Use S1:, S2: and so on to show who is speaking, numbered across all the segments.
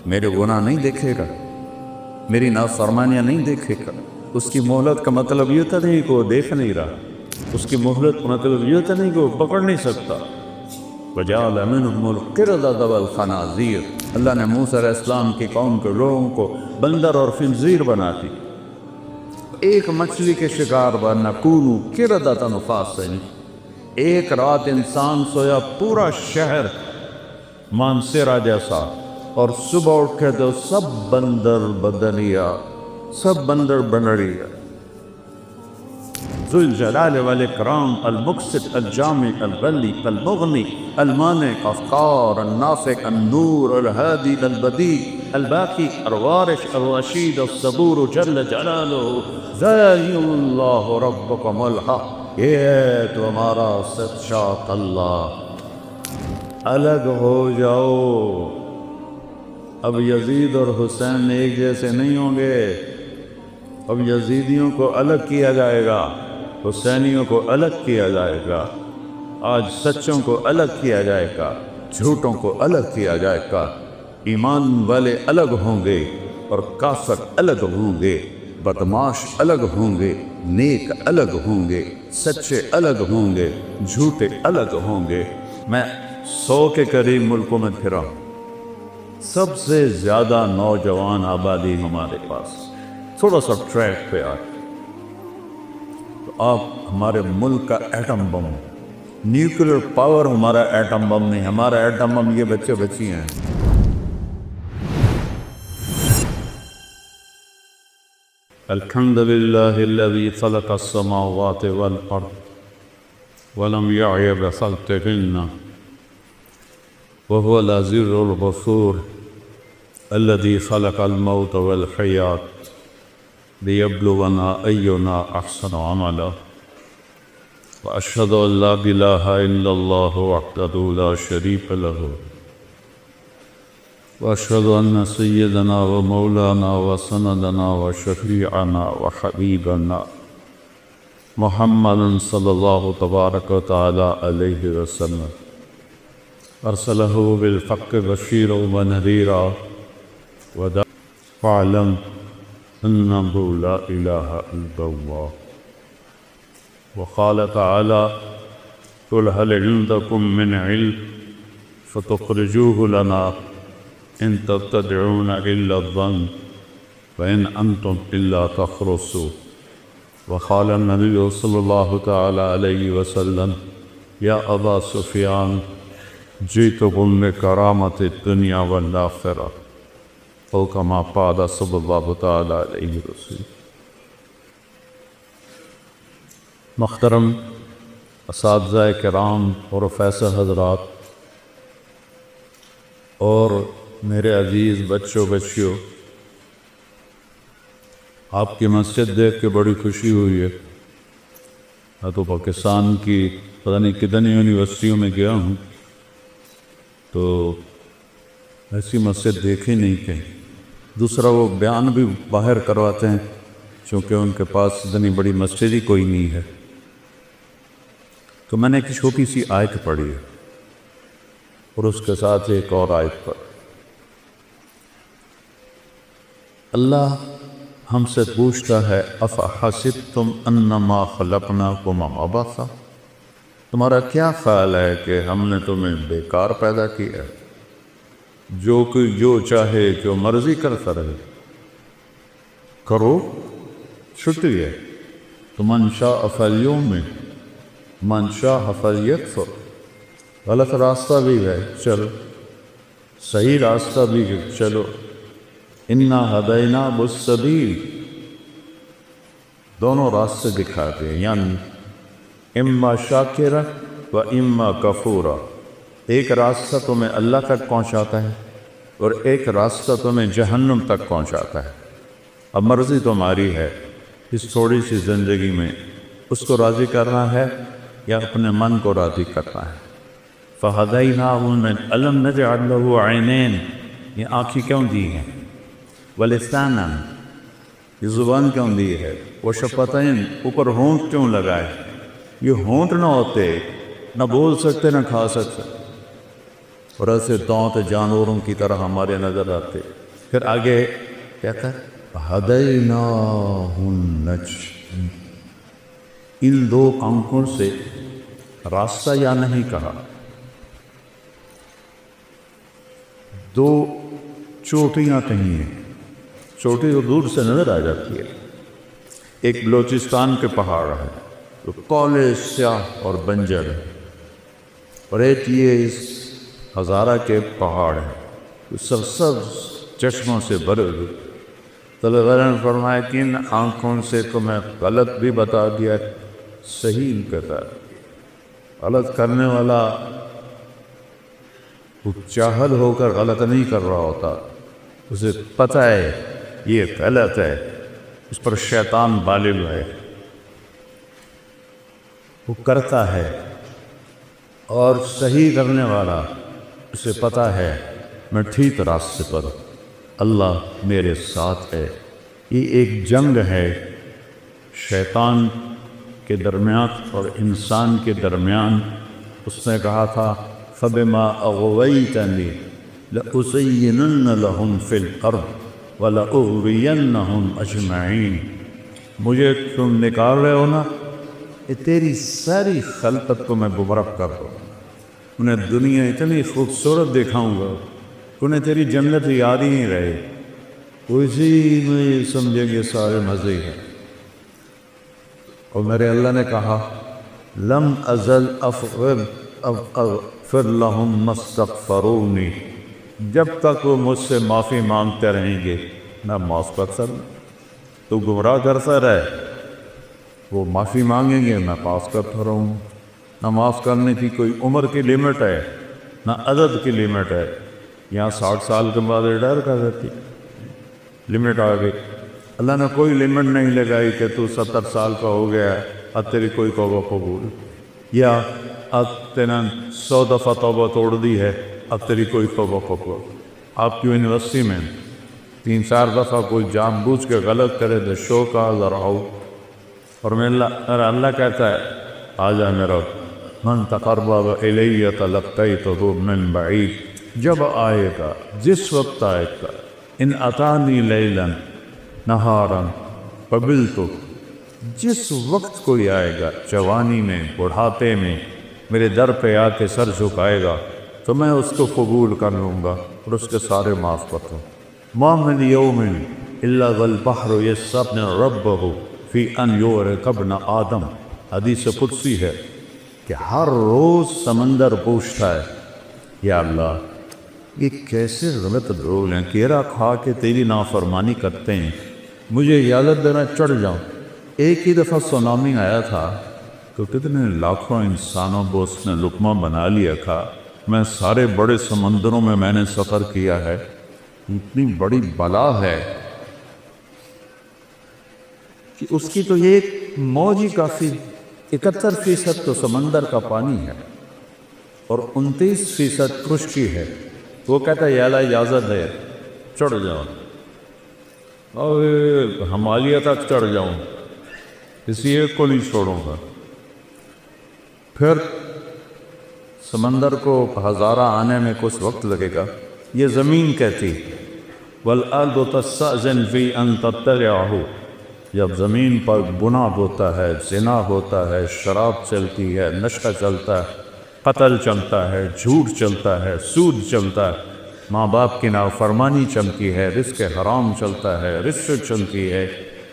S1: میرے گناہ نہیں دیکھے گا، میری نافرمانیاں نہیں دیکھے گا۔ اس کی مہلت کا مطلب یہ تھا نہیں کہ وہ دیکھ نہیں رہا، اس کی مہلت کا مطلب یہ تھا نہیں کہ وہ پکڑ نہیں سکتا۔ وَجَعَلَ مِنْهُمُ الْقِرَدَةَ وَالْخَنَازِيرَ، اللہ نے موسیٰ علیہ السلام کی قوم کے لوگوں کو بندر اور خنزیر بنا دی۔ ایک مچھلی کے شکار بننا، کونوا قِرَدَةً خَاسِئِينَ، ایک رات انسان سویا پورا شہر مانسیرا جیسا، اور صبح اٹھ کے تو سب بندر بدنیا، سب بندر بنڑیا۔ ذو الجلال والاکرام، المقسط، الجامع، الولی، المغنی، المانع، افقار، النافع، النور، الہادی، البدیع، الباقی، الوارث، الرشید، الصبور جل جلالہ، ذالک اللہ ربکم الحق، یہ ہے تمہارا سچا اللہ۔ الگ ہو جاؤ، اب یزید اور حسین ایک جیسے نہیں ہوں گے، اب یزیدیوں کو الگ کیا جائے گا، حسینیوں کو الگ کیا جائے گا، آج سچوں کو الگ کیا جائے گا، جھوٹوں کو الگ کیا جائے گا، ایمان والے الگ ہوں گے اور کافر الگ ہوں گے، بدماش الگ ہوں گے، نیک الگ ہوں گے، سچے الگ ہوں گے، جھوٹے الگ ہوں گے۔ میں 100 کے قریب ملکوں میں پھرا ہوں، سب سے زیادہ نوجوان آبادی ہمارے پاس، تھوڑا سا ٹریک پہ آئے تو آپ ہمارے ملک کا ایٹم بم، نیوکلر پاور ہمارا ایٹم بم نہیں، ہمارا ایٹم بم یہ بچے بچی ہیں۔ الحمد للہ الذی خلق السماوات والارض ولم یعی بخلقہن وهو العزیز الغفور الذي خلق الموت والحیات ليبلونا أينا أحسن عملا وأشهد أن لا إله إلا الله وحده لا شريك له وأشهد أن سيدنا ومولانا وسندنا وشفيعنا وحبيبنا محمد صلى الله تبارك وتعالى عليه وسلم أرسله بالحق بشيرا ونذيرا فاعلم أنه لا إله إلا الله وقال تعالى قل هل عندكم من علم فتخرجوه لنا إن تتبعون إلا الظن وإن أنتم إلا تخرصون وقال النبي صلى الله تعالى عليه وسلم يا أبا سفيان جئتكم بكرامة الدنيا والآخرة او کما قال صلی اللہ تعالی علیہ وسلم۔ محترم اساتذہ کرام، پروفیسر حضرات اور میرے عزیز بچوں بچیوں، آپ کی مسجد دیکھ کے بڑی خوشی ہوئی ہے۔ میں تو پاکستان کی پتہ نہیں کتنی یونیورسٹیوں میں گیا ہوں تو ایسی مسجد دیکھی نہیں کہیں۔ دوسرا وہ بیان بھی باہر کرواتے ہیں چونکہ ان کے پاس اتنی بڑی مسجد ہی کوئی نہیں ہے۔ تو میں نے ایک چھوٹی سی آیت پڑھی ہے اور اس کے ساتھ ایک اور آیت پڑھی۔ اللہ ہم سے پوچھتا ہے افحسبتم انما خلقناکم عبثا، تمہارا کیا خیال ہے کہ ہم نے تمہیں بیکار پیدا کیا ہے، جو کوئی جو چاہے جو مرضی کرتا رہے، کرو چھٹی ہے۔ تو من شاء فلیؤمن من شاء فلیکفر، غلط راستہ بھی ہے چلو، صحیح راستہ بھی ہے چلو۔ انا ہدیناہ السبیل، دونوں راستے دکھاتے ہیں، یعنی اما شاکرا و اما کفورا، ایک راستہ تمہیں اللہ تک پہنچاتا ہے اور ایک راستہ تمہیں جہنم تک پہنچاتا ہے۔ اب مرضی تمہاری ہے اس تھوڑی سی زندگی میں اس کو راضی کرنا ہے یا اپنے من کو راضی کرنا ہے۔ فَهَدَيْنَاهُ أَلَمْ نَجْعَلْ لَهُ عَيْنَيْنِ، یہ آنکھیں کیوں دی ہیں؟ وَلِسَانًا، یہ زبان کیوں دی ہے؟ وَشَفَتَيْن، اوپر ہونٹ کیوں لگائے؟ یہ ہونٹ نہ ہوتے نہ بول سکتے نہ کھا سکتے، اور ایسے دانت جانوروں کی طرح ہمارے نظر آتے. پھر آگے کہتا ہے ہدیناہ النجدین، ان دو آنکھوں سے راستہ یا نہیں کہا، دو چوٹیاں کہیں ہیں، چوٹی تو دور سے نظر آ جاتی ہے. ایک بلوچستان کے پہاڑ ہے تو کالے سیاہ اور بنجر ہے، اور ایک یہ اس ہزارہ کے پہاڑ ہے تو سرسبز چشموں سے بھرے ہوئے. طلباء نے فرمایا کہ ان آنکھوں سے تو میں غلط بھی بتا دیا، صحیح کہتا ہے. غلط کرنے والا وہ چاہل ہو کر غلط نہیں کر رہا ہوتا، اسے پتہ ہے یہ غلط ہے، اس پر شیطان غالب ہے، وہ کرتا ہے. اور صحیح کرنے والا اسے پتہ ہے میں ٹھیک راستے پر، اللہ میرے ساتھ ہے. یہ ایک جنگ ہے شیطان کے درمیان اور انسان کے درمیان. اس نے کہا تھا فَبِمَا أَغْوَيْتَنِي لَأُزَيِّنَنَّ لَهُمْ فِي الْأَرْضِ وَلَأُغْوِيَنَّهُمْ أَجْمَعِينَ. مجھے تم نکال رہے ہو نا، یہ تیری ساری خلقت کو میں گمراہ کر دوں، انہیں دنیا اتنی خوبصورت دکھاؤں گا، انہیں تیری جنت یاد ہی نہیں رہے، اسی میں یہ سمجھیں گے سارے مزے ہیں. اور میرے اللہ نے کہا لم ازل اغفر لهم ما استغفرونی، جب تک وہ مجھ سے معافی مانگتے رہیں گے میں معاف کرتا رہوں. تو گمراہ کرتا رہے، وہ معافی مانگیں گے میں معاف کرتا رہوں. نہ معاف کرنے کی کوئی عمر کی لیمٹ ہے نہ عدد کی لیمٹ ہے. یہاں 60 سال کے بعد ریٹائر کر دیتی، لمٹ آ گئی. اللہ نے کوئی لمٹ نہیں لگائی کہ تو 70 سال کا ہو گیا ہے اب تیری کوئی توبہ قبول، یا اب تینا 100 دفعہ توبہ توڑ دی ہے اب تیری کوئی توبہ قبول. آپ کی یونیورسٹی میں 3-4 دفعہ کوئی جان بوجھ کے غلط کرے تو شو کا ذراؤ، اور اللہ کہتا ہے آ جا میرا من تقرب الی تلقیتہ من بعید. جب آئے گا، جس وقت آئے گا، ان اتانی لیلا نہارا قبلت، جس وقت کوئی آئے گا، جوانی میں بڑھاپے میں میرے در پہ آ کے سر جھکائے گا تو میں اس کو قبول کر لوں گا اور اس کے سارے معاف کر دوں. ما من یوم الا والبحر یستغفر ربہ فی ان یغرق ابن آدم. حدیث قدسی ہے کہ ہر روز سمندر پوچھتا ہے یا اللہ یہ کیسے غلط لوگ ہیں، کیرا کھا کے تیری نافرمانی کرتے ہیں، مجھے اجازت دینا چڑھ جاؤں. ایک ہی دفعہ سونامی آیا تھا تو کتنے لاکھوں انسانوں کو اس نے لقمہ بنا لیا تھا. میں سارے بڑے سمندروں میں نے سفر کیا ہے، اتنی بڑی بلا ہے کہ اس کی تو ایک موج ہی کافی. 71% تو سمندر کا پانی ہے اور 29% خشکی ہے. وہ کہتا ہے یا اللہ اجازت ہے چڑھ جاؤں، اور ہمالیہ تک چڑھ جاؤں، کسی ایک کو نہیں چھوڑوں گا. پھر سمندر کو ہزارہ آنے میں کچھ وقت لگے گا. یہ زمین کہتی والارض تستأذن فی ان تطلعہ، جب زمین پر گناہ ہوتا ہے، زنا ہوتا ہے، شراب چلتی ہے، نشہ چلتا ہے، قتل چلتا ہے، جھوٹ چلتا ہے، سود چلتا ہے، ماں باپ کی نافرمانی چلتی ہے، رزق حرام چلتا ہے، رشوت چلتی ہے،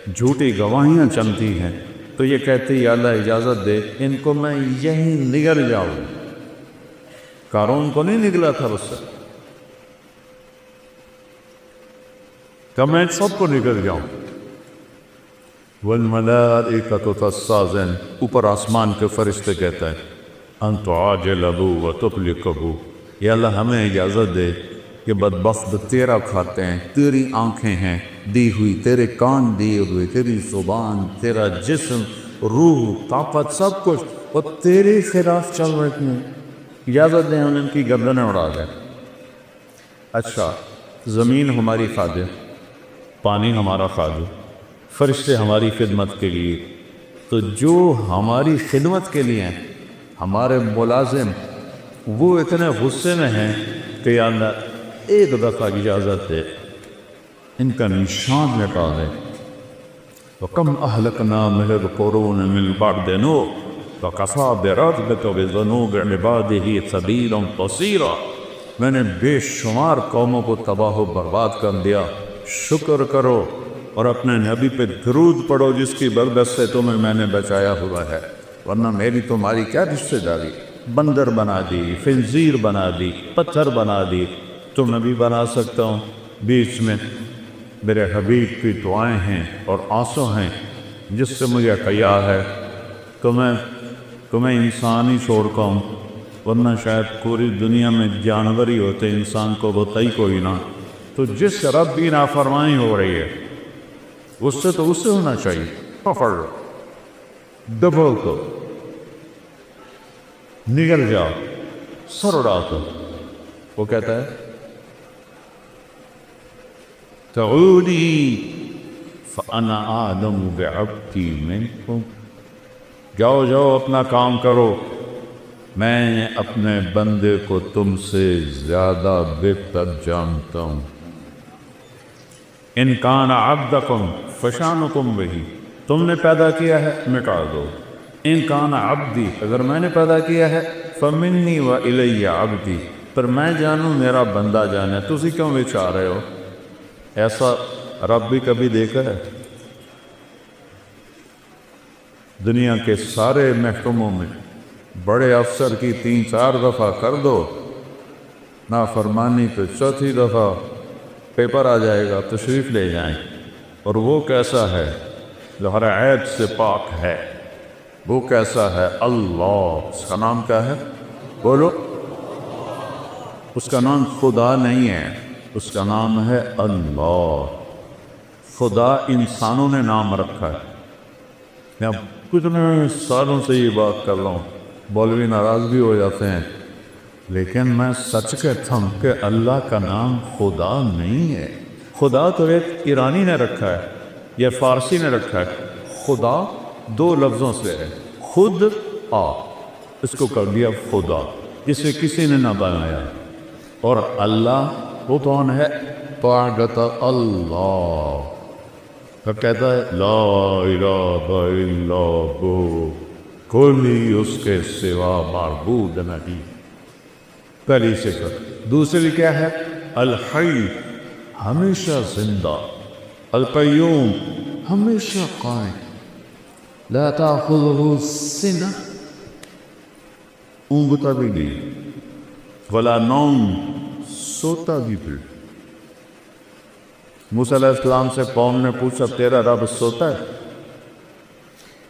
S1: جھوٹی گواہیاں چلتی ہیں، تو یہ کہتے یا اللہ اجازت دے ان کو میں یہیں نگل جاؤں. قارون کو نہیں نگلا تھا اس سے، کہ میں سب کو نگل جاؤں. والملائکۃ تستأذن، اوپر آسمان کے فرشتے کہتا ہے ان تعاجلہ وتطلقہ، یا اللہ ہمیں اجازت دے کہ بدبخت تیرا کھاتے ہیں، تیری آنکھیں ہیں دی ہوئی، تیرے کان دیے ہوئے، تیری زبان، تیرا جسم، روح، طاقت، سب کچھ وہ تیرے خلاف چل رہے ہیں، اجازت دیں ان کی گردنیں اڑا دیں. اچھا، زمین ہماری خادم، پانی ہمارا خادم، فرشتے ہماری خدمت کے لیے، تو جو ہماری خدمت کے لیے ہیں، ہمارے ملازم، وہ اتنے غصے میں ہیں کہ یا اللہ ایک دفعہ اجازت دے ان کا نشان مٹا دے. وَكَمْ أَهْلَكْنَا مِنَ الْقُرُونِ مِنْ بَعْدِ نُوحٍ وَكَفَىٰ بِرَبِّكَ بِذُنُوبِ عِبَادِهِ سَبِيلًا قَصِيرًا. میں نے بے شمار قوموں کو تباہ و برباد کر دیا. شکر کرو اور اپنے نبی پہ درود پڑھو جس کی برکت سے تمہیں میں نے بچایا ہوا ہے، ورنہ میری تمہاری کیا رشتہ داری. بندر بنا دی، خنزیر بنا دی، پتھر بنا دی. تو میں بھی بنا سکتا ہوں. بیچ میں میرے حبیب کی دعائیں ہیں اور آنسو ہیں جس سے مجھے حیا ہے. تمہیں انسان ہی چھوڑتا ہوں، ورنہ شاید پوری دنیا میں جانور ہی ہوتے، انسان کو ہوتا ہی کوئی نہ. تو جس رب کی نافرمانی ہو رہی ہے اس سے تو اس سے ہونا چاہیے. پکڑ لو، دبو کو، نگل جاؤ، سر اڑا دو. وہ کہتا ہے تعودی فانا اعلم بعبدی منکم. جاؤ اپنا کام کرو، میں اپنے بندے کو تم سے زیادہ بہتر جانتا ہوں. ان کان عبدکم فشانکم بہی، تم نے پیدا کیا ہے مٹا دو. ان کان عبدی، اگر میں نے پیدا کیا ہے فمنی و الی عبدی، پر میں جانوں میرا بندہ جانے. تسی کیوں بچا رہے ہو؟ ایسا رب بھی کبھی دیکھا ہے؟ دنیا کے سارے محکموں میں بڑے افسر کی 3-4 دفعہ کر دو نافرمانی، تو چوتھی دفعہ پیپر آ جائے گا، تشریف لے جائیں. اور وہ کیسا ہے جو ہر عیب سے پاک ہے؟ وہ کیسا ہے؟ اللہ. اس کا نام کیا ہے؟ بولو. اس کا نام خدا نہیں ہے، اس کا نام ہے اللہ. خدا انسانوں نے نام رکھا ہے. میں اب کتنے سالوں سے یہ بات کر رہا ہوں، مولوی ناراض بھی ہو جاتے ہیں، لیکن میں سچ کہتا ہوں کہ اللہ کا نام خدا نہیں ہے. خدا تو ایک ایرانی نے رکھا ہے یا فارسی نے رکھا ہے. خدا 2 لفظوں سے ہے، خود آ، اس کو کر دیا خدا، جسے کسی نے نہ بنایا. اور اللہ وہ کون ہے؟ طاعت اللہ. وہ کہتا ہے لا الہ الا ہو، کوئی اس کے سوا معبود نہیں. پہلی صفت. دوسری کیا ہے؟ الحی، ہمیشہ زندہ. القیوم، ہمیشہ قائم. لا تأخذہ سنہ، اونگتا بھی نہیں، ولا نوم، سوتا بھی پھر. موسیٰ علیہ السلام سے قوم نے پوچھا تیرا رب سوتا ہے؟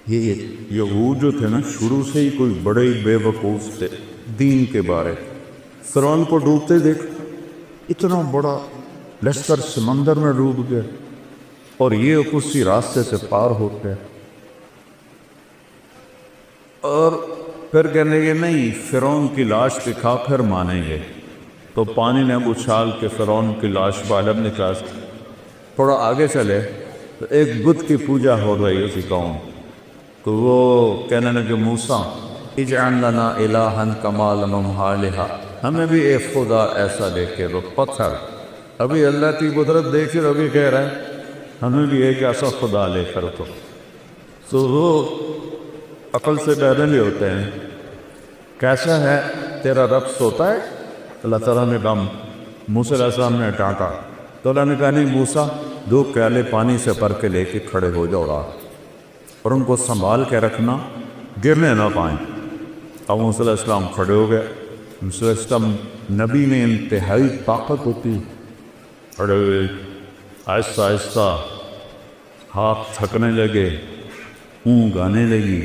S1: یہ یہود جو تھے نا شروع سے ہی کوئی بڑے ہی بے وقوف تھے دین کے بارے. فرعون کو ڈوبتے دیکھ، اتنا بڑا لشکر سمندر میں ڈوب گیا اور یہ اسی راستے سے پار ہو گئے. اور پھر کہنے لگے نہیں، فرعون کی لاش دکھا پھر مانیں گے. تو پانی نے اچھال کے فرعون کی لاش باہر نکال. تھوڑا آگے چلے تو ایک بت کی پوجا ہو رہی اسی قوم. تو وہ کہنے لگے موسیٰ اجعل لنا الہا کما لہم آلہہ، ہمیں بھی ایک خدا ایسا دے کے دو. پتھر ابھی اللہ کی قدرت دیکھ کر ابھی کہہ رہا ہے ہمیں بھی ایک ایسا خدا لے کر دو. تو وہ عقل سے پیدا نہیں ہوتے ہیں. کیسا ہے تیرا رب سوتا ہے؟ اللہ تعالیٰ نے کہا، موسیٰ علیہ السلام نے ڈانٹا تو اللہ نے کہا نہیں موسیٰ 2 پیالے پانی سے بھر کے لے کے کھڑے ہو جاؤ رات، اور ان کو سنبھال کے رکھنا، گرنے نہ پائیں. اب موسیٰ علیہ السلام کھڑے ہو گئے. موسیٰ علیہ السلام نبی میں انتہائی طاقت ہوتی، کھڑے ہوئے. آہستہ آہستہ ہاتھ تھکنے لگے، اونگ آنے لگی،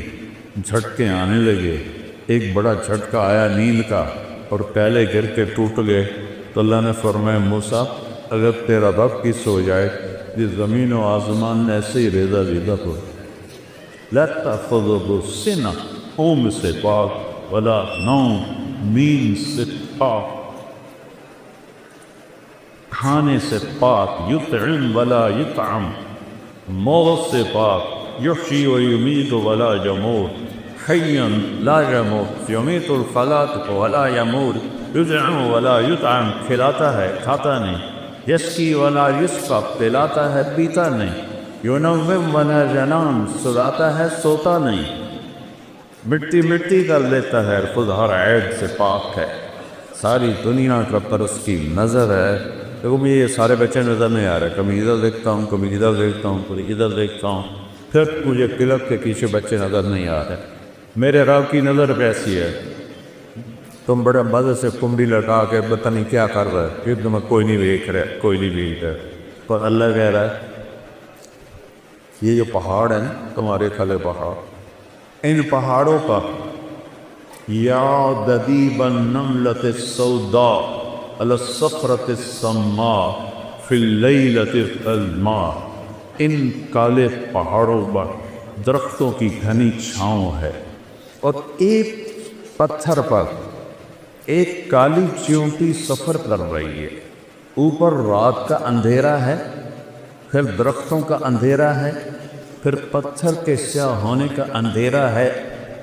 S1: جھٹکے آنے لگے. ایک بڑا جھٹکا آیا نیند کا اور پیالے گر کے ٹوٹ گئے. تو اللہ نے فرمایا موسیٰ اگر تیرا رب کی سو جائے یہ زمین و آسمان ایسے ہی ریزہ ریزہ ہو. لا تأخذہ سنہ، اونگ سے پاک، ولا نوم، نیند سے پاک، کھانے سے پاک. یطعم ولا یطعم، موت سے پاک. یحیی و یمیت ولا یموت، حي لا يموت يميت الخلائق ولا يموت يطعم ولا يطعم کھلاتا ہے کھاتا نہیں یسقی ولا یسقى پلاتا ہے پیتا نہیں ینوم ولا ینام سلاتا ہے سوتا نہیں مٹی مٹی کر لیتا ہے خود ہر عیب سے پاک ہے ساری دنیا کا پر اس کی نظر ہے دیکھو مجھے یہ سارے بچے نظر نہیں آ رہے کبھی ادھر دیکھتا ہوں کبھی ادھر دیکھتا ہوں کبھی ادھر دیکھتا ہوں پھر مجھے کلب کے پیچھے بچے نظر نہیں آ رہے میرے رب کی نظر کیسی ہے تم بڑے مزے سے کنڈی لٹا کے پتہ نہیں کیا کر رہے پھر تمہیں کوئی نہیں دیکھ رہے کوئی نہیں دیکھ رہے پر اللہ کہہ رہا ہے یہ جو پہاڑ ہیں تمہارے کھلے پہاڑ ان پہاڑوں پر یا دبیب النملۃ السوداء علی الصخرۃ السماء فی اللیلۃ الظلماء ان کالے پہاڑوں پر درختوں کی گھنی چھاؤں ہے اور ایک پتھر پر ایک کالی چیونٹی سفر کر رہی ہے اوپر رات کا اندھیرا ہے پھر درختوں کا اندھیرا ہے پھر پتھر کے سیاہ ہونے کا اندھیرا ہے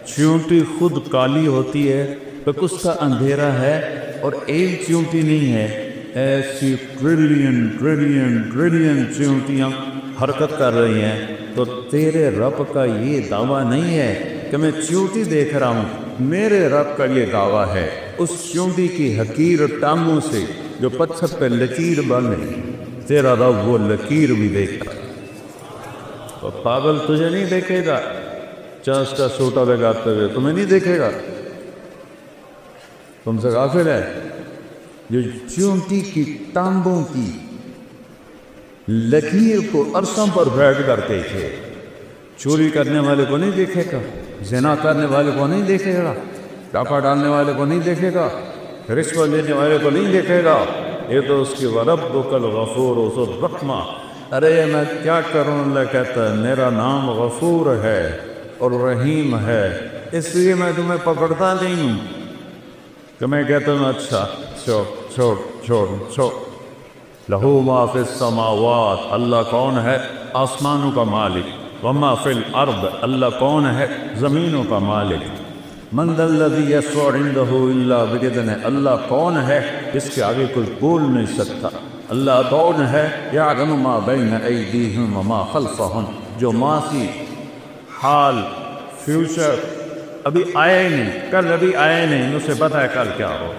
S1: چیونٹی خود کالی ہوتی ہے پھر اس کا اندھیرا ہے اور ایک چیونٹی نہیں ہے ایسی ٹریلین ٹریلین ٹریلین چیونٹیاں حرکت کر رہی ہیں تو تیرے رب کا یہ دعویٰ نہیں ہے کہ میں چیونٹی دیکھ رہا ہوں میرے رب کا یہ دعویٰ ہے اس چیونٹی کی حقیر ٹانگوں سے جو پتھر پہ لکیر بنے تیرا رب وہ لکیر بھی دیکھتا تو پاگل تجھے نہیں دیکھے گا چانس کا چھوٹا لگاتے ہوئے تمہیں نہیں دیکھے گا تم سے غافل ہے جو چیونٹی کی ٹانگوں کی لکیر کو عرصوں پر بیٹھ کر دیکھے چوری کرنے والے کو نہیں دیکھے گا زنا کرنے والے کو نہیں دیکھے گا ڈاکہ ڈالنے والے کو نہیں دیکھے گا رشوت لینے والے کو نہیں دیکھے گا یہ تو اس کی وربک الغفور ذو الرحمہ ارے میں کیا کروں اللہ کہتا ہے میرا نام غفور ہے اور رحیم ہے اس لیے میں تمہیں پکڑتا نہیں ہوں کہ میں کہتا ہوں اچھا چھوڑ لہو ما فی السماوات اللہ کون ہے آسمانوں کا مالک وما فی الارض اللہ کون ہے زمینوں کا مالک من ذا الذی یشفع عنده الا باذنہ اللہ کون ہے جس کے آگے کوئی بول نہیں سکتا اللہ کون ہے یعلم ما بین ایدیہم وما خلفہم جو ماضی حال فیوچر ابھی آیا ہی نہیں کل ابھی آیا نہیں اسے پتہ ہے کل کیا ہو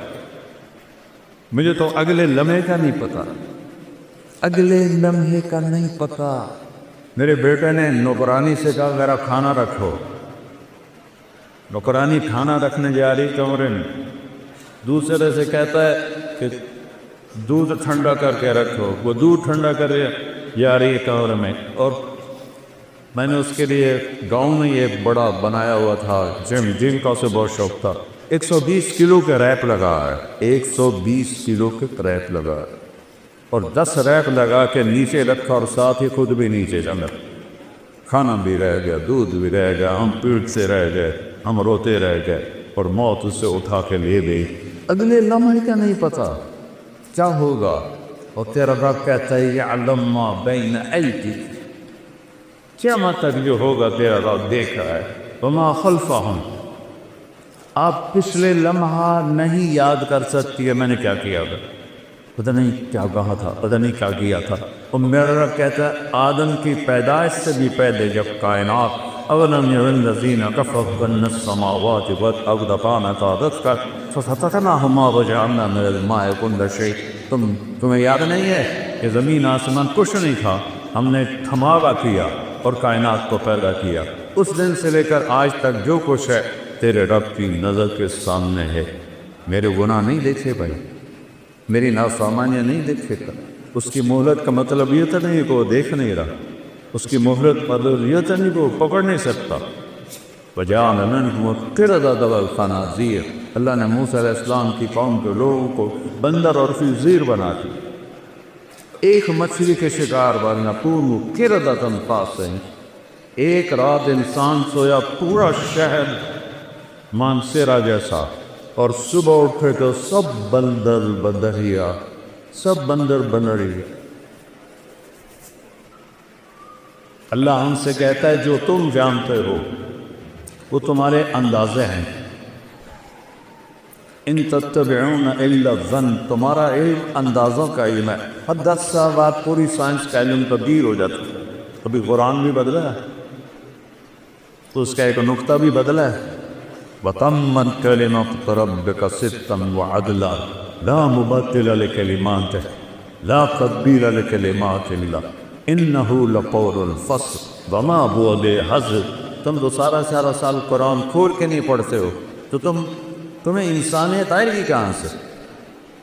S1: مجھے تو اگلے لمحے کا نہیں پتا اگلے لمحے کا نہیں پتا میرے بیٹے نے نوکرانی سے کہا میرا کھانا رکھو نوکرانی کھانا رکھنے جا رہی کمرے میں دوسرے سے کہتا ہے کہ دودھ ٹھنڈا کر کے رکھو وہ دودھ ٹھنڈا کر جا رہی ہے کمرے میں اور میں نے اس کے لیے گاؤں میں یہ بڑا بنایا ہوا تھا جم کا اسے بہت شوق تھا 120 کلو کے ریپ لگا ہے 120 کلو کے ریپ لگا ہے اور 10 ریپ لگا کے نیچے رکھا اور ساتھ ہی خود بھی نیچے جمع کھانا بھی رہ گیا دودھ بھی رہ گیا ہم پیٹ سے رہ گئے ہم روتے رہ گئے اور موت اس سے اٹھا کے لے گئی اگلے لمحے کا نہیں پتا کیا ہوگا اور تیرا رب کہتا ہے یعلم ما بین ایدیہم کیا مطلب جو ہوگا تیرا رب دیکھ رہا ہے وما خلفہم آپ پچھلے لمحہ نہیں یاد کر سکتی ہے میں نے کیا کیا تھا پتہ نہیں کیا کہا تھا پتہ نہیں کیا کیا تھا اور میرا رب کہتا ہے آدم کی پیدائش سے بھی پہلے جب کائنات اولم یر الذین کفروا ان السماوات والارض كانتا رتقا ففتقناهما وجعلنا من الماء كل شيء تمہیں یاد نہیں ہے کہ زمین آسمان کچھ نہیں تھا ہم نے دھماکہ کیا اور کائنات کو پیدا کیا اس دن سے لے کر آج تک جو کچھ ہے تیرے رب کی نظر کے سامنے ہے میرے گناہ نہیں دیکھے بھائی میری نافرمانیاں نہیں دیکھے گا اس کی مہلت کا مطلب یہ تو نہیں کہ وہ دیکھ نہیں رہا اس کی مہلت مطلب یہ تو نہیں کہ وہ پکڑ نہیں سکتا وجعل منهم قردة والخنازير اللہ نے موسیٰ علیہ السلام کی قوم کے لوگوں کو بندر اور خنزیر بنا دی ایک مچھلی کے شکار بننا پورو قردة خاسئین ایک رات انسان سویا پورا شہر مانسیرا جیسا اور صبح اٹھے تو سب بندر بدریا سب بندر بنری اللہ ہم سے کہتا ہے جو تم جانتے ہو وہ تمہارے اندازے ہیں. ان تتبعون الا الظن، تمہارا علم اندازوں کا علم ہے. ہر 10 سال بعد پوری سائنس کا علم تبدیل ہو جاتا ہے. ابھی قرآن بھی بدلا ہے، تو اس کا ایک نقطہ بھی بدلا ہے. وَتَمَّتْ كَلِمَتُ رَبِّكَ صِدْقًا وَعَدْلًا لَا مُبَدِّلَ لِكَلِمَاتِهِ لَا تَبْدِيلَ لِكَلِمَاتِ اللَّهِ إِنَّهُ لَقَوْلُ الْفَصْلِ وَمَا هُوَ بِالْهَزْلِ. تم تو سارا سال قرآن کھول کے نہیں پڑھتے ہو، تو تمہیں انسانیت آئے گی کہاں سے؟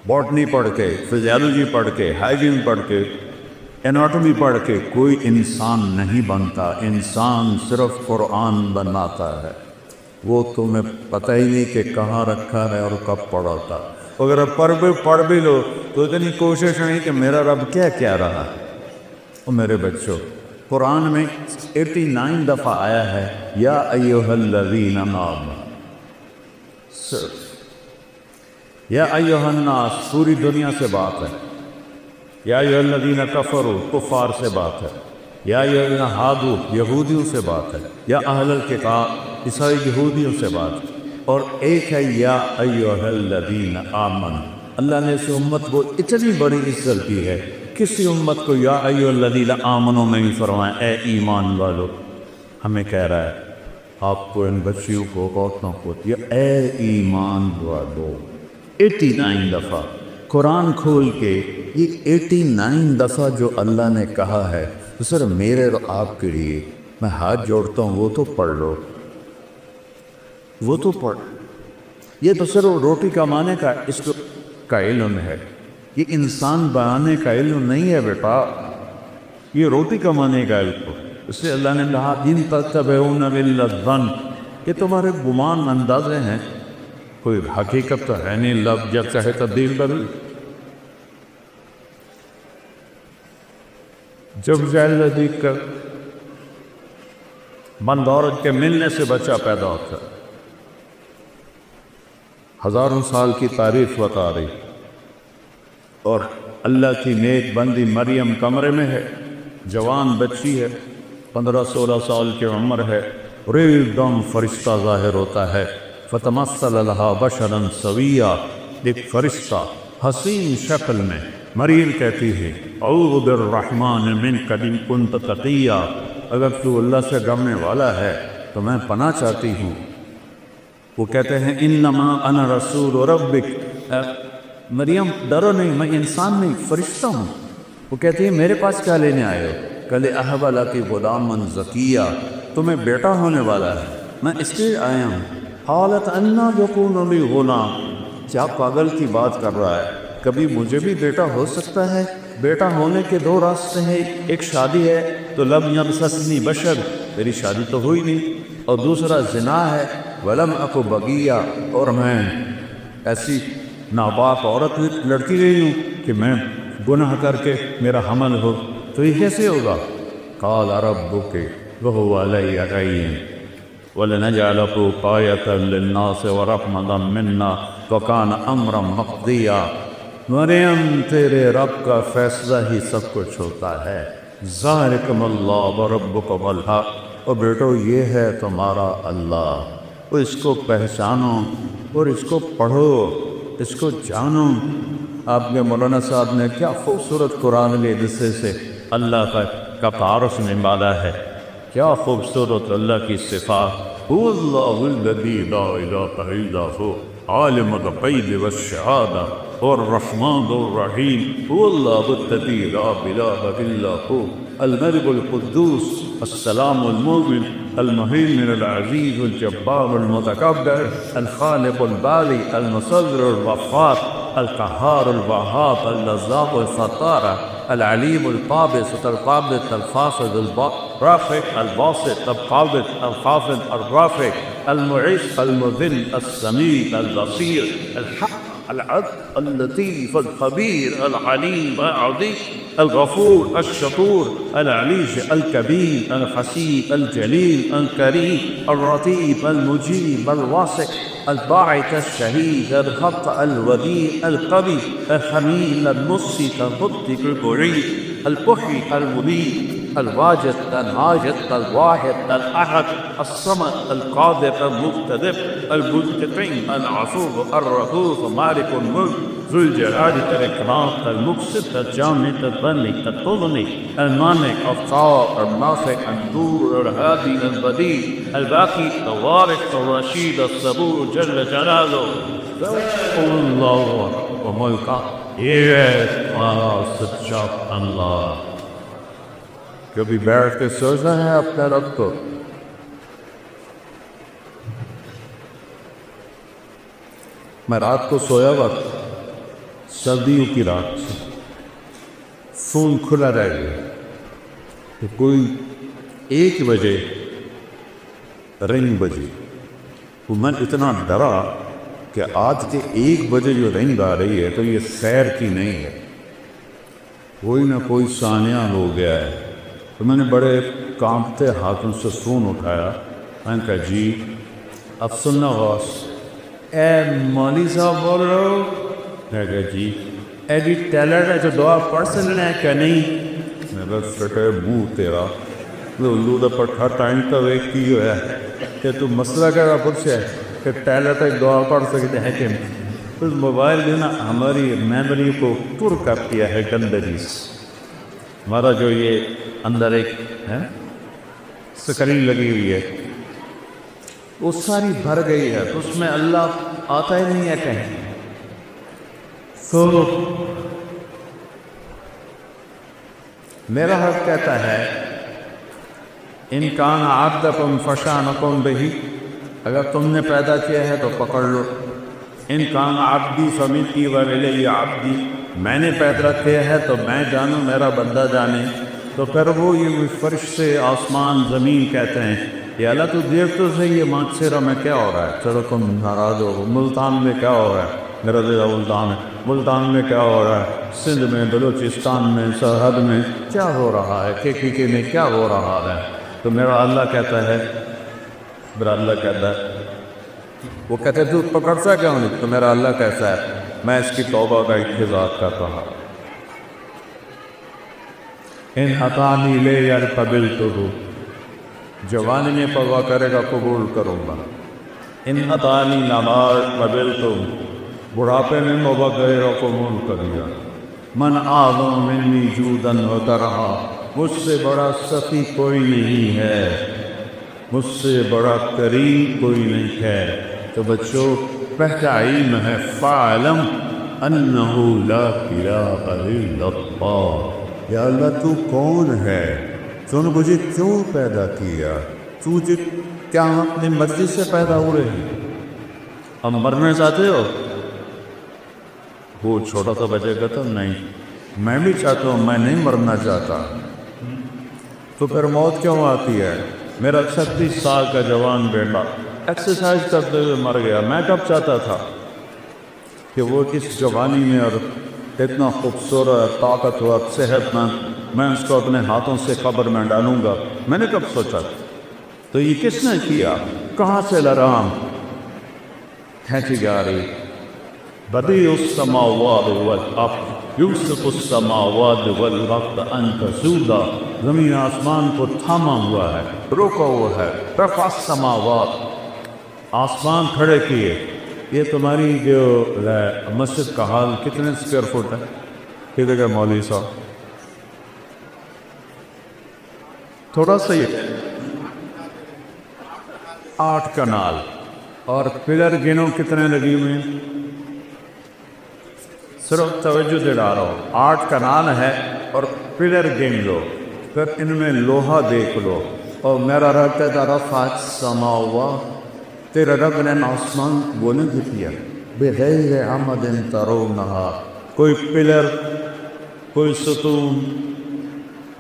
S1: باٹنی پڑھ کے، فزیالوجی پڑھ کے، ہائیجین پڑھ کے، اناٹومی پڑھ کے کوئی انسان نہیں بنتا. انسان صرف قرآن بناتا ہے. وہ تمہیں پتہ ہی نہیں کہ کہاں رکھا ہے اور کب پڑھا تھا. اگر پڑھ بھی لو تو اتنی کوشش نہیں کہ میرا رب کیا رہا ہے. اور میرے بچوں، قرآن میں 89 دفعہ آیا ہے یا ایھا الذین آمنوا. یا ایھا الناس پوری دنیا سے بات ہے. یا ایھا الذین کفروا کفار سے بات ہے. یا ایھا الذین ہادوا یہودیوں سے بات ہے. یا اہل الکتاب عیسائی یہودیوں سے بات ہے. اور ایک ہے یا ایھا الذین آمنوا. اللہ نے اس امت کو اتنی بڑی عزت دی ہے، کسی امت کو یا ایھا الذین آمنوا نہیں فرمایا اے ایمان والو. ہمیں کہہ رہا ہے آپ کو، ان بچیوں کو، عورتوں کو، یہ اے ایمان والو 89 دفعہ قرآن کھول کے. یہ 89 دفعہ جو اللہ نے کہا ہے، تو سر میرے اور آپ کے لیے میں ہاتھ جوڑتا ہوں، وہ تو پڑھ لو، وہ تو پڑھ. یہ تو صرف روٹی کمانے کا علم ہے. یہ انسان بنانے کا علم نہیں ہے بیٹا، یہ روٹی کمانے کا علم ہے. اس سے اللہ نے کہا ان تتبعون الا الظن، یہ تمہارے گمان اندازے ہیں، کوئی حقیقت تو ہے نہیں. لفظ جب چاہے تبدیل بدل. جب جہل دیکھ کر بند عورت کے ملنے سے بچہ پیدا ہوتا ہے. ہزاروں سال کی تاریخ بتا رہی، اور اللہ کی نیک بندی مریم کمرے میں ہے، جوان بچی ہے، 15-16 سال کی عمر ہے، اور ایک دم فرشتہ ظاہر ہوتا ہے. فتمثل لها بشرا سویا، ایک فرشتہ حسین شکل میں. مریم کہتی ہے اعوذ بالرحمن منک ان کنت تقیا، اگر تو اللہ سے ڈرنے والا ہے تو میں پناہ چاہتی ہوں. وہ کہتے ہیں انما انا رسول ربک، مریم ڈرو نہیں، میں انسان نہیں، فرشتہ ہوں. وہ کہتی ہے میرے پاس کیا لینے آئے ہو؟ کل اہب لک غلاما زکیا، تمہیں بیٹا ہونے والا ہے، میں اس لیے آیا ہوں. قالت انا یکون لی غلام، کیا پاگل کی بات کر رہا ہے، کبھی مجھے بھی بیٹا ہو سکتا ہے؟ بیٹا ہونے کے 2 راستے ہیں، ایک شادی ہے تو لم یمسسنی بشر، میری شادی تو ہوئی نہیں، اور دوسرا زنا ہے، ولم اک بغیا، اور میں ایسی ناپاک عورت لڑکی رہی ہوں کہ میں گناہ کر کے میرا حمل ہو، تو یہ کیسے ہوگا؟ قال ربک وهو علی ہین وَلَنَجْعَلَهُ آیَةً لِلنَّاسِ وَرَحْمَةً مِنَّا وَكَانَ أَمْرًا مَقْضِيًّا. مریم تیرے رب کا فیصلہ ہی سب کچھ ہوتا ہے. ذَلِكُمُ اللَّهُ وَرَبُّكُمُ الْحَقُّ، اور بیٹو یہ ہے تمہارا اللہ، اور اس کو پہچانو اور اس کو پڑھو، اس کو جانو. آپ کے مولانا صاحب نے کیا خوبصورت قرآن کے حصے سے اللہ کا تعارف نمالا ہے. کیا خوبصورت اللہ کی صفات. هو اللہ الذی لا الہ الا هو عالم الغیب والشہادہ الرحمن الرحیم. هو اللہ الذی لا الہ الا هو الملک القدوس السلام المؤمن المهيمن العزيز الجبار المتكبر الخالق الباري المصور الغفار القهار الوهاب الرزاق الستار العليم القابض القابض الخافض الرافع الباسط القابض الخافض الرافع المعز المذل السميع البصير الحق العدل اللطيف الخبير العليم العظيم الغفور الشكور العليش الكبير الحسيب الجليل الكريم الرتيب المجيب الواسع الباعث الشهيد الخط الوديع القوي الحميد المصيب المبدع المعيد البحي المبيد الواجد الحاجد الواحد الأحد الصمد القادر المقتدر المنتقم العفو الرؤوف مالك الملك ذو الجلال والإكرام المقسط الجامع الغني المغني المانع الخالق النافع النور الهادي البديع الباقي الوارث الرشيد الصبور جل جلاله الله وملكه سچا اللہ. کبھی بیٹھ کے سوچا ہے اپنے رب کو؟ میں رات کو سویا وقت سردیوں کی رات فون کھلا رہ گیا تو کوئی 1 بجے رنگ بجی تو میں اتنا ڈرا کہ آج کے 1 بجے جو رنگ آ رہی ہے تو یہ خیر کی نہیں ہے، کوئی نہ کوئی سانیہ ہو گیا ہے. تو میں نے بڑے کانپتے ہاتھوں سے فون اٹھایا. میں نے کہا جی افسانہ غوث اے مولوی صاحب بول رہے ہو؟ میں کہا جی ایڈٹ ٹیلر ہے جو دعا پڑھ سکنا ہے کہ نہیں؟ میرا سٹے منہ تیرا لولو دا پٹھا ٹائم تو ایک کی ہوا ہے کہ تو مسئلہ کیا پوچھا ہے کہ ٹیلر تک دعا پڑھ سکتے ہیں کہ اس موبائل نے نا ہماری میموری کو پر کر دیا ہے گندگی سے. ہمارا جو یہ اندر ایک ہے سکرین لگی ہوئی ہے وہ ساری بھر گئی ہے تو اس میں اللہ آتا ہی نہیں ہے کہیں. تو میرا حق کہتا ہے ان کان عبدکم فشانکم بہی، اگر تم نے پیدا کیا ہے تو پکڑ لو. ان کان عبدی فمنی والی عبدی، میں نے پیدا کیا ہے تو میں جانوں میرا بندہ جانے. تو پھر وہ یہ فرشتے آسمان زمین کہتے ہیں کہ اللہ تو دیر تو سے یہ مانسیرہ میں کیا ہو رہا ہے، چلو تم ناراض ہو. ملتان میں کیا ہو رہا ہے، میرا دل ملتان ہے. ملتان میں کیا ہو رہا ہے، سندھ میں، بلوچستان میں، سرحد میں کیا ہو رہا ہے، کے میں کیا ہو رہا ہے. تو میرا اللہ کہتا ہے، میرا اللہ کہتا ہے، وہ کہتے تو پکڑتا کیوں نہیں؟ تو میرا اللہ کہتا ہے میں اس کی توبہ کا انتظار کر رہا. ان عطانی لے یار قبل تو ہو، جوانی میں پرواہ کرے گا قبول کروں گا. ان عطانی نمار قبل تو، بڑھاپے میں موبہ کرے گا قبول کروں گا. من اعظم منی جودن و کرہا، مجھ سے بڑا سخی کوئی نہیں ہے، مجھ سے بڑا کریم کوئی نہیں ہے. تو بچوں پہلا علم ہے فَاعْلَمْ أَنَّهُ لَا إِلَٰهَ إِلَّا اللَّهُ. یا اللہ تو کون ہے، تو نے مجھے کیوں پیدا کیا، تو کیا اپنی مرضی سے پیدا ہو رہے ہیں؟ ہم مرنا چاہتے ہو؟ وہ چھوٹا سا بچے کہتا نہیں میں بھی چاہتا ہوں، میں نہیں مرنا چاہتا. تو پھر موت کیوں آتی ہے؟ میرا 36 سال کا جوان بیٹا ایکسرسائز کرتے ہوئے مر گیا. میں کب چاہتا تھا کہ وہ اس جوانی میں اور اتنا خوبصورت طاقتور صحت مند میں اس کو اپنے ہاتھوں سے قبر میں ڈالوں گا. میں نے کب سوچا؟ تو یہ کس نے کیا؟ کہاں سے لرام کھینچی جا رہی. بدیع السماوات والارض یمسک السماوات والارض ان تزولا، زمین آسمان کو تھاما ہوا ہے، روکا ہوا ہے. رفع السماوات، آسمان کھڑے کیے. یہ تمہاری جو مسجد کا حال کتنے اسکوائر فٹ ہے؟ کتنے کا مولوی صاحب؟ تھوڑا سا یہ 8 کنال. اور پلر گنو کتنے لگی ہوئے ہیں؟ صرف توجہ دلا رہا ہوں، 8 کنال ہے اور پلر گن لو، پھر ان میں لوہا دیکھ لو. اور میرا رب کہتا رفع السماوات، تیرا رب نے آسمان بلند کیا بغیر عمد ترونہا، کوئی پلر کوئی ستون.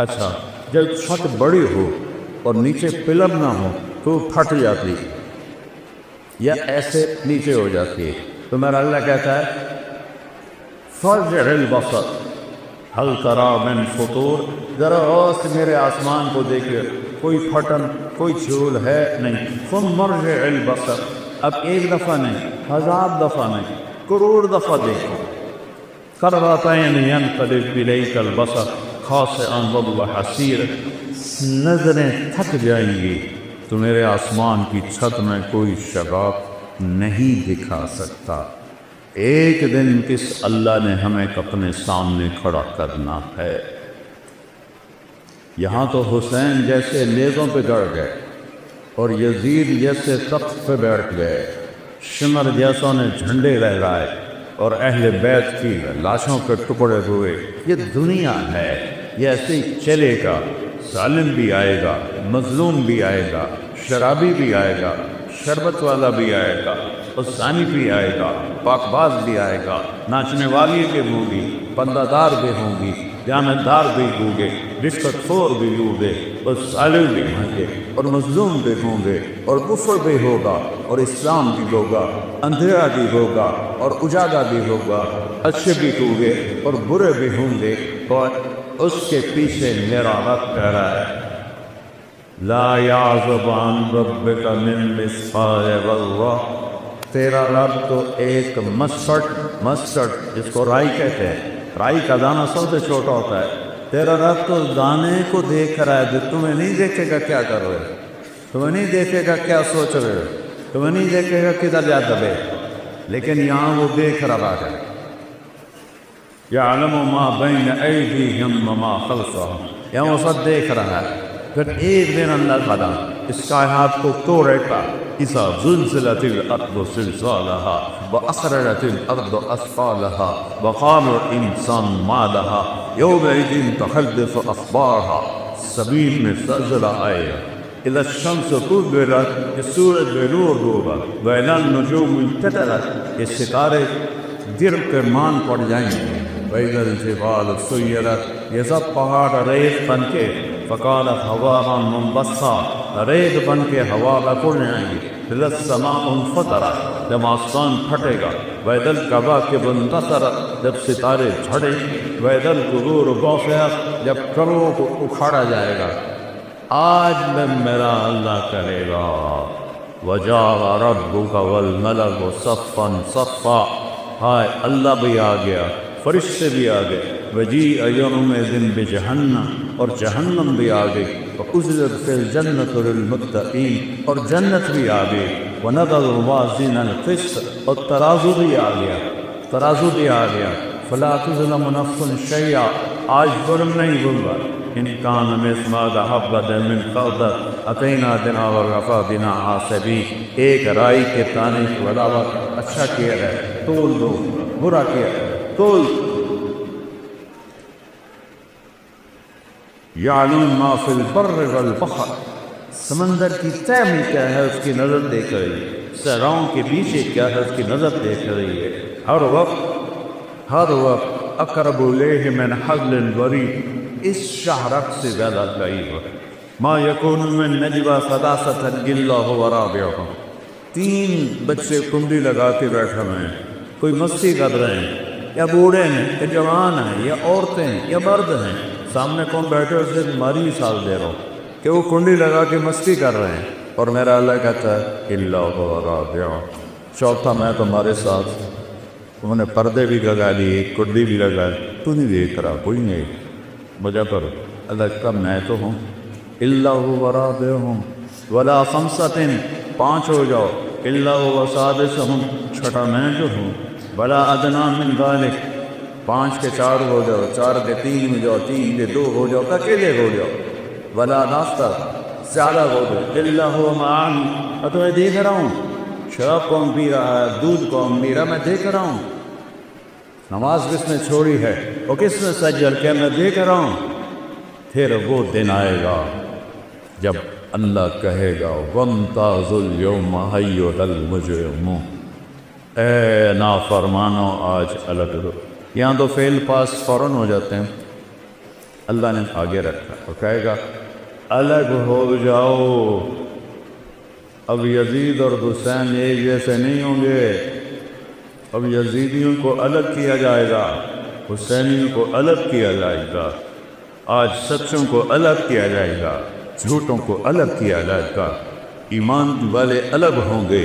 S1: اچھا جب چھت بڑی ہو اور نیچے پلر نہ ہو تو پھٹ جاتی یا ایسے نیچے ہو جاتی ہے. تو میرا اللہ کہتا ہے فارجع البصر هل ترى من فطور، ذرا غور سے میرے آسمان کو دیکھے، کوئی پھٹن کوئی جھول ہے نہیں. ثم ارجع البصر، اب 1 دفعہ نہیں، 1000 دفعہ نہیں، کروڑ دفعہ دیکھو. کرتین ينقلب إليك البصر خاسئا وهو حسير، نظریں تھک جائیں گی تو میرے آسمان کی چھت میں کوئی شگاف نہیں دکھا سکتا۔ ایک دن کس اللہ نے ہمیں اپنے سامنے کھڑا کرنا ہے۔ یہاں تو حسین جیسے نیزوں پہ چڑھ گئے اور یزید جیسے تخت پہ بیٹھ گئے، شمر جیسوں نے جھنڈے لہرائے اور اہل بیت کی لاشوں کے ٹکڑے ہوئے۔ یہ دنیا ہے، یہ ایسے ہی چلے گا، ظالم بھی آئے گا، مظلوم بھی آئے گا، شرابی بھی آئے گا، شربت والا بھی آئے گا، حسانی بھی آئے گا، پاک باز بھی آئے گا، ناچنے والی بھی ہوں گی، پردہ دار بھی ہوں گی، جانبدار بھی ہوں گے، رشوت خور بھی ہوں گے، اور ظالم بھی ہوں گے، اور مظلوم بھی ہوں گے، اور کفر بھی ہوگا، اور اسلام بھی ہوگا، اندھیرا بھی ہوگا، اور اجالا بھی ہوگا، اچھے بھی ہوں گے اور برے بھی ہوں گے، اور اس کے پیچھے میرا رب کہہ رہا ہے لا یعزب عن ربک من مثقال ذرہ، تیرا رب تو ایک مسٹرڈ جس کو رائی کہتے ہیں، رائی کا دانہ سب سے چھوٹا ہوتا ہے، تیرا رب تو دانے کو دیکھ رہا ہے، جو تمہیں نہیں دیکھے گا کیا کر رہے ہو، تمہیں نہیں دیکھے گا کیا سوچ رہے ہو، تمہیں نہیں دیکھے گا کدھر جا دبے، لیکن یہاں وہ دیکھ رہا ہے۔ یعلم ما بین ایدیہم وما خلفہم، یہاں وہ سب دیکھ رہا ہے۔ پھر ایک دن اللہ تعالیٰ اس کائنات کو توڑے گا، اذا زلزلت الارض زلزالها واخرجت الارض اثقالها وقال الانسان ما لها یومئذ تحدث اخبارها، زمین میں زلزلہ آئے گا، اذا الشمس كورت، یہ سورج بے نور ہوگا، واذا النجوم انکدرت، یہ ستارے گر کر مان پڑ جائیں گے، وَإِذَا الْجِبَالُ سُيِّرَتْ، یہ سب پہاڑ ریت بن کے فَقَالَتْ هَوَاءً مُنبَثًّا، ریت بن کے ہوا میں اڑ جائیں گی، إِذَا السَّمَاءُ انفطرت، جب آسمان پھٹے گا، وَإِذَا الْكَوَاكِبُ انتثرت، جب ستارے جھڑیں، وَإِذَا الْقُبُورُ بُعْثِرَتْ، جب قبروں کو اکھاڑا جائے گا۔ آج میں میرا اللہ کہے گا وَجَاءَ رَبُّكَ وَالْمَلَكُ صَفًّا صَفًّا، ہائے اللہ بھی آ گیا، فرشتے بھی آ گئے، وَجِیءَ یَوْمَئِذٍ بِجَہَنَّمَ، اور جہنم بھی آ گئی، وَأُزْلِفَتِ الْجَنَّةُ لِلْمُتَّقِینَ، اور جنت بھی آ گئی، وَنَضَعُ الْمَوَازِینَ الْقِسْطَ، اور ترازو بھی آ گیا، ترازو بھی آ گیا، فَلَا تُظْلَمُ نَفْسٌ شَیْئًا، آج ظلم نہیں ہوگا، إِنْ كَانَ مِثْقَالَ حَبَّةٍ مِّنْ خَرْدَلٍ أَتَيْنَا بِهَا وَكَفَىٰ بِنَا حَاسِبِينَ، ایک رائی کے دانے کے علاوہ اچھا کیا ہے تول دو، برا کیا ہے تول۔ یعلم ما فی البر والبحر، سمندر کی تہ میں کیا ہے اس کی نظر دیکھ رہی ہے، صحراؤں کے پیچھے کیا ہے اس کی نظر دیکھ رہی ہے، ہر وقت اقرب الیہ من حبل الورید، اس شاہرگ سے زیادہ قریب ہے۔ ما یکون من نجوی ثلاثۃ الا هو رابعهم، تین بچے کنڈی لگا کے بیٹھے ہوئے ہیں، کوئی مستی کر رہے ہیں، یا بوڑھے ہیں یا جوان ہیں یا عورتیں ہیں یا مرد ہیں، سامنے کون بیٹھے اسے ماری مثال دے رہا ہوں کہ وہ کنڈی لگا کے مستی کر رہے ہیں، اور میرا اللہ کہتا ہے الا هو رابعهم، چوتھا میں تمہارے ساتھ۔ انہوں نے پردے بھی لگا لیے، کنڈی بھی لگا لی، تو نہیں دیکھ رہا، کوئی نہیں، وجہ پر اللہ کا میں تو ہوں، الا هو رابعهم ولا خمسۃ، پانچ ہو جاؤ، الا هو سادسهم، چھٹا میں جو ہوں، ولا ادنی من ذلک، پانچ کے چار ہو جاؤ، چار کے تین ہو جاؤ، تین کے دو ہو جاؤ، اکیلے ہو جاؤ، ولا ناصر، زیادہ ہو جاؤ، الا هو معانی، میں تمہیں دیکھ رہا ہوں، شراب کون پی رہا ہے، دودھ کون پی رہا ہے، میں دیکھ رہا ہوں، نماز کس نے چھوڑی ہے وہ کس نے سجل کیا، میں دیکھ رہا ہوں۔ پھر وہ دن آئے گا جب اللہ کہے گا وَامْتَازُوا الْيَوْمَ أَيُّهَا الْمُجْرِمُونَ، اے نافرمانو آج الگ ہو۔ یہاں تو فعل پاس فوراً ہو جاتے ہیں، اللہ نے آگے رکھا اور کہے گا الگ ہو جاؤ۔ اب یزید اور حسین ایک جیسے نہیں ہوں گے، اب یزیدیوں کو الگ کیا جائے گا، حسینیوں کو الگ کیا جائے گا، آج سچوں کو الگ کیا جائے گا، جھوٹوں کو الگ کیا جائے گا، ایمان والے الگ ہوں گے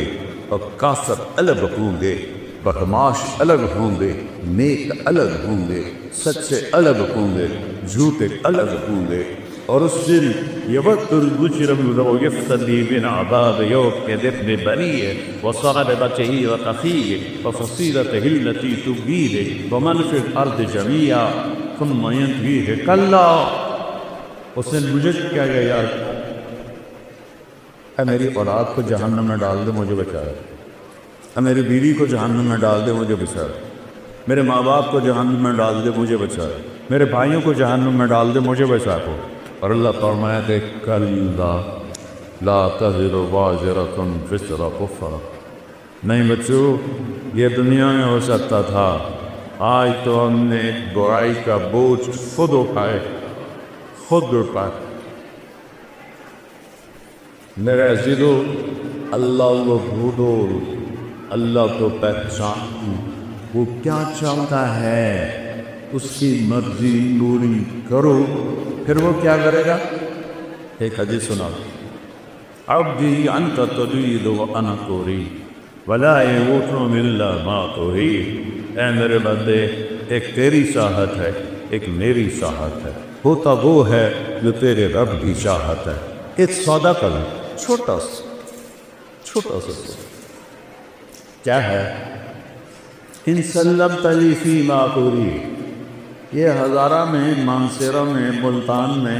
S1: اور کافر الگ ہوں گے، بدمعاش الگ ہوں گے، نیک الگ ہوں گے، سچے الگ ہوں گے، جوتے الگ ہوں گے. اور اس دن یود المجرم لو یفتدی من عذاب یومئذ ببنیہ وصاحبتہ وأخیہ وفصیلتہ التی تؤویہ ومن فی الارض جمیعا ثم ینجیہ کلا. اس نے مجھے کیا گیا یار اے میری اولاد کو جہنم میں ڈال دے مجھے بچا، اے میری بیوی کو جہنم میں ڈال دے مجھے بچا، میرے ماں باپ کو جہنم میں ڈال دے مجھے بچا، میرے بھائیوں کو جہنم میں ڈال دے مجھے بچا کو. اور اللہ فرمایا کہ کلا لا تزر وازرۃ وزر اخری. نہیں بچو، یہ دنیا میں ہو سکتا تھا، آج تو ہم نے برائی کا بوجھ خود اٹھائے، خود اٹھائے. میرے عزیزو، اللہ کو بھولو، اللہ کو پہچانو، وہ کیا چاہتا ہے اس کی مرضی پوری کرو، پھر وہ کیا کرے گا. ایک حدیث سنا، عبدی انت ترید وانا ارید ولا یموت الا ما ترید. اے میرے بندے، ایک تیری چاہت ہے، ایک میری چاہت ہے، ہوتا وہ ہے جو تیرے رب کی چاہت ہے. ایک سودا کرو، چھوٹا سا کیا ہے، ان سلمت لی فیما ارید. یہ ہزارہ میں، مانسیرہ میں، ملتان میں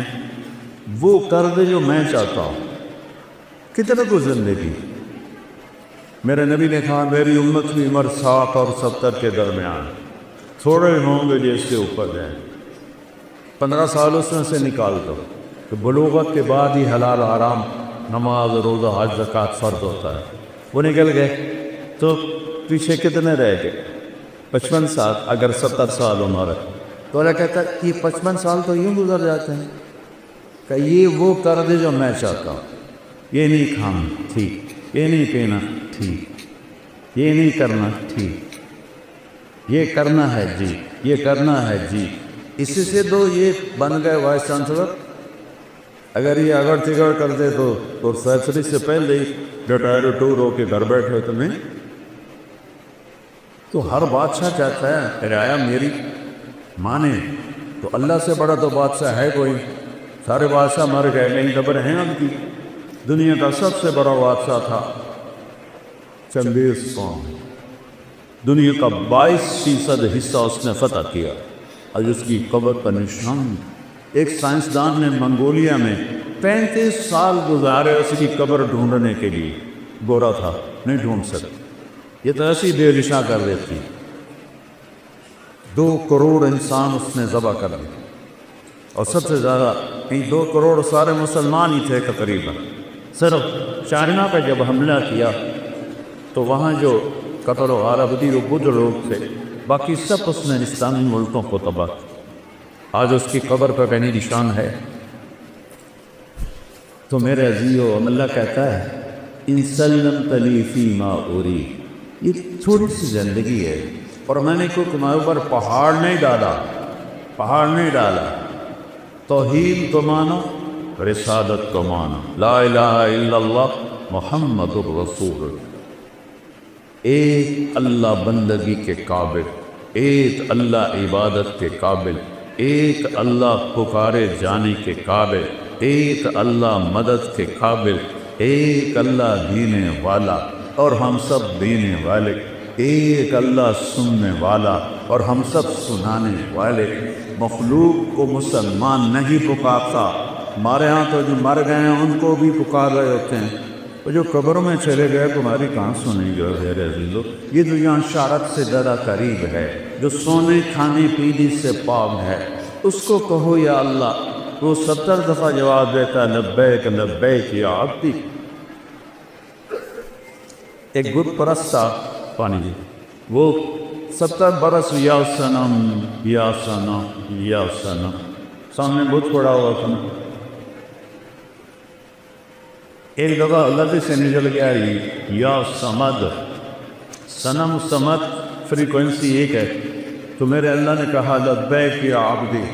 S1: وہ کر دے جو میں چاہتا ہوں. کتنے کو زندگی. میرے نبی نے کہا میری امت کی عمر 60 اور 70 کے درمیان، تھوڑے ہوں گے جس سے اوپر جائیں. 15 سال اس میں سے نکال دو کہ بلوغت کے بعد ہی حلال حرام، نماز روزہ حج زکوٰۃ فرض ہوتا ہے. وہ نکل گئے تو پیچھے کتنے رہ گئے؟ 55 سال. اگر 70 سال عمر ہے تو اللہ کہتا ہے یہ 55 سال تو یوں گزر جاتے ہیں کہ یہ وہ کر دے جو میں چاہتا ہوں. یہ نہیں کھانا ٹھیک، یہ نہیں پینا ٹھیک، یہ نہیں کرنا ٹھیک، یہ کرنا ہے جی، یہ کرنا ہے جی. اسی سے تو یہ بن گئے وائس چانسلر. اگر یہ اگر تگڑ کر دے تو فیصلے سے پہلے ہی ریٹائر ٹور ہو کے گھر بیٹھے تمہیں. تو ہر بادشاہ چاہتا ہے رعایا میری مانے. تو اللہ سے بڑا تو بادشاہ ہے کوئی. سارے بادشاہ مر گئے، نہیں خبر ہیں اب کی. دنیا کا سب سے بڑا بادشاہ تھا چنگیز خان. دنیا کا 22% حصہ اس نے فتح کیا. آج اس کی قبر پر نشان. ایک سائنسدان نے منگولیا میں 35 سال گزارے اس کی قبر ڈھونڈنے کے لیے. گورا تھا، نہیں ڈھونڈ سکے. یہ تو ایسی بے رشا کر دیتی. 2 کروڑ انسان اس نے ذبح کر دیے، اور سب سے زیادہ 2 کروڑ سارے مسلمان ہی تھے تقریباً. صرف چائنا پہ جب حملہ کیا تو وہاں جو قتل و غارت وہ بدھ لوگ تھے، باقی سب اس نے اسلامی ملکوں کو تباہ کیا. آج اس کی قبر پہ کہیں نشان ہے. تو میرے عزیزو، اللہ کہتا ہے ان سلمت لی فیما ارید. یہ تھوڑی سی زندگی ہے، اور میں نے کوئی تمہارے اوپر پہاڑ نہیں ڈالا. توحید کو مانو، رسالت کو مانو، لا الہ الا اللہ محمد الرسول اللہ. ایک اللہ بندگی کے قابل، ایک اللہ عبادت کے قابل، ایک اللہ پکارے جانے کے قابل، ایک اللہ مدد کے قابل، ایک اللہ دینے والا اور ہم سب دینے والے، ایک اللہ سننے والا اور ہم سب سنانے والے. مخلوق کو مسلمان نہیں پکارتا. ہمارے ہاں تو جو مر گئے ہیں ان کو بھی پکار رہے ہوتے ہیں، اور جو قبروں میں چلے گئے تمہاری کہاں سنیں گے. غیر عزیزو، یہ دنیا شارت سے زیادہ قریب ہے. جو سونے کھانے پینے سے پاک ہے اس کو کہو یا اللہ. وہ 70 دفعہ جواب دیتا ہے لبیک لبیک یا عبدی. ایک بت پرست تھا پانی جی، وہ 70 برس یا صنم یا صنم یا صنم، سامنے بت پڑا ہوا تھا. ایک دفعہ اللہ سے نکل گیا یا سمد. صنم سمد فریکوینسی ایک ہے. تو میرے اللہ نے کہا لبیک یا عبدی.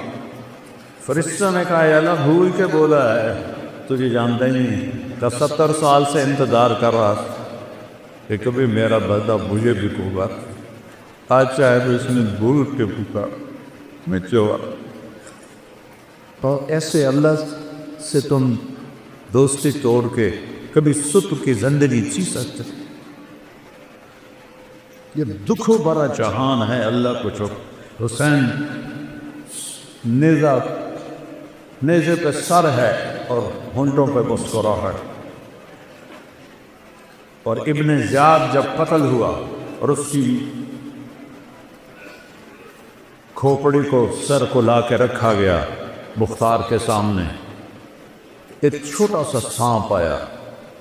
S1: فرشتہ نے کہا یا اللہ بھول کے بولا ہے، تجھے جانتا ہی نہیں. کہ 70 سال سے انتظار کر رہا کہ کبھی میرا بندہ مجھے بھی پکار. آج چاہے تو اس نے بھول کے پکار. میں چوا اور ایسے اللہ سے تم دوستی توڑ کے کبھی ستر کی زندگی جی سکتے؟ یہ دکھوں بڑا جہان ہے اللہ کو چپ۔ حسین نیزے پہ سر ہے اور ہونٹوں پہ مسکراہٹ۔ اور ابن زیاد جب قتل ہوا اور اس کی کھوپڑی کو سر کو لا کے رکھا گیا مختار کے سامنے، ایک چھوٹا سا سانپ آیا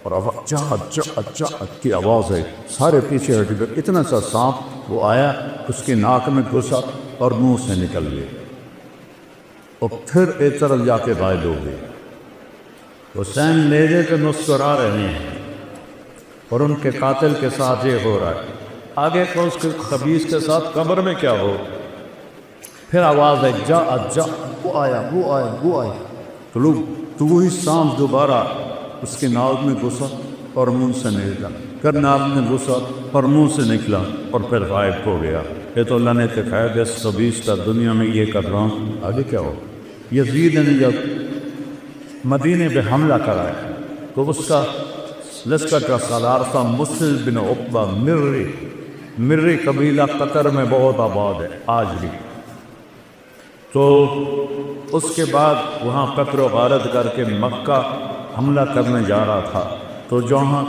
S1: اور چاہت چاہت چاہت کی آواز ہے، سارے پیچھے ہٹ گئے۔ اتنا سا سانپ وہ آیا، اس کی ناک میں گھسا اور منہ سے نکل گیا اور پھر ایک طرف جا کے غائب ہو گئے۔ حسین نیزے پہ مسکرا رہے ہیں اور ان کے قاتل کے ساتھ یہ ہو رہا ہے، آگے کو اس کے خبیث کے ساتھ قبر میں کیا ہو؟ پھر آواز ہے جا جا، وہ آیا وہ آیا وہ آیا، تو وہی سانپ دوبارہ اس کے ناک میں گھسا اور منہ سے نکلا، پھر ناک میں گھسا اور منہ سے نکلا اور پھر غائب ہو گیا۔ یہ تو اللہ نے دکھایا کہ اس خبیث کا دنیا میں یہ کر رہا ہوں، آگے کیا ہو؟ یزید نے جب مدینے پہ حملہ کرایا تو اس کا لشکر کا سالار تھا مسلم بن عقبہ مری قبیلہ قطر میں بہت آباد ہے آج بھی۔ تو اس کے بعد وہاں قتل و غارت کر کے مکہ حملہ کرنے جا رہا تھا، تو جہاں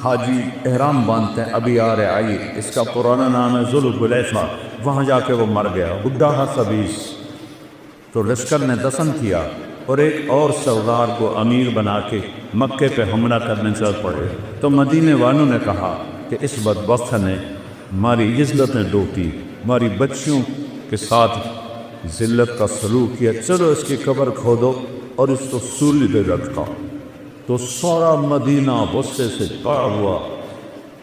S1: حاجی احرام باندھتے ہیں ابھی آ رہے آئیے، اس کا پرانا نام ہے ذوالحلیفہ، وہاں جا کے وہ مر گیا، بڈھا تھا خبیث۔ تو لشکر نے دفن کیا اور ایک اور سردار کو امیر بنا کے مکے پہ حملہ کرنے چل پڑے۔ تو مدینے والوں نے کہا کہ اس بدبخت نے ہماری عزتیں ڈوٹی، ہماری بچیوں کے ساتھ ذلت کا سلوک کیا، چلو اس کی قبر کھودو اور اس کو سولی پہ رکھا۔ تو سارا مدینہ غصے سے پار ہوا،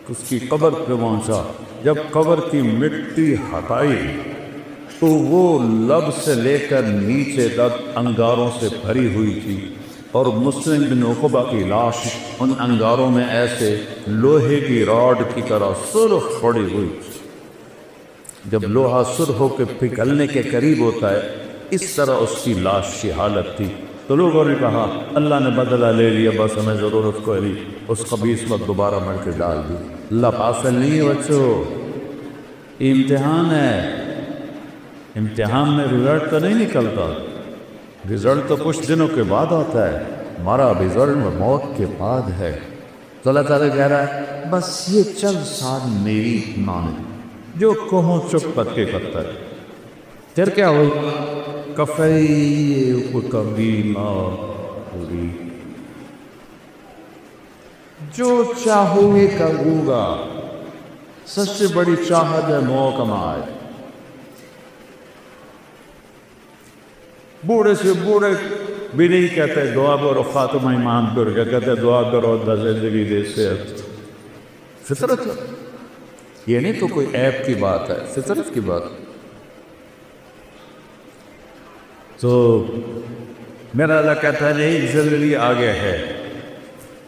S1: اس کی قبر پہ پہنچا۔ جب قبر کی مٹی ہٹائی تو وہ لب سے لے کر نیچے تک انگاروں سے بھری ہوئی تھی، اور مسلم بن عقبہ کی لاش ان انگاروں میں ایسے لوہے کی راڈ کی طرح سرخ پڑی ہوئی تھی۔ جب لوہا سرخ ہو کے پگھلنے کے قریب ہوتا ہے، اس طرح اس کی لاش کی حالت تھی۔ تو لوگوں نے کہا اللہ نے بدلہ لے لیا، بس ہمیں ضرورت کو نہیں، اس خبیث وقت دوبارہ مر کے ڈال دی۔ اللہ غافل نہیں ہے بچوں، امتحان ہے، امتحان میں رزلٹ تو نہیں نکلتا، رزلٹ تو کچھ دنوں کے بعد آتا ہے، ہمارا رزلٹ موت کے بعد ہے۔ تو اللہ تعالیٰ کہہ رہا ہے بس یہ چند سال میری مان، جو کہوں چپ کر کے کرتا ہے، پھر کیا ہوگا؟ کفی کبھی ہوگی، جو چاہوں گے کروں گا، سب سے بڑی چاہت ہے محکمہ ہے۔ بوڑھے سے بوڑھے بھی نہیں کہتے دعا کرو خاتمہ ایمان پر، کیا کہتے دعا کرو اللہ زندگی دے صحت۔ فطرت ہے یہ، نہیں تو کوئی عیب کی بات ہے، فطرت کی بات۔ تو میرا اللہ کہتا ہے نہیں، زندگی آگے ہے،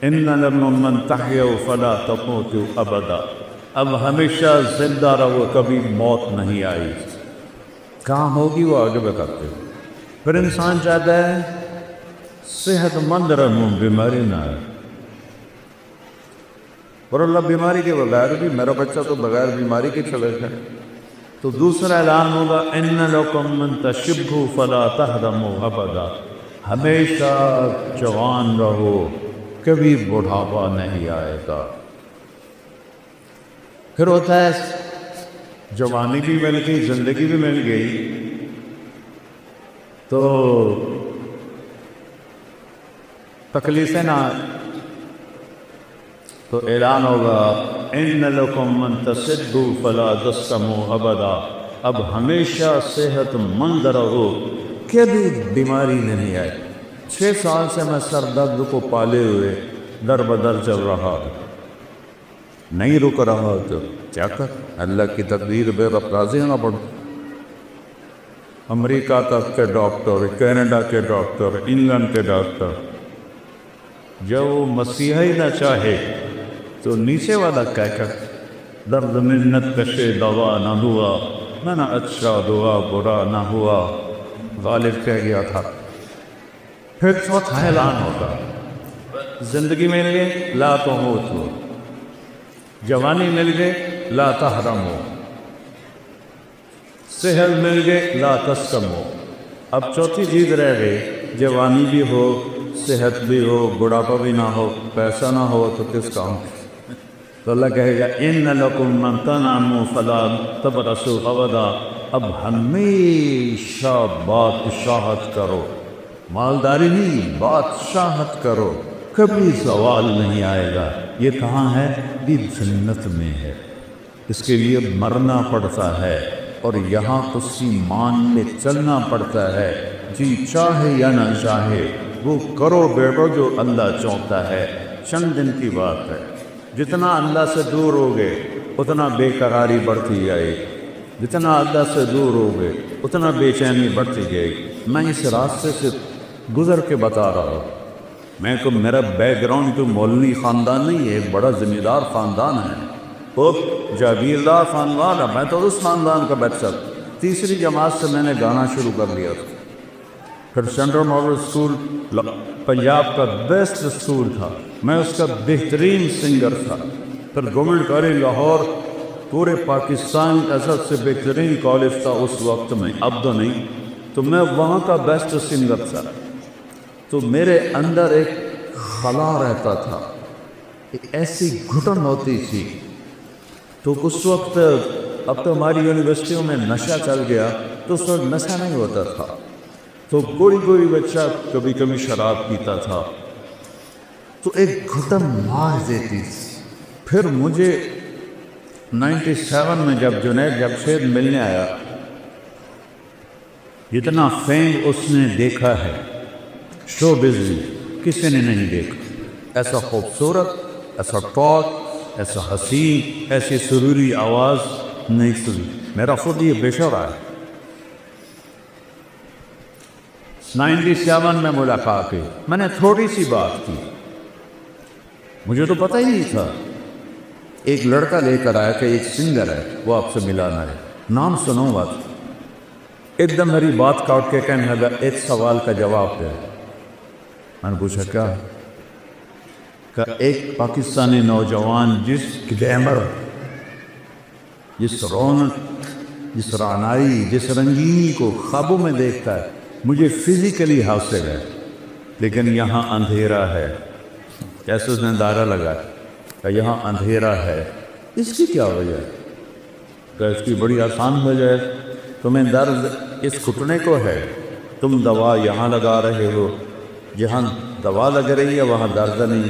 S1: ان لمن تحیوا فلا تموتوا ابدا، اب ہمیشہ زندہ رہو، کبھی موت نہیں آئی، کہاں ہوگی وہ آگے بتاتے ہیں۔ پھر انسان چاہتا ہے صحت مند رہوں، بیماری نہ آئے، اور اللہ بیماری کے بغیر بھی، میرا بچہ تو بغیر بیماری کے چلے گئے۔ تو دوسرا اعلان ہوگا ان لکم من تشبوا فلا تهرموا ابدا، ہمیشہ جوان رہو، کبھی بڑھاپا نہیں آئے گا۔ پھر ہوتا ہے جوانی بھی مل گئی، زندگی بھی مل گئی، تو تکلیفیں نہ، تو اعلان ہوگا ان لکم من تصدوا فلا تسقموا ابدا، اب ہمیشہ صحت مند رہو، کبھی بیماری نہیں آئے۔ 6 سال سے میں سر درد کو پالے ہوئے در بدر چل رہا، نہیں رک رہا، تو کیا کر، اللہ کی تقدیر بے رب راضی ہونا پڑا۔ امریکہ تک کے ڈاکٹر، کینیڈا کے ڈاکٹر، انگلینڈ کے ڈاکٹر، جب وہ مسیحی نہ چاہے تو نیچے والا کہہ کر درد منت کشے دوا نہ ہوا، میں نہ اچھا دعا برا نہ ہوا، غالب کہہ گیا تھا پھر اس وقت اعلان ہوتا زندگی مل گئی لا تموتو، جوانی مل گئی لا تحرمو، صحت مل گئی لا تسقمو۔ اب چوتھی چیز رہ گئی، جوانی بھی ہو، صحت بھی ہو، بڑھاپا بھی نہ ہو، پیسہ نہ ہو تو کس کام؟ تو اللہ کہے گا ان لکم من تنعموا فلا تبرسوا ابدا، اب ہمیشہ بادشاہت کرو، مالداری نہیں، بادشاہت کرو، کبھی زوال نہیں آئے گا۔ یہ کہاں ہے؟ یہ جنت میں ہے۔ اس کے لیے مرنا پڑتا ہے اور یہاں اس کی مان میں چلنا پڑتا ہے، جی چاہے یا نہ چاہے وہ کرو بیٹو جو اللہ چاہتا ہے۔ چند دن کی بات ہے، جتنا اللہ سے دور ہوگے اتنا بے قراری بڑھتی جائے گی، جتنا اللہ سے دور ہوگے اتنا بے چینی بڑھتی جائے گی۔ میں اس راستے سے گزر کے بتا رہا ہوں، میرا بیک گراؤنڈ تو مولوی خاندان نہیں ہے، ایک بڑا ذمہ دار خاندان ہے، خوب جاگیردار خاندان ہے، میں تو اس خاندان کا بچہ۔ تیسری جماعت سے میں نے گانا شروع کر لیا تھا، پھر سینٹرل ماڈل اسکول پنجاب کا بیسٹ اسکول تھا، میں اس کا بہترین سنگر تھا، پھر گورنمنٹ کالج لاہور پورے پاکستان کا سب سے بہترین کالج تھا اس وقت میں، اب تو نہیں، تو میں وہاں کا بیسٹ سنگر تھا۔ تو میرے اندر ایک خلا رہتا تھا، ایک ایسی گھٹن ہوتی تھی۔ تو اس وقت اب تو ہماری یونیورسٹیوں میں نشہ چل گیا، تو اس وقت نشہ نہیں ہوتا تھا، تو کوئی بچہ کبھی کبھی شراب پیتا تھا، تو ایک گھٹن مار دیتی تھی۔ پھر مجھے 97 میں جب جنید جمشید ملنے آیا، جتنا فیم اس نے دیکھا ہے شو بزنس کسی نے نہیں دیکھا، ایسا خوبصورت، ایسا ٹاک، ایسا حسین، ایسی سروری آواز نہیں سنی۔ میرا خود یہ بے شعور ہے۔ 97 میں ملاقات کی، میں نے تھوڑی سی بات کی، مجھے تو پتہ ہی نہیں تھا۔ ایک لڑکا لے کر آیا کہ ایک سنگر ہے، وہ آپ سے ملانا ہے، نام سنوں گا۔ ایک دم میری بات کاٹ کے کہنے لگا ایک سوال کا جواب دے۔ میں نے پوچھا کیا؟ کہ ایک پاکستانی نوجوان جس گلیمر، جس رونق، جس رعنائی، جس رنگینی کو خوابوں میں دیکھتا ہے، مجھے فزیکلی حاصل ہے، لیکن یہاں اندھیرا ہے۔ کیسے اس نے دائرہ لگایا کہ یہاں اندھیرا ہے، اس کی کیا وجہ ہے؟ کہ اس کی بڑی آسان وجہ ہے، تمہیں درد اس گھٹنے کو ہے، تم دوا یہاں لگا رہے ہو، جہاں دوا لگ رہی ہے وہاں درد نہیں،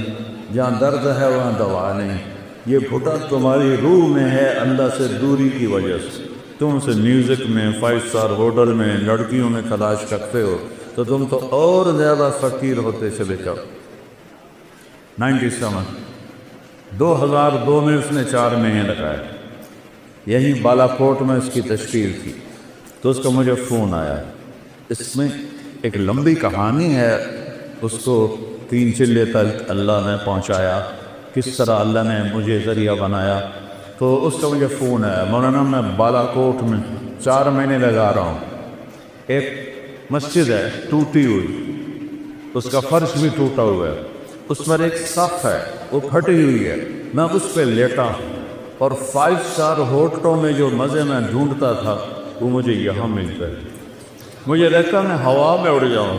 S1: جہاں درد ہے وہاں دوا نہیں۔ یہ گھٹن تمہاری روح میں ہے اللہ سے دوری کی وجہ سے۔ تم سے میوزک میں، 5 اسٹار ہوٹل میں، لڑکیوں میں تلاش کرتے ہو تو تم تو اور زیادہ فقیر ہوتے چلے جاؤ۔ 2002 میں اس نے 4 مہینے لگائے، یہیں بالا کوٹ میں اس کی تشکیل تھی، تو اس کا مجھے فون آیا۔ اس میں ایک لمبی کہانی ہے، اس کو 3 چلے تک اللہ نے پہنچایا، کس طرح اللہ نے مجھے ذریعہ بنایا۔ تو اس کا مجھے فون آیا، مولانا میں بالا کوٹ میں 4 مہینے لگا رہا ہوں، ایک مسجد ہے ٹوٹی ہوئی، اس کا فرش بھی ٹوٹا ہوا ہے، اس پر ایک صف ہے وہ پھٹی ہوئی ہے، میں اس پہ لیٹا ہوں، اور 5 اسٹار ہوٹلوں میں جو مزے میں ڈھونڈتا تھا وہ مجھے یہاں ملتا ہے۔ مجھے لگتا میں ہوا میں اڑ جاؤں۔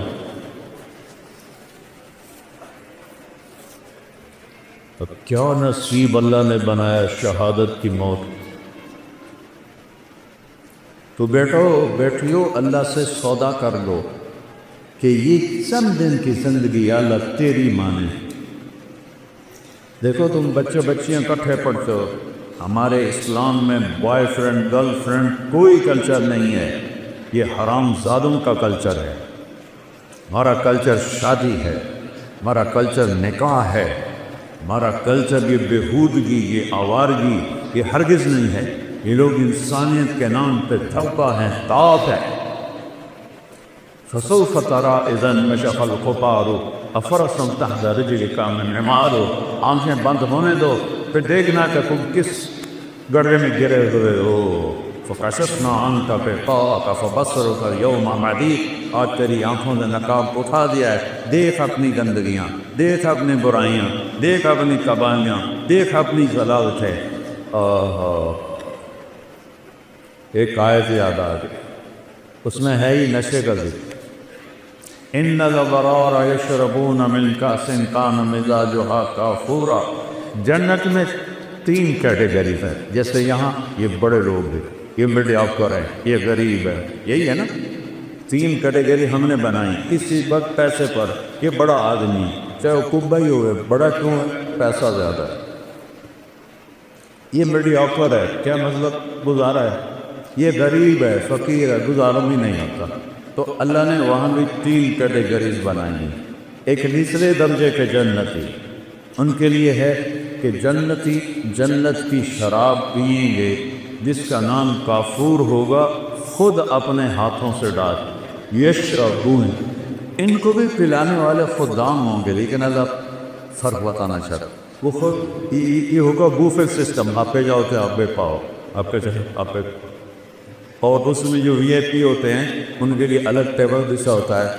S1: اب کیا نصیب اللہ نے بنایا شہادت کی موت۔ تو بیٹھیو اللہ سے سودا کر لو کہ یہ چند دن کی زندگی اللہ تیری مانے۔ دیکھو تم بچے بچیاں کٹھے پڑھتے ہو، ہمارے اسلام میں بوائے فرینڈ گرل فرینڈ کوئی کلچر نہیں ہے، یہ حرام زادوں کا کلچر ہے۔ ہمارا کلچر شادی ہے، ہمارا کلچر نکاح ہے، ہمارا کلچر یہ بےہودگی، یہ آوارگی، یہ ہرگز نہیں ہے۔ یہ لوگ انسانیت کے نام پہ تھوکا ہے، طاق ہے۔ فسوف ترى اذا انكشف الغبار افرسا تحت رجلك من عمار۔ آنکھیں بند ہونے دو، پھر دیکھنا کہ تم کس گڑھے میں گرے ہوئے ہو۔ فکشفنا عنك غطاءك فبصرك اليوم حديد۔ آج تیری آنکھوں سے نقاب اٹھا دیا ہے، دیکھ اپنی گندگیاں، دیکھ اپنی برائیاں، دیکھ اپنی تباہیاں، دیکھ اپنی ضلالتیں۔ ایک آیت یاد آ گئی، اس میں ہے ہی نشے کا ذکر، ان الابرار یشربون من کأس کان مزاجها کافورا۔ جنت میں 3 کیٹیگریز ہیں، جیسے یہاں یہ بڑے لوگ ہیں، یہ میڈیا آفر ہے، یہ غریب ہے، یہی ہے نا، 3 کیٹیگری ہم نے بنائی کسی وقت پیسے پر۔ یہ بڑا آدمی چاہے وہ کبا ہی ہوئے، بڑا کیوں ہے؟ پیسہ زیادہ ہے۔ یہ میڈیا آفر ہے، کیا مطلب؟ گزارا ہے۔ یہ غریب ہے، فقیر ہے، گزارا بھی نہیں ہوتا۔ تو اللہ نے وہاں بھی 3 کیٹیگریز بنائی ہیں۔ ایک نچلے درجے کے جنتی، ان کے لیے ہے کہ جنتی جنت کی شراب پئیں گے جس کا نام کافور ہوگا، خود اپنے ہاتھوں سے ڈال۔ یشربون، ان کو بھی پلانے والے خدام ہوں گے، لیکن اللہ فرق بتانا چاہتا، وہ خود یہ ہوگا بوفے سسٹم، آپ پہ جاؤ تو آپ پہ پاؤ، آپ پہ چاہے آپ پہ۔ اور اس میں جو وی آئی پی ہوتے ہیں ان کے لیے الگ ٹیبل بچھا ہوتا ہے۔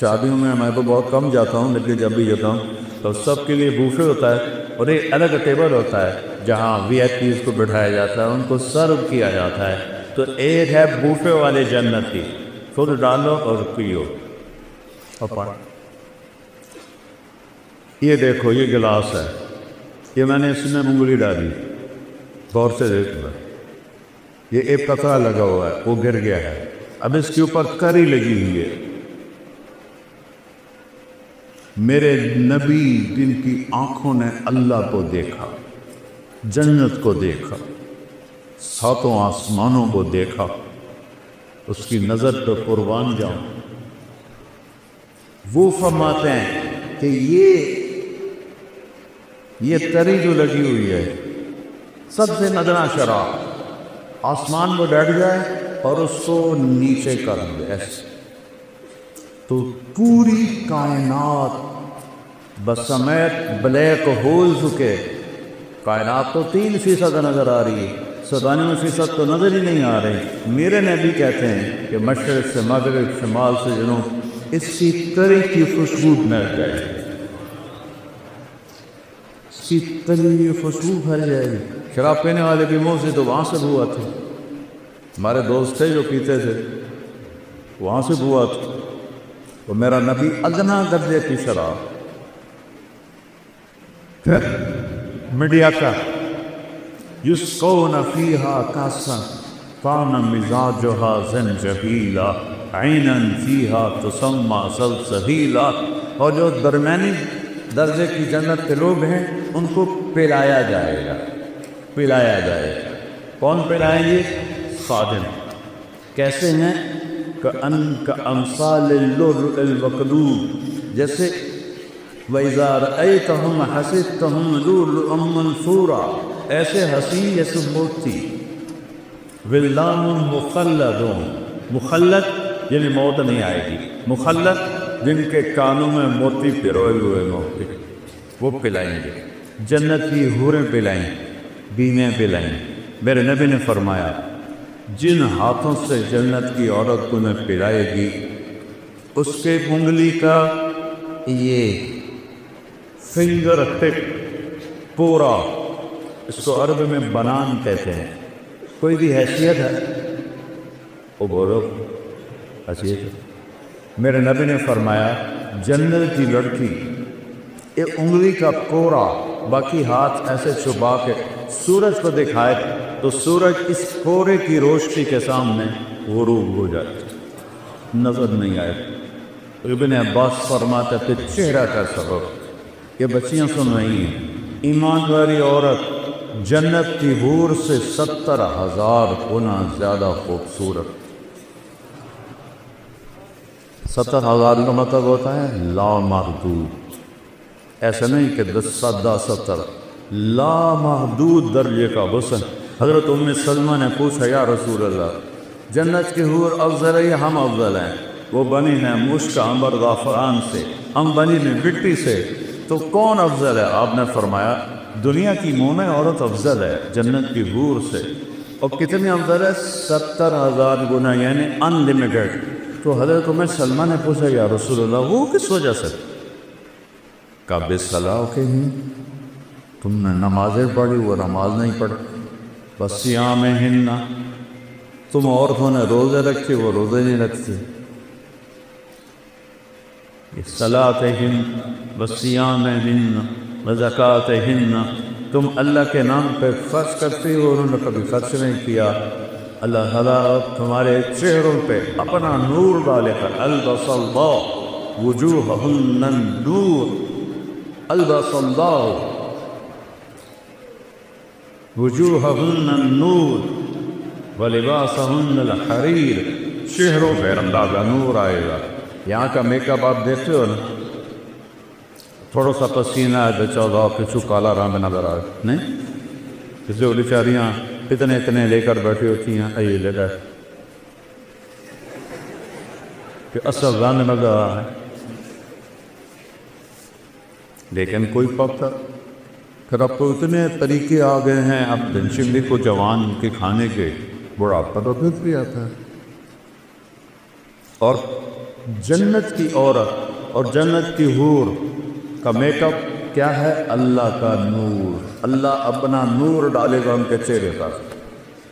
S1: شادیوں میں تو بہت کم جاتا ہوں، لیکن جب بھی جاتا ہوں تو سب کے لیے بوفے ہوتا ہے، اور ایک الگ ٹیبل ہوتا ہے جہاں وی آئی پیز کو بٹھایا جاتا ہے، ان کو سرو کیا جاتا ہے۔ تو ایک ہے بوفے والے جنتی، خود ڈالو اور پیو اور پڑھ۔ یہ دیکھو، یہ گلاس ہے، یہ میں نے اس میں انگلی ڈالی، غور سے دیکھو، یہ ایک قطرہ لگا ہوا ہے، وہ گر گیا ہے، اب اس کے اوپر کری لگی ہوئی ہے۔ میرے نبی جن کی آنکھوں نے اللہ کو دیکھا، جنت کو دیکھا، 7 آسمانوں کو دیکھا، اس کی نظر پہ قربان جاؤں، وہ فرماتے ہیں کہ یہ تری جو لگی ہوئی ہے سب سے ندرہ شراب، آسمان میں بیٹھ جائے اور اس کو نیچے کر دے ایسے، تو پوری کائنات بسمیت بلیک ہولز کے، کائنات تو 3% نظر آ رہی ہے، 97% تو نظر ہی نہیں آ رہے۔ میرے نبی کہتے ہیں کہ مشرق سے مغرب، شمال سے جنوب، اس کی تری کی خوشبو مل جائے گی، اس کی تری کی خوشبو پھیل جائے گی۔ شراب پینے والے کے منہ سے تو وہاں سے بو آتی، ہمارے دوست تھے جو پیتے تھے، وہاں سے بو آتی، تو میرا نبی ادنا درجے کی شراب، میڈیا کا یسقون فیہا کاسا کان مزاجہا زنجبیلا عینا فیہا تسمى سلسبیلا۔ اور جو درمیانی درجے کی جنت کے لوگ ہیں ان کو پلایا جائے گا، پلایا جائے گا۔ کون پلائیں گے؟ خادم۔ کیسے ہیں؟ کأمثال اللؤلؤ المکنون، جیسے وَإِذَا رَأَيْتَهُمْ حَسِبْتَهُمْ لُؤْلُؤًا مَنثُورًا، ایسے حسین جیسے موتی، وِلْدَانٌ مُخَلَّدٌ، مخلد یعنی موت نہیں آئے گی، مخلد جن کے کانوں میں موتی پروئے ہوئے موتی، وہ پلائیں گے، جنت کی حوریں پلائیں، بیویں پلائیں۔ میرے نبی نے فرمایا جن ہاتھوں سے جنت کی عورت کو نے پلائے گی، اس کے انگلی کا یہ فنگر ٹپ پورا، اس کو عربی میں بنان کہتے ہیں، کوئی بھی حیثیت ہے وہ بولو حیثیت ہے۔ میرے نبی نے فرمایا جنت کی لڑکی ایک انگلی کا کوڑا، باقی ہاتھ ایسے چھپا کے سورج کو دکھائے تو سورج اس کوڑے کی روشنی کے سامنے غروب ہو جاتی، نظر نہیں آئے۔ ابن عباس فرماتے تھے چہرہ کا سبب، یہ بچیاں سن رہی ہیں، ایمان والی عورت جنت کی حور سے 70,000 گنا زیادہ خوبصورت۔ 70,000 کا مطلب ہوتا ہے لامحدود، ایسا نہیں کہ 10 لامحدود درجے کا حسن۔ حضرت ام سلمہ نے پوچھا یا رسول اللہ، جنت کی حور افضل ہے یا ہم افضل ہیں؟ وہ بنی ہیں مشک عنبر زعفران سے، ہم بنی ہیں مٹی سے، تو کون افضل ہے؟ آپ نے فرمایا دنیا کی مومن عورت افضل ہے جنت کی حور سے۔ اور کتنی افضل ہے؟ 70,000 گنا، یعنی ان لمیٹڈ۔ تو حضرت عمر سلمہ نے پوچھا یا رسول اللہ وہ کس وجہ سے؟ کہا بالصلاح کے ہی تم نے نمازیں پڑھی وہ نماز نہیں پڑھی، وصیامہن تم عورتوں نے روزے رکھے وہ روزے نہیں رکھتے، صلاتہن وصیامہن وزکاتہن تم اللہ کے نام پہ خرچ کرتے ہو، انہوں نے کبھی خرچ نہیں کیا۔ اللہ تعالیٰ تمہارے چہروں پہ اپنا نور ڈالے کر البس اللہ وجوہہن النور، البس اللہ وجوہہن النور ولباسہن الحریر، چہروں پہ اللہ کا نور آئے گا۔ یہاں کا میک اپ آپ دیکھتے ہو نا، تھوڑا سا پسینہ ہے تو چودہ کچھ کالا رنگ نظر آئے نہیں، کسی وہ بیچاریاں اتنے لے کر بیٹھی ہوتی ہیں یہ لے کر کہ اصل رنگ نظر آ رہا ہے، لیکن کوئی پکتا پھر اب تو اتنے طریقے آ گئے ہیں، اب دنشلی کو جوان کے کھانے کے بڑھاپا تو پھر بھی آتا ہے۔ اور جنت کی عورت اور جنت کی حور کا میک اپ کیا ہے؟ اللہ کا نور، اللہ اپنا نور ڈالے گا ان کے چہرے پر،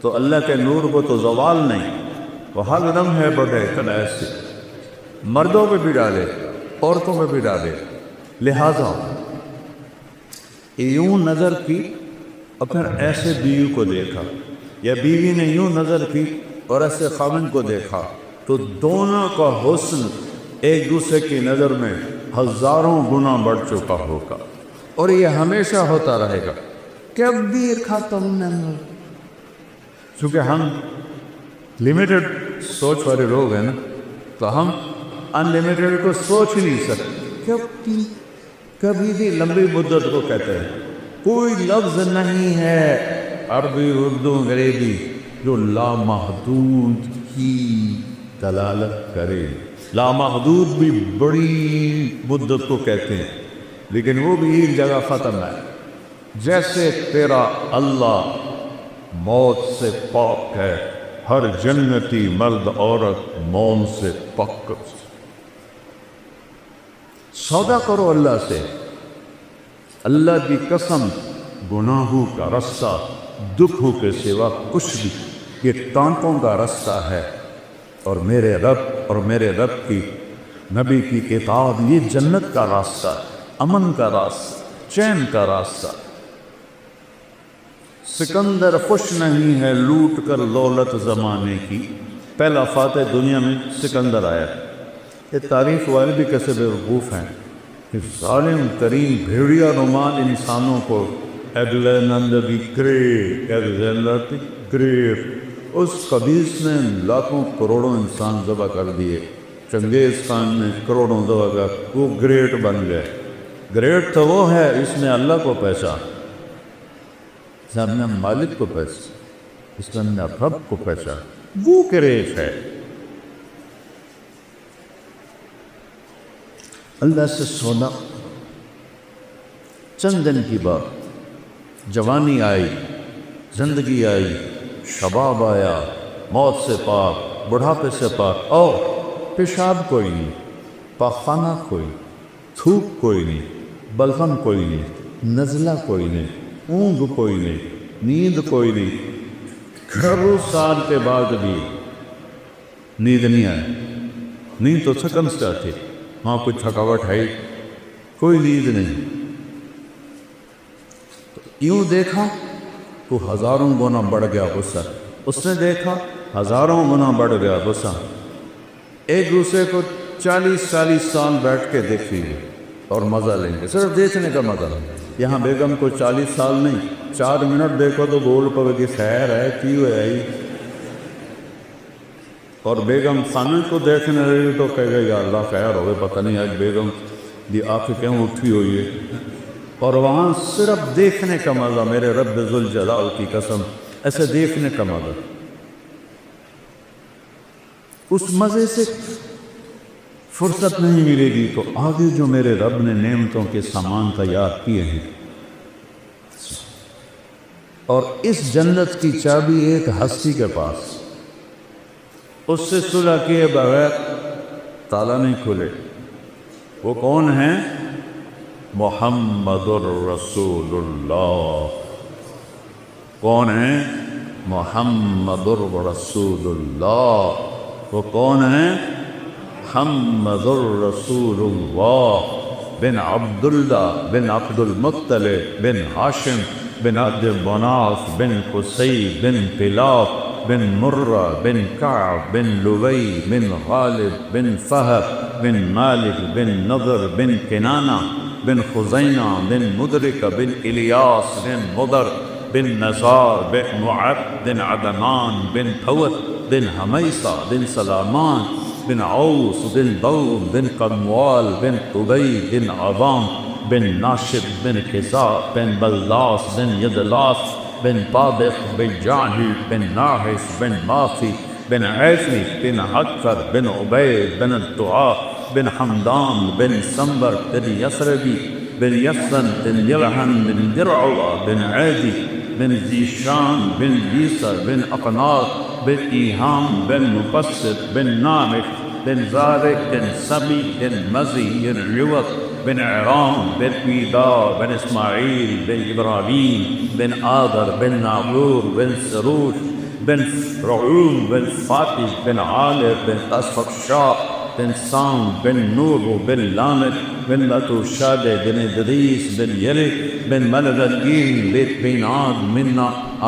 S1: تو اللہ کے نور کو تو زوال نہیں، وہ ہر دم ہے بڑے کلیس سے، مردوں پہ بھی ڈالے عورتوں پہ بھی ڈالے۔ لہذا یوں نظر کی اور پھر ایسے بیوی کو دیکھا، یا بیوی نے یوں نظر کی اور ایسے خاوند کو دیکھا، تو دونوں کا حسن ایک دوسرے کی نظر میں ہزاروں گنا بڑھ چکا ہوگا، اور یہ ہمیشہ ہوتا رہے گا، کبھی ختم نہیں۔ چونکہ ہم لمیٹڈ سوچ والے لوگ ہیں نا، تو ہم ان لمیٹڈ کو سوچ ہی نہیں سکتے، کبھی بھی لمبی مدت کو کہتے ہیں۔ کوئی لفظ نہیں ہے عربی اردو انگریزی جو لامحدود کی دلالت کرے۔ لامحدود بھی بڑی مدت کو کہتے ہیں، لیکن وہ بھی ایک جگہ ختم ہے۔ جیسے تیرا اللہ موت سے پاک ہے، ہر جنتی مرد عورت موت سے پاک۔ سودا کرو اللہ سے، اللہ کی قسم گناہوں کا رستہ دکھوں کے سوا کچھ بھی، یہ ٹانٹوں کا رستہ ہے، اور میرے رب کی نبی کی کتاب یہ جنت کا راستہ، امن کا راستہ، چین کا راستہ۔ سکندر خوش نہیں ہے لوٹ کر دولت زمانے کی، پہلا فاتح دنیا میں سکندر آیا۔ یہ تعریف والے بھی کیسے بیوقوف ہیں کہ ظالم ترین بھیڑیا نمال انسانوں کو ایگلینڈر دی گریٹ، اس قبیس نے لاکھوں کروڑوں انسان ذبح کر دیے، چنگیز خان نے کروڑوں ذبح کر، وہ گریٹ بن گئے۔ گریٹ تو وہ ہے اس نے اللہ کو پہچانا، اس نے اپنے مالک کو پہچانا، اس نے اپنے رب کو پہچانا، وہ گریٹ ہے۔ اللہ سے سونا، چند دن کی بات، جوانی آئی، زندگی آئی، شباب آیا، موت سے پاک، بڑھاپے سے پاک، اور پیشاب کوئی نہیں، پاخانہ کوئی، تھوک کوئی نہیں، بلغم کوئی نہیں، نزلہ کوئی نہیں، اونگ کوئی نہیں، نیند کوئی نہیں۔ گھروں سال کے بعد بھی نیند نہیں آئی، نیند تو سکن سے آتی، وہاں کوئی تھکاوٹ ہے، کوئی نیند نہیں۔ یوں دیکھا تو ہزاروں گنا بڑھ گیا غصہ، اس نے دیکھا ہزاروں گنا بڑھ گیا غصہ۔ ایک دوسرے کو 40 سال بیٹھ کے دیکھیں گے اور مزہ لیں گے، صرف دیکھنے کا مزہ۔ یہاں بیگم کو 40 سال نہیں، 4 منٹ دیکھو تو بول پڑے گی خیر ہے کیوں ہے، اور بیگم خانہ کو دیکھنے رہی تو کہے گا یا اللہ خیر ہوئے، پتہ نہیں آج بیگم دی آنکھ کیوں اٹھی ہوئی ہے۔ اور وہاں صرف دیکھنے کا مزہ، میرے رب ذوالجلال کی قسم، ایسے دیکھنے کا مزہ۔ اس مزے سے فرصت نہیں ملے گی تو آگے جو میرے رب نے نعمتوں کے سامان تیار کیے ہیں، اور اس جنت کی چابی ایک ہستی کے پاس، اس سے صلح کیے بغیر تالا نہیں کھلے. وہ کون ہیں؟ محمد الرسول اللہ. کون ہیں؟ محمد الرسول اللہ. وہ کون ہیں؟ محمد الرسول اللہ بن عبداللہ بن عبد المطلب بن ہاشم بن عبد مناف بن قصی بن کلاب بن مرہ بن کعب بن لبی بن غالب بن فہد بن مالک بن نضر بن کنانہ بن خزینہ بن مدرک بن الیاس بن مضر بن نزار بن معد بن عدنان بن حوت بن حمیصہ بن سلامان بن عوس بن ضوب بن قموال بن قبی بن عظام بن ناشب بن خزاع بن بلاس بن یدلاس بن طابق بن جعجی بن ناحس بن ماثی بن عیفی بن حکر بن عبید بن الدعاء بن حمدان بن سنبر بن یسربی بن یسن بن یلحن بن درعوہ بن عیدی بن زیشان بن یسر بن اقناط بن ایہام بن مقصد بن نامح بن زارق بن سبی بن مزی بن عوض بن عرام بن عیدار بن اسماعیل بن ابراہیم بن آدر بن ناغور بن سروش بن رعوم بن فاتح بن عالر بن تصفقشاء بن سام بن نوح بن لامد بن لتوشاد بن ادریس بن یلک بن ملدین بن عاد من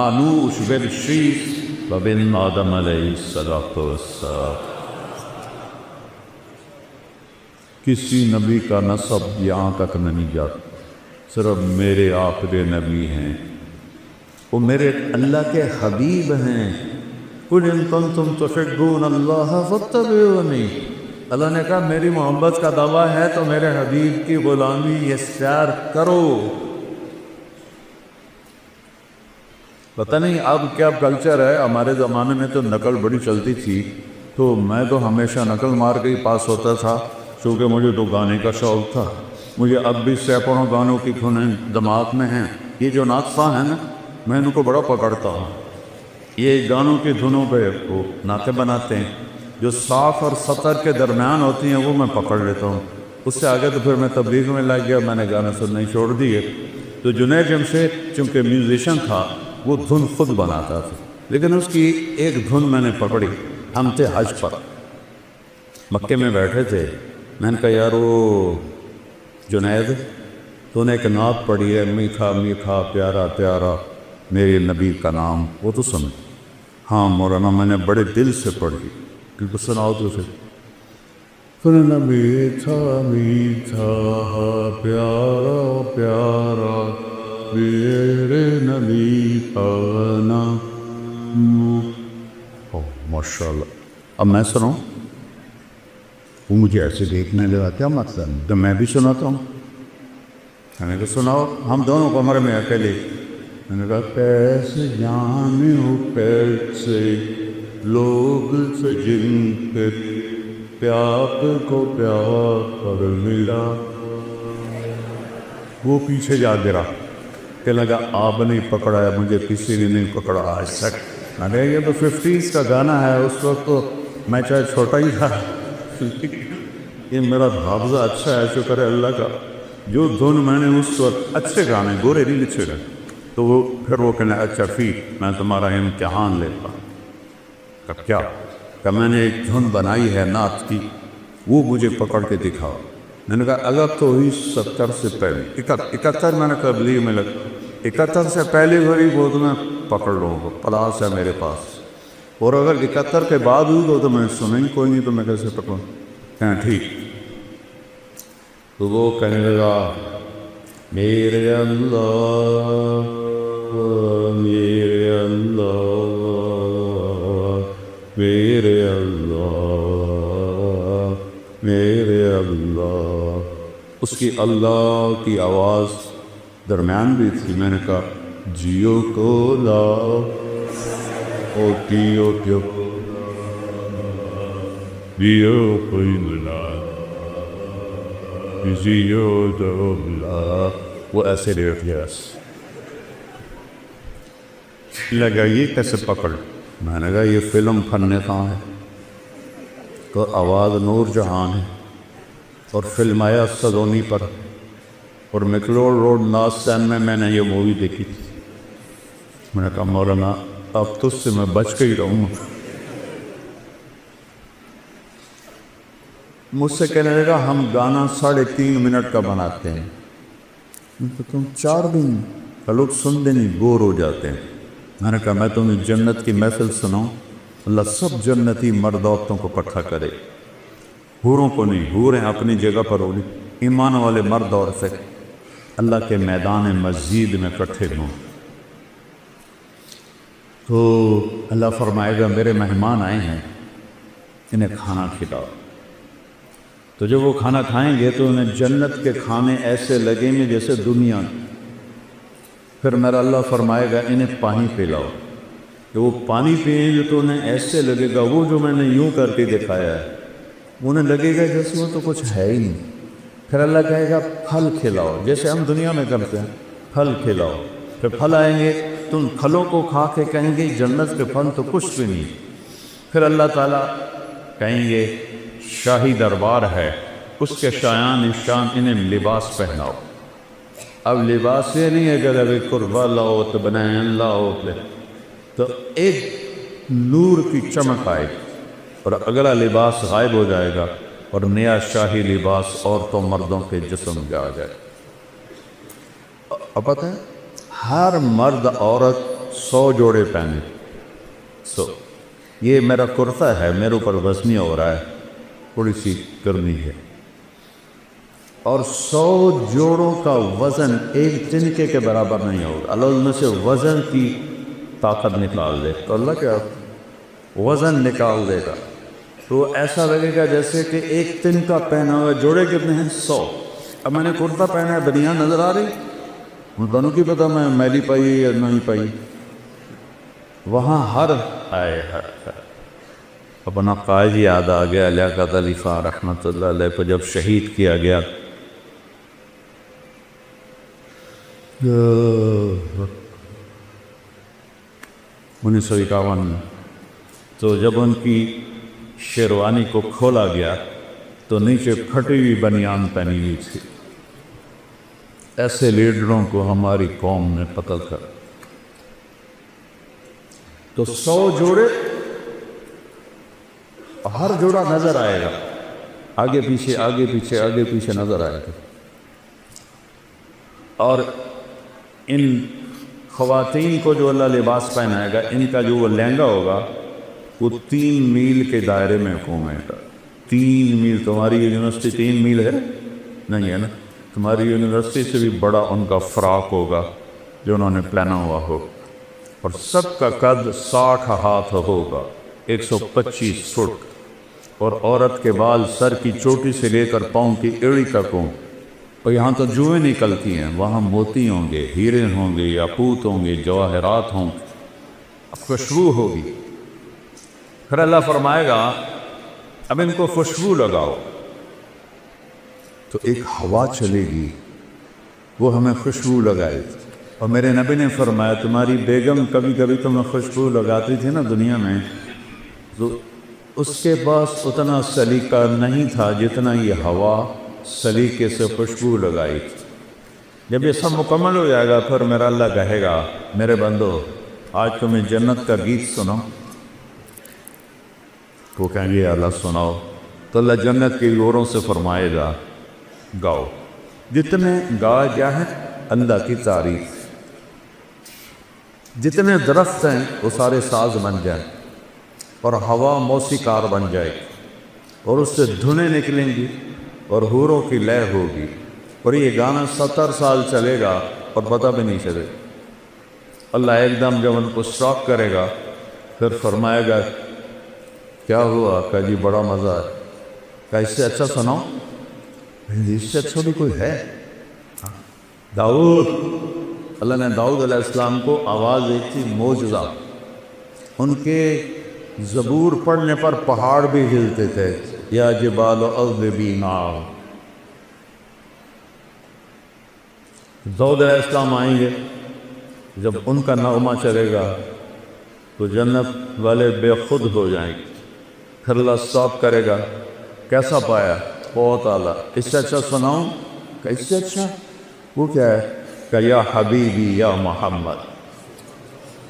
S1: آنوش بن شیس وبن آدم علیہ السلام. کسی نبی کا نسب یہاں تک نہیں جاتا، صرف میرے آخری نبی ہیں، وہ میرے اللہ کے حبیب ہیں. قل ان کنتم تحبون اللہ فاتبعونی. اللہ نے کہا میری محبت کا دعویٰ ہے تو میرے حبیب کی غلامی اختیار کرو. پتہ نہیں اب کیا کلچر ہے، ہمارے زمانے میں تو نقل بڑی چلتی تھی، تو میں تو ہمیشہ نقل مار کے ہی پاس ہوتا تھا، چونکہ مجھے تو گانے کا شوق تھا. مجھے اب بھی سینکڑوں گانوں کی دھنیں دماغ میں ہیں. یہ جو ناطفہ ہیں نا، میں ان کو بڑا پکڑتا ہوں. یہ گانوں کی دھنوں پہ وہ نعتیں بناتے ہیں، جو صاف اور سطر کے درمیان ہوتی ہیں وہ میں پکڑ لیتا ہوں. اس سے آگے تو پھر میں تبلیغ میں لگ گیا، میں نے گانے سننے چھوڑ دیے. تو جنید جمشید چونکہ میوزیشین تھا، وہ دھن خود بناتا تھا، لیکن اس کی ایک دھن میں نے پکڑی. ہم تھے حج پر، مکے میں بیٹھے تھے. میں نے کہا یار وہ جنید، تو نے ایک نعت پڑھی ہے، میٹھا میٹھا پیارا پیارا میرے نبی کا نام، وہ تو سن. ہاں مولانا میں نے بڑے دل سے پڑھی، بالکل سناؤ تو پھر. سننا میٹھا میٹھا پیارا پیارا میرے نبی کا نام. ماشاء اللہ. اب میں سناؤں؟ وہ مجھے ایسے دیکھنے لگا، کیا مطلب؟ تو میں بھی سناتا ہوں. میں نے کہا سناؤ. ہم دونوں کمرے میں اکیلے. میں نے کہا کیسے جانے ہو کیسے لوگ سے جن کے پیار کو پیار کر ملا. وہ پیچھے جا گرا کہ لگا آپ نے پکڑا ہے، مجھے کسی نے نہیں پکڑا آج تک. میں نے یہ تو 50s کا گانا ہے، اس وقت تو میں چاہے چھوٹا ہی تھا. یہ میرا حافظہ اچھا ہے، شکر ہے اللہ کا. جو دھن میں نے اس وقت اچھے گانے، گورے نہیں لکھے گئے، تو وہ پھر وہ کہنا اچھا فی میں تمہارا امتحان لیتا. کیا کہ میں نے ایک دھن بنائی ہے نعت کی، وہ مجھے پکڑ کے دکھاؤ. میں نے کہا اگر تو ہوئی 70 سے پہلے 71 میں نے تبلیغ میں لگا، 71 سے پہلے بھری وہ تو میں پکڑ لوں گا، پلاس ہے میرے پاس. اور اگر 71 کے بعد ہوئی تو میں سنیں کوئی نہیں، تو میں کیسے پکڑوں؟ کہنا ٹھیک. تو وہ کہنے لگا میرے اللہ میرے اللہ میرے اللہ میرے اللہ. اس کی اللہ کی آواز درمیان بھی تھی. میں نے کہا جیو کو لاؤ او کیو کیو جیو کوئی ملا جیو تو ملا. وہ ایسے ریٹ یس لگا یہ کیسے پکڑ. میں نے کہا یہ فلم فن کہاں ہے؟ تو آواز نور جہان ہے، اور فلم آیا سلونی پر، اور میکلوڈ روڈ ناز سین میں نے یہ مووی دیکھی تھی۔ میں نے کہا مولانا اب تجھ سے میں بچ کے ہی رہوں گا۔ مجھ سے کہنے لگا ہم گانا 3.5 منٹ کا بناتے ہیں۔ میں تو تم 4 دن کا لوگ سنتے نہیں بور ہو جاتے ہیں۔ میں نے کہا میں تمہیں جنت کی محفل سناؤں، اللہ سب جنتی مرد عورتوں کو اکٹھا کرے، حوروں کو نہیں، حوریں اپنی جگہ پر ہوگی، ایمان والے مرد عورتیں اللہ کے میدان مسجد میں اکٹھے ہوں۔ تو اللہ فرمائے گا میرے مہمان آئے ہیں، انہیں کھانا کھلاؤ۔ تو جب وہ کھانا کھائیں گے تو انہیں جنت کے کھانے ایسے لگیں گے جیسے دنیا۔ پھر میرا اللہ فرمائے گا انہیں پانی پلاؤ، کہ وہ پانی پئیں گے تو انہیں ایسے لگے گا، وہ جو میں نے یوں کر کے دکھایا ہے انہیں لگے گا جیسے وہ تو کچھ ہے ہی نہیں۔ پھر اللہ کہے گا پھل کھلاؤ، جیسے ہم دنیا میں کرتے ہیں، پھل کھلاؤ۔ پھر پھل آئیں گے تو ان پھلوں کو کھا کے کہیں گے جنت کے پھل تو کچھ بھی نہیں۔ پھر اللہ تعالیٰ کہیں گے شاہی دربار ہے، اس کے شایان شان انہیں لباس پہناؤ۔ اب لباس یہ نہیں ہے کہ ابھی قربہ لاؤ تو بنائیں لاؤ، تو ایک نور کی چمک آئے اور اگلا لباس غائب ہو جائے گا اور نیا شاہی لباس عورتوں مردوں کے جسم میں آ جائے۔ اب پتہ ہے ہر مرد عورت 100 جوڑے پہنے۔ یہ میرا کرتا ہے، میرے اوپر وزنی ہو رہا ہے، تھوڑی سی کرنی ہے، اور 100 جوڑوں کا وزن ایک تنکے کے برابر نہیں ہوگا۔ اللہ ان میں سے وزن کی طاقت نکال دے تو اللہ کیا وزن نکال دے گا، تو ایسا لگے گا جیسے کہ ایک تنکا پہنا ہوا۔ جوڑے کتنے ہیں؟ 100۔ اب میں نے کرتا پہنا ہے، بنیان نظر آ رہی، ان دونوں کی پتہ میں میلی پائی یا نہیں پائی۔ وہاں ہر آئے اپنا قائد یاد آ گیا، لیاقت علی خان رحمۃ اللہ علیہ کو جب شہید کیا گیا۔ 1951 میں تو جب ان کی شیروانی کو کھولا گیا تو نیچے پھٹی ہوئی بنیان پہنی ہوئی تھی۔ ایسے لیڈروں کو ہماری قوم نے قتل کر، تو 100 جوڑے، ہر جوڑا نظر آئے گا، آگے پیچھے آگے پیچھے آگے پیچھے نظر آئے گا۔ اور ان خواتین کو جو اللہ لباس پہنائے گا، ان کا جو وہ لہنگا ہوگا وہ 3 میل کے دائرے میں گھومے گا۔ 3 میل، تمہاری یونیورسٹی 3 میل ہے نہیں ہے نا، تمہاری یونیورسٹی سے بھی بڑا ان کا فراق ہوگا جو انہوں نے پہنا ہوا ہو، اور سب کا قد 60 ہاتھ ہوگا، 125 فٹ، اور عورت کے بال سر کی چوٹی سے لے کر پاؤں کی ایڑی تک ہوں۔ اور یہاں تو جوئیں نکلتی ہیں، وہاں موتی ہوں گے، ہیرے ہوں گے، یاقوت ہوں گے، جواہرات ہوں گے، خوشبو ہوگی۔ پھر اللہ فرمائے گا اب ان کو خوشبو لگاؤ، تو ایک ہوا چلے گی وہ ہمیں خوشبو لگائے۔ اور میرے نبی نے فرمایا تمہاری بیگم کبھی کبھی تمہیں خوشبو لگاتی تھی نا دنیا میں، تو اس کے پاس اتنا سلیقہ نہیں تھا جتنا یہ ہوا سلیقے سے خوشبو لگائی تھی۔ جب یہ سب مکمل ہو جائے گا پھر میرا اللہ کہے گا میرے بندو آج تمہیں جنت کا گیت سنو، وہ کہیں گے اللہ سناؤ، تو اللہ جنت کی گوروں سے فرمائے گا گاؤ، جتنے گا کیا ہے اللہ کی تعریف، جتنے درخت ہیں وہ سارے ساز بن جائیں، اور ہوا موسیقار بن جائے گی، اور اس سے دھنیں نکلیں گی اور حوروں کی لے ہوگی، اور یہ گانا 70 سال چلے گا اور پتہ بھی نہیں چلے گا۔ اللہ ایک دم جب ان کو اسٹاپ کرے گا پھر فرمائے گا کیا ہوا؟ کہ جی بڑا مزہ ہے۔ کہ اس سے اچھا سناؤ؟ اس سے اچھا بھی کوئی ہے؟ داؤد، اللہ نے داؤد علیہ السلام کو آواز دی تھی معجزہ، ان کے زبور پڑھنے پر پہاڑ بھی ہلتے تھے، یا جبال اوبی معاہ۔ داؤد علیہ السلام آئیں گے، جب ان کا نغمہ چلے گا تو جنت والے بے خود ہو جائیں گے، پھر اللہ اسٹاپ کرے گا، کیسا پایا؟ بہت اعلیٰ، اس سے اچھا سناؤں؟ کہ اس سے اچھا؟ وہ کیا ہے؟ کہ یا حبیبی یا محمد،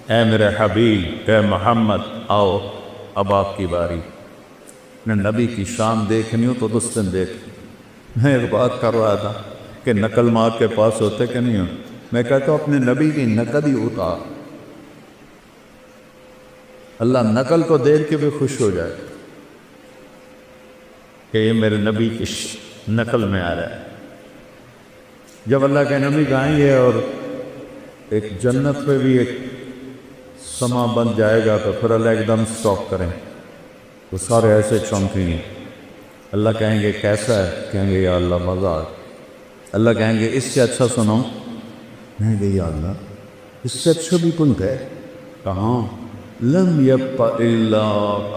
S1: اے میرے حبیب، اے محمد، آؤ اب آپ کی باری۔ میں نبی کی شان دیکھنی ہو تو اس دن دیکھ۔ میں ایک بات کر رہا تھا کہ نقل مار کے پاس ہوتے کہ نہیں ہو، میں کہتا ہوں اپنے نبی کی نقل ہی اتار، اللہ نقل کو دیکھ کے بھی خوش ہو جائے کہ یہ میرے نبی کی نقل میں آ رہا ہے۔ جب اللہ کے نبی گائیں گے اور ایک جنت پہ بھی ایک سما بن جائے گا تو پھر اللہ ایک دم سٹاپ کریں، تو سارے ایسے چونکیں گے۔ اللہ کہیں گے کیسا ہے؟ کہیں گے یا اللہ مزہ آ۔ اللہ کہیں گے اس سے اچھا سناؤں؟ کہیں گے یا اللہ اس سے اچھا بھی کن ہے؟ کہاں؟ لم یبق الا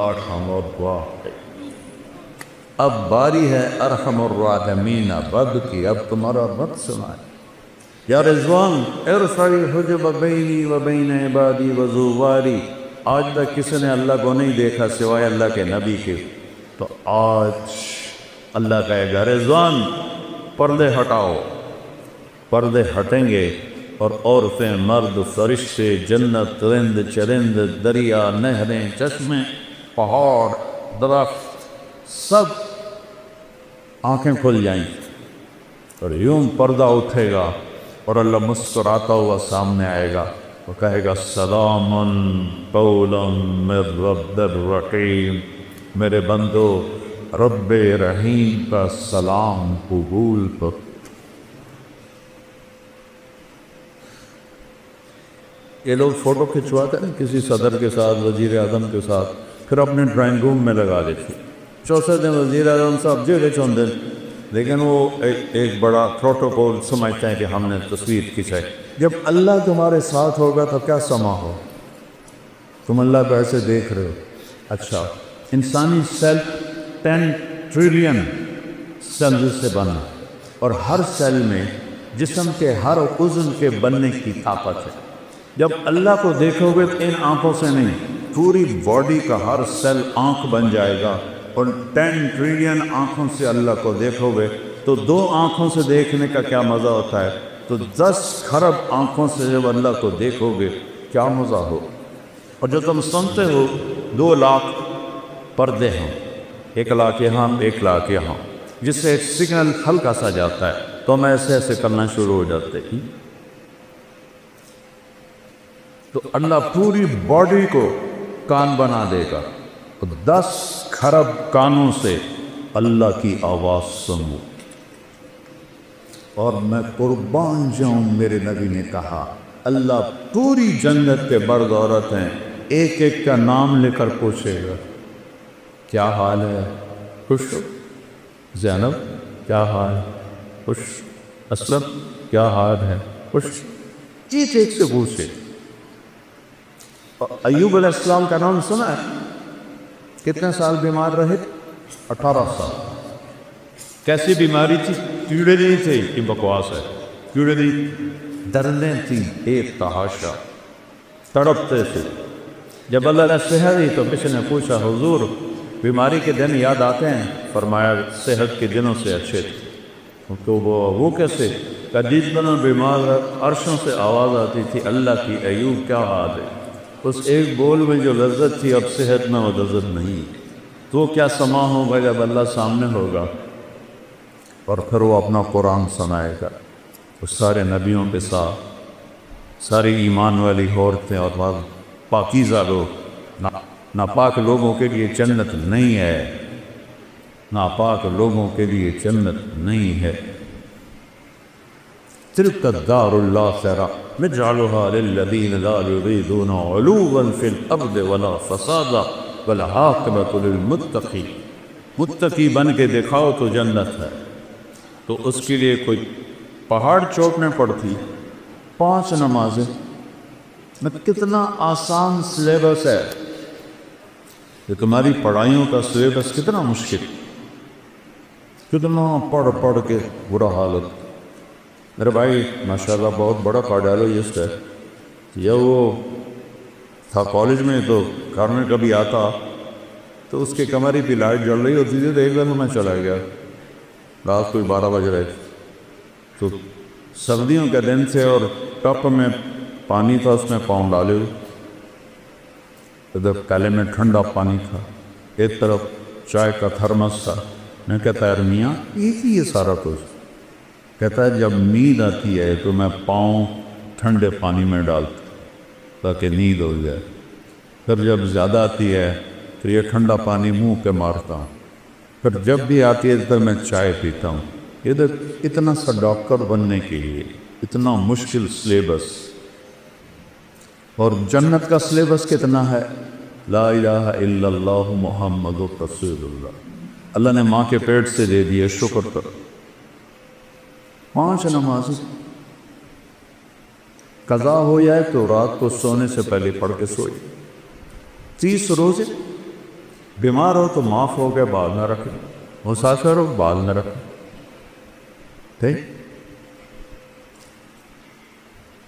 S1: ارحم الراحمین، اب باری ہے ارحم الراحمین رب کی، اب تمہارا رب سنائے۔ یا رضوان ارفع الحجب بینی و بین عبادی و زواری، آج تک کسی نے اللہ کو نہیں دیکھا سوائے اللہ کے نبی کے، تو آج اللہ کہے گا رضوان پردے ہٹاؤ، پردے ہٹیں گے اور عورتیں، مرد، فرشتے، جنت، رند، چرند، دریا، نہریں، چشمے، پہاڑ، درخت، سب آنکھیں کھل جائیں اور یوں پردہ اٹھے گا اور اللہ مسکراتا ہوا سامنے آئے گا، وہ کہے گا سلام قولا من رب الرحیم، میرے بندو رب رحیم کا سلام قبول کر۔ یہ لوگ فوٹو کھنچواتے ہیں کسی صدر کے ساتھ، وزیر اعظم کے ساتھ، پھر اپنے ڈرائنگ روم میں لگا دیتے، چوتھے دن وزیر اعظم صاحب جیڑے چوندے، لیکن وہ ایک بڑا پروٹوکول سمجھتے ہیں کہ ہم نے تصویر کھینچائی۔ جب اللہ تمہارے ساتھ ہوگا تو کیا سما ہو؟ تم اللہ کو ایسے دیکھ رہے ہو۔ اچھا، انسانی سیل 10 ٹریلین سیل سے بنا، اور ہر سیل میں جسم کے ہر عضو کے بننے کی طاقت ہے۔ جب اللہ کو دیکھو گے تو ان آنکھوں سے نہیں، پوری باڈی کا ہر سیل آنکھ بن جائے گا، اور 10 ٹریلین آنکھوں سے اللہ کو دیکھو گے تو 2 آنکھوں سے دیکھنے کا کیا مزہ ہوتا ہے، تو 10 کھرب آنکھوں سے جب اللہ کو دیکھو گے کیا مزہ ہو۔ اور جو تم سنتے ہو 2 لاکھ پردے ہیں، 1 لاکھ یہاں 1 لاکھ یہاں، جس سے ایک سگنل ہلکا سا جاتا ہے تو ہم ایسے ایسے کرنا شروع ہو جاتے ہیں۔ تو اللہ پوری باڈی کو کان بنا دے گا، 10 کھرب کانوں سے اللہ کی آواز سنو۔ اور میں قربان جاؤں، میرے نبی نے کہا اللہ پوری جنت کے مرد عورت ہیں، ایک ایک کا نام لے کر پوچھے گا کیا حال ہے؟ خوش ہو؟ زینب کیا حال؟ خوش؟ اسلم کیا حال ہے؟ خوش؟ ایک ایک سے پوچھے۔ ایوب علیہ السلام کا نام سنا ہے؟ کتنے سال بیمار رہے؟ 18 سال۔ کیسی بیماری تھی؟ کیڑے نہیں تھے، یہ بکواس ہے، کیڑے نہیں، درلیں تھیں ایک تحاشا، تڑپتے تھے۔ جب اللہ نے صحت دی تو کسی نے پوچھا حضور بیماری کے دن یاد آتے ہیں؟ فرمایا صحت کے دنوں سے اچھے تھے۔ تو وہ کیسے؟ کہ جس دن بیمار عرشوں سے آواز آتی تھی اللہ کی ایوب کیا حال ہے، اس ایک بول میں جو لذت تھی اب صحت میں وہ لذت نہیں، تو کیا سما ہوگا جب اللہ سامنے ہوگا اور پھر وہ اپنا قرآن سنائے گا، وہ سارے نبیوں کے ساتھ، ساری ایمان والی عورتیں اور پاکیزہ لوگ۔ ناپاک لوگوں کے لیے جنت نہیں ہے، ناپاک لوگوں کے لیے جنت نہیں ہے۔ تلک الدار الآخرہ نجعلها للذین لا یریدون علوا فی الارض ولا فسادا والعاقبۃ للمتقین۔ متقی بن کے دکھاؤ تو جنت ہے، تو اس کے لیے کوئی پہاڑ چوکنے پڑتی، 5 نمازیں، میں کتنا آسان سلیبس ہے کہ تمہاری پڑھائیوں کا سلیبس کتنا مشکل، کتنا پڑھ پڑھ کے برا حالت۔ میرے بھائی ماشاءاللہ بہت بڑا کارڈیالوجسٹ ہے، یہ وہ تھا کالج میں تو گھر میں کبھی آتا تو اس کی کمر ہی پہ لائٹ جل رہی ہوتی تھی تو ایک دم میں چلا گیا، رات کوئی 12 بج رہے، تو سردیوں کے دن سے اور ٹپ میں پانی تھا، اس میں پاؤں ڈالے ہوئے، ادھر کالے میں ٹھنڈا پانی تھا، ایک طرف چائے کا تھرمس تھا۔ میں کہتا ہے میاں یہ سارا کچھ، کہتا ہے جب نیند آتی ہے تو میں پاؤں ٹھنڈے پانی میں ڈالتا تاکہ نیند ہو جائے، پھر جب زیادہ آتی ہے پھر یہ ٹھنڈا پانی منہ پہ مارتا ہوں، پھر جب بھی آتی ہے تو میں چائے پیتا ہوں۔ ادھر اتنا سا ڈاکٹر بننے کے لیے اتنا مشکل سلیبس، اور جنت کا سلیبس کتنا ہے، لا الہ الا اللہ محمد رسول اللہ، اللہ نے ماں کے پیٹ سے دے دیے، شکر کرو۔ 5 نمازیں قضا ہو جائے تو رات کو سونے سے پہلے پڑھ کے سوئی، 30 روزے، بیمار ہو تو معاف ہو گئے، بال نہ رکھے، مسافر ہو بال نہ رکھے، ٹھیک؟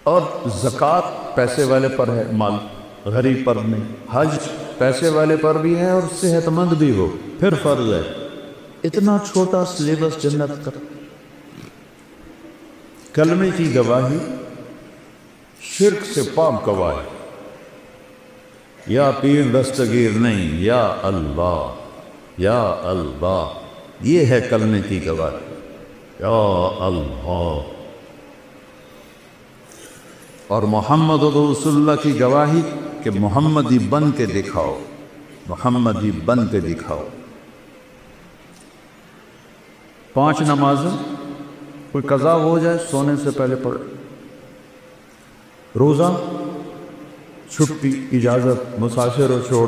S1: اور زکوٰۃ پیسے والے پر ہے، مال غریب پر نہیں، حج پیسے والے پر بھی ہے اور صحت مند بھی ہو پھر فرض ہے۔ اتنا چھوٹا سلیبس جنت کا۔ کلمے کی گواہی، شرک سے پاک گواہی، یا پیر دستگیر نہیں، یا اللہ یا اللہ، یہ ہے کلمے کی گواہی، یا اللہ۔ اور محمد رسول اللہ کی گواہی کہ محمدی بن کے دکھاؤ، محمدی بن کے دکھاؤ۔ 5 نمازیں کوئی قضا ہو جائے سونے سے پہلے پڑھے، روزہ چھٹی اجازت، مسافر ہو چھوڑ۔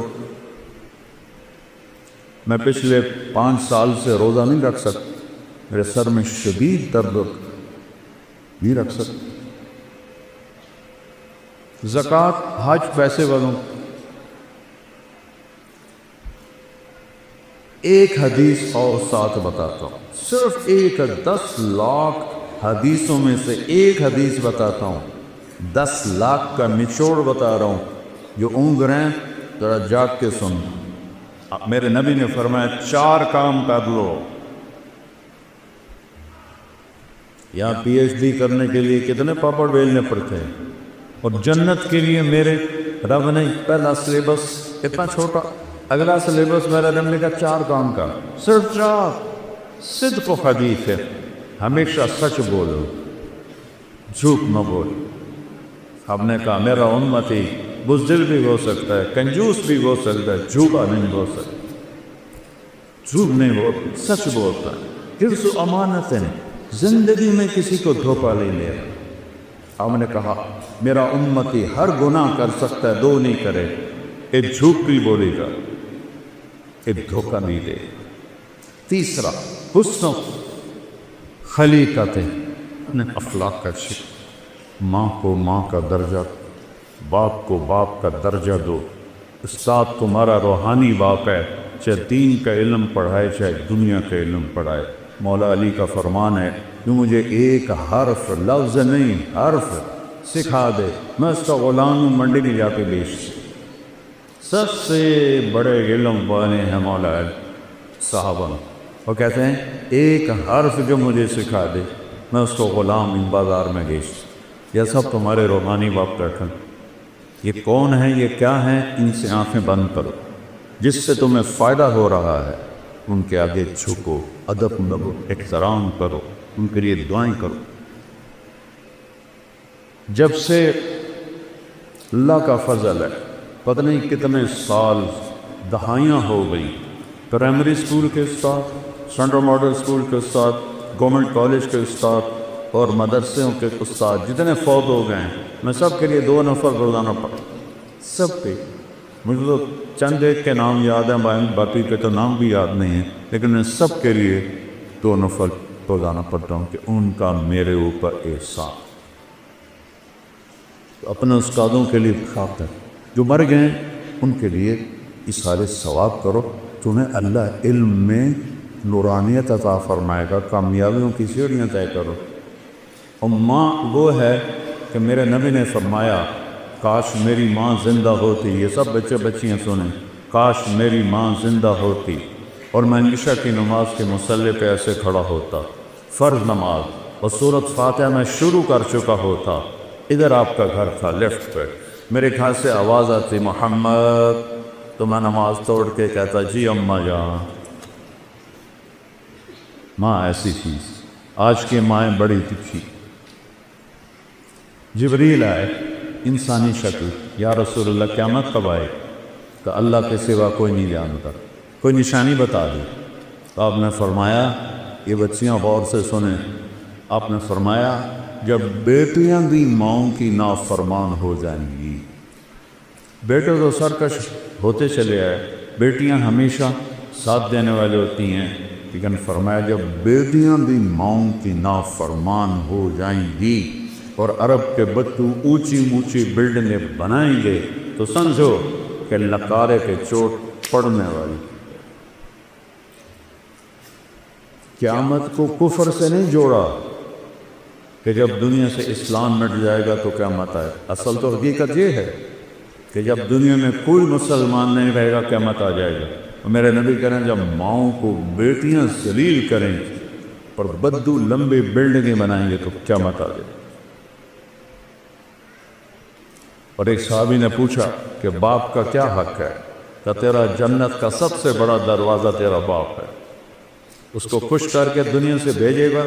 S1: میں پچھلے 5 سال سے روزہ نہیں رکھ سکتا، میرے سر میں شدید درد نہیں رکھ سکتا۔ زکوٰۃ، حج پیسے والوں، ایک حدیث اور ساتھ بتاتا ہوں، صرف ایک 10 لاکھ حدیثوں میں سے ایک حدیث بتاتا ہوں، 10 لاکھ کا نچوڑ بتا رہا ہوں، جو اونگ رہے ہیں ذرا جاگ کے سن۔ میرے نبی نے فرمایا 4 کام کر لو۔ یہاں پی ایچ ڈی کرنے کے لیے کتنے پاپڑ بیلنے پڑتے ہیں، اور جنت کے لیے میرے رب نے پہلا سلیبس اتنا چھوٹا، اگلا سلیبس میرے رب نے کہا 4 کام کا، صرف 4۔ صدق و حدیث ہے، ہمیشہ سچ بولو، جھوٹ نہ بولو۔ ہم نے کہا میرا امتی بزدل بھی ہو سکتا ہے، کنجوس بھی ہو سکتا ہے، جھوٹا نہیں ہو سکتا، جھوٹ نہیں بولتا، سچ بولتا ہے۔ حفظ و امانت ہے، زندگی میں کسی کو دھوکہ نہیں لے رہا۔ ہم نے کہا میرا امتی ہر گناہ کر سکتا ہے، 2 نہیں کرے، ایک جھوٹ بھی بولے گا، ایک دھوکہ نہیں دے۔ تیسرا حسن خلیقت، اپنے اخلاق کا شکر، ماں کو ماں کا درجہ، باپ کو باپ کا درجہ دو۔ استاد تمہارا روحانی باپ ہے، چاہے دین کا علم پڑھائے چاہے دنیا کا علم پڑھائے۔ مولا علی کا فرمان ہے کہ مجھے ایک حرف، لفظ نہیں حرف سکھا دے، میں اس کا غلام ہوں، منڈی میں جا کے بیچ۔ سب سے بڑے علم والے ہیں مولا علی صحابہ، وہ کہتے ہیں ایک حرف جو مجھے سکھا دے میں اس کو غلام ان بازار میں بیچ۔ یہ سب تمہارے روحانی باپ بیٹھے، یہ کون ہیں، یہ کیا ہیں، ان سے آنکھیں بند کرو، جس سے تمہیں فائدہ ہو رہا ہے ان کے آگے جھکو، ادب کرو، احترام کرو، ان کے لیے دعائیں کرو۔ جب سے اللہ کا فضل ہے، پتہ نہیں کتنے سال، دہائیاں ہو گئی، پرائمری اسکول کے استاد، سینٹرل ماڈل اسکول کے استاد، گورنمنٹ کالج کے استاد اور مدرسوں کے استاد جتنے فوت ہو گئے ہیں، میں سب کے لیے 2 نفر روزانہ پڑھتا، سب پہ۔ مجھے تو چند ایک کے نام یاد ہیں، باقی کے تو نام بھی یاد نہیں ہیں، لیکن میں سب کے لیے 2 نفر روزانہ پڑھتا ہوں کہ ان کا میرے اوپر احسان۔ اپنے استادوں کے لیے خاطر جو مر گئے ان کے لیے اِصالِ ثواب کرو، تمہیں اللہ علم میں نورانیت عطا فرمائے گا، کامیابیوں کی سیڑھیاں طے کرو۔ اور ماں وہ ہے کہ میرے نبی نے فرمایا کاش میری ماں زندہ ہوتی، یہ سب بچے بچیاں سنیں، کاش میری ماں زندہ ہوتی اور میں عشاء کی نماز کے مصلی پہ ایسے کھڑا ہوتا، فرض نماز، اور سورۃ فاتحہ میں شروع کر چکا ہوتا۔ ادھر آپ کا گھر تھا لیفٹ پہ، میرے گھر سے آواز آتی محمد، تو میں نماز توڑ کے کہتا جی اماں جان۔ ماں ایسی تھی، آج کی مائیں بڑی تکھی۔ جبریل آئے انسانی شکل، یا رسول اللہ قیامت کب آئے؟ کہ اللہ کے سوا کوئی نہیں جانتا، کوئی نشانی بتا دی۔ تو آپ نے فرمایا، یہ بچیاں غور سے سنیں، آپ نے فرمایا جب بیٹیاں بھی ماؤں کی نافرمان ہو جائیں گی۔ بیٹے تو سرکش ہوتے چلے آئے، بیٹیاں ہمیشہ ساتھ دینے والے ہوتی ہیں، لیکن فرمایا جب بیٹیاں بھی ماؤں کی نافرمان ہو جائیں گی اور عرب کے بچوں اونچی اونچی بلڈنگیں بنائیں گے تو سمجھو کہ لکارے کے چوٹ پڑنے والی۔ قیامت کو کفر سے نہیں جوڑا کہ جب دنیا سے اسلام مٹ جائے گا تو قیامت آئے۔ اصل تو حقیقت یہ ہے کہ جب دنیا میں کوئی مسلمان نہیں رہے گا قیامت آ جائے گا۔ اور میرے نبی کہہ رہے ہیں جب ماؤں کو بیٹیاں ذلیل کریں اور بدو لمبی بلڈنگیں بنائیں گے تو قیامت آ جائے گا۔ اور ایک صحابی نے پوچھا کہ باپ کا کیا حق ہے؟ کہ تیرا جنت کا سب سے بڑا دروازہ تیرا باپ ہے، اس کو خوش کر کے دنیا سے بھیجے گا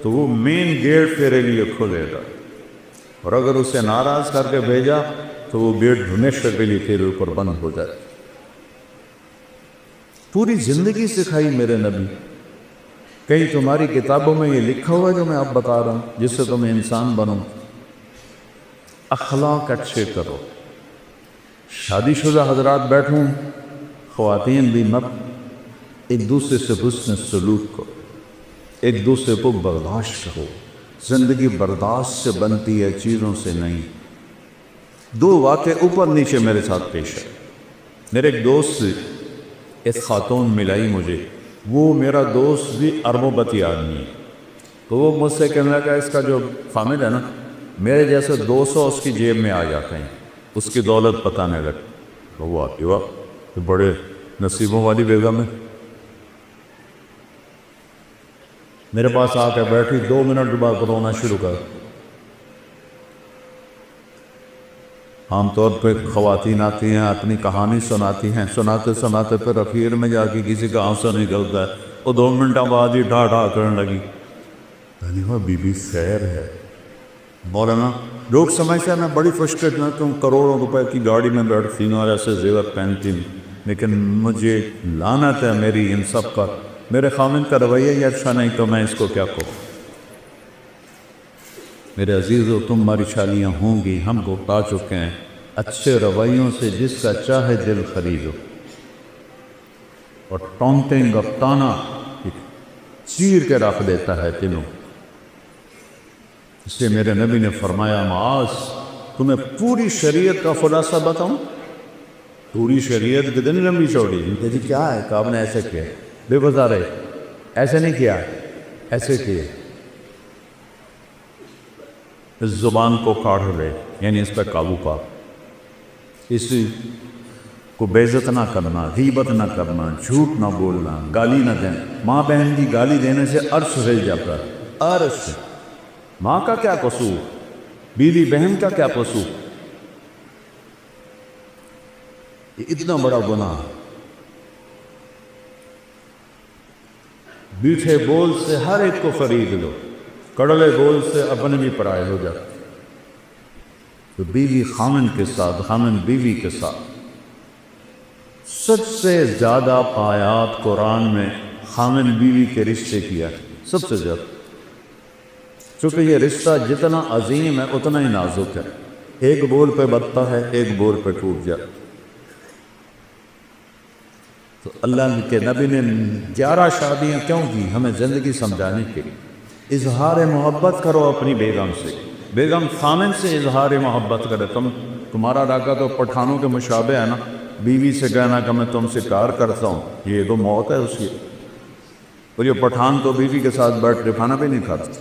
S1: تو وہ مین گیٹ تیرے لیے کھولے گا، اور اگر اسے ناراض کر کے بھیجا تو وہ گیٹ ہمیشہ کے لیے تیرے اوپر بند ہو جائے۔ پوری زندگی سکھائی میرے نبی۔ کہیں تمہاری کتابوں میں یہ لکھا ہوا جو میں اب بتا رہا ہوں جس سے تم انسان بنو؟ اخلاق اچھے کرو۔ شادی شدہ حضرات بیٹھوں، خواتین بھی مت، ایک دوسرے سے حسن سلوک کرو، ایک دوسرے کو برداشت کرو۔ زندگی برداشت سے بنتی ہے، چیزوں سے نہیں۔ دو واقعے اوپر نیچے میرے ساتھ پیش ہے۔ میرے ایک دوست ایک خاتون ملائی مجھے، وہ میرا دوست بھی اربوں بتی آدمی ہے، تو وہ مجھ سے کہنے لگا اس کا جو خامد ہے نا، میرے جیسے 200 اس کی جیب میں آ جاتے ہیں، اس کی دولت بتانے لگے۔ تو وہ آتی واہ بڑے نصیبوں والی بیگم ہے۔ میرے پاس آ کے بیٹھی، 2 منٹ بعد رونا شروع کر۔ عام طور پہ خواتین آتی ہیں، اپنی کہانی سناتی ہیں، سناتے سناتے پھر اخیر میں جا کے کسی کا آنسو نکلتا ہے، وہ 2 منٹ بعد ہی ڈھا ڈھا کرنے لگی۔ بی بی خیر ہے مولانا، لوگ سمجھتے ہیں میں بڑی خوش قسمت ہوں، کروڑوں روپے کی گاڑی میں بیٹھتی ہوں اور ایسے زیور پہنتی ہوں، لیکن مجھے لعنت ہے میری ان سب پر۔ میرے خامن کا رویہ ہی اچھا نہیں تو میں اس کو کیا کہوں؟ میرے عزیزو، تمہاری شادیاں ہوں گی، ہم کو بتا چکے ہیں، اچھے رویوں سے جس کا چاہے دل خریدو، اور ٹونٹیں گفتانہ چیر کے رکھ دیتا ہے دلوں۔ اس لیے میرے نبی نے فرمایا معاذ، تمہیں پوری شریعت کا خلاصہ بتاؤں؟ پوری شریعت کتنی لمبی چوڑی؟ جی کیا ہے کہ آپ نے ایسے کیا؟ بے گزارے ایسے نہیں کیا، ایسے کیے۔ اس زبان کو کاٹ لے، یعنی اس پہ قابو پا، اسی کو بے عزت نہ کرنا، غیبت نہ کرنا، جھوٹ نہ بولنا، گالی نہ دینا۔ ماں بہن کی گالی دینے سے عرش ہل جاتا ہے، عرش۔ ماں کا کیا قصور، بیوی بہن کا کیا قصور؟ یہ اتنا بڑا گناہ۔ میٹھے بول سے ہر ایک کو خرید لو، کڑوے بول سے اپنے بھی پرائے ہو جاتے۔ تو بیوی خامن کے ساتھ، خامن بیوی کے ساتھ، سب سے زیادہ آیات قرآن میں خامن بیوی کے رشتے کیا ہے، سب سے زیادہ، چونکہ یہ رشتہ جتنا عظیم ہے اتنا ہی نازک ہے۔ ایک بول پہ بڑھتا ہے، ایک بول پہ ٹوٹ جاتا۔ تو اللہ کے نبی نے 11 شادیاں کیوں کی؟ ہمیں زندگی سمجھانے کے لیے۔ اظہار محبت کرو اپنی بیگم سے، بیگم خامن سے اظہار محبت کرے۔ تمہارا علاقہ تو پٹھانوں کے مشابہ ہے نا، بیوی سے کہنا کہ میں تم سے پیار کرتا ہوں، یہ تو موت ہے اس کی۔ اور یہ پٹھان تو بیوی کے ساتھ بیٹھ کے کھانا بھی نہیں کھاتے،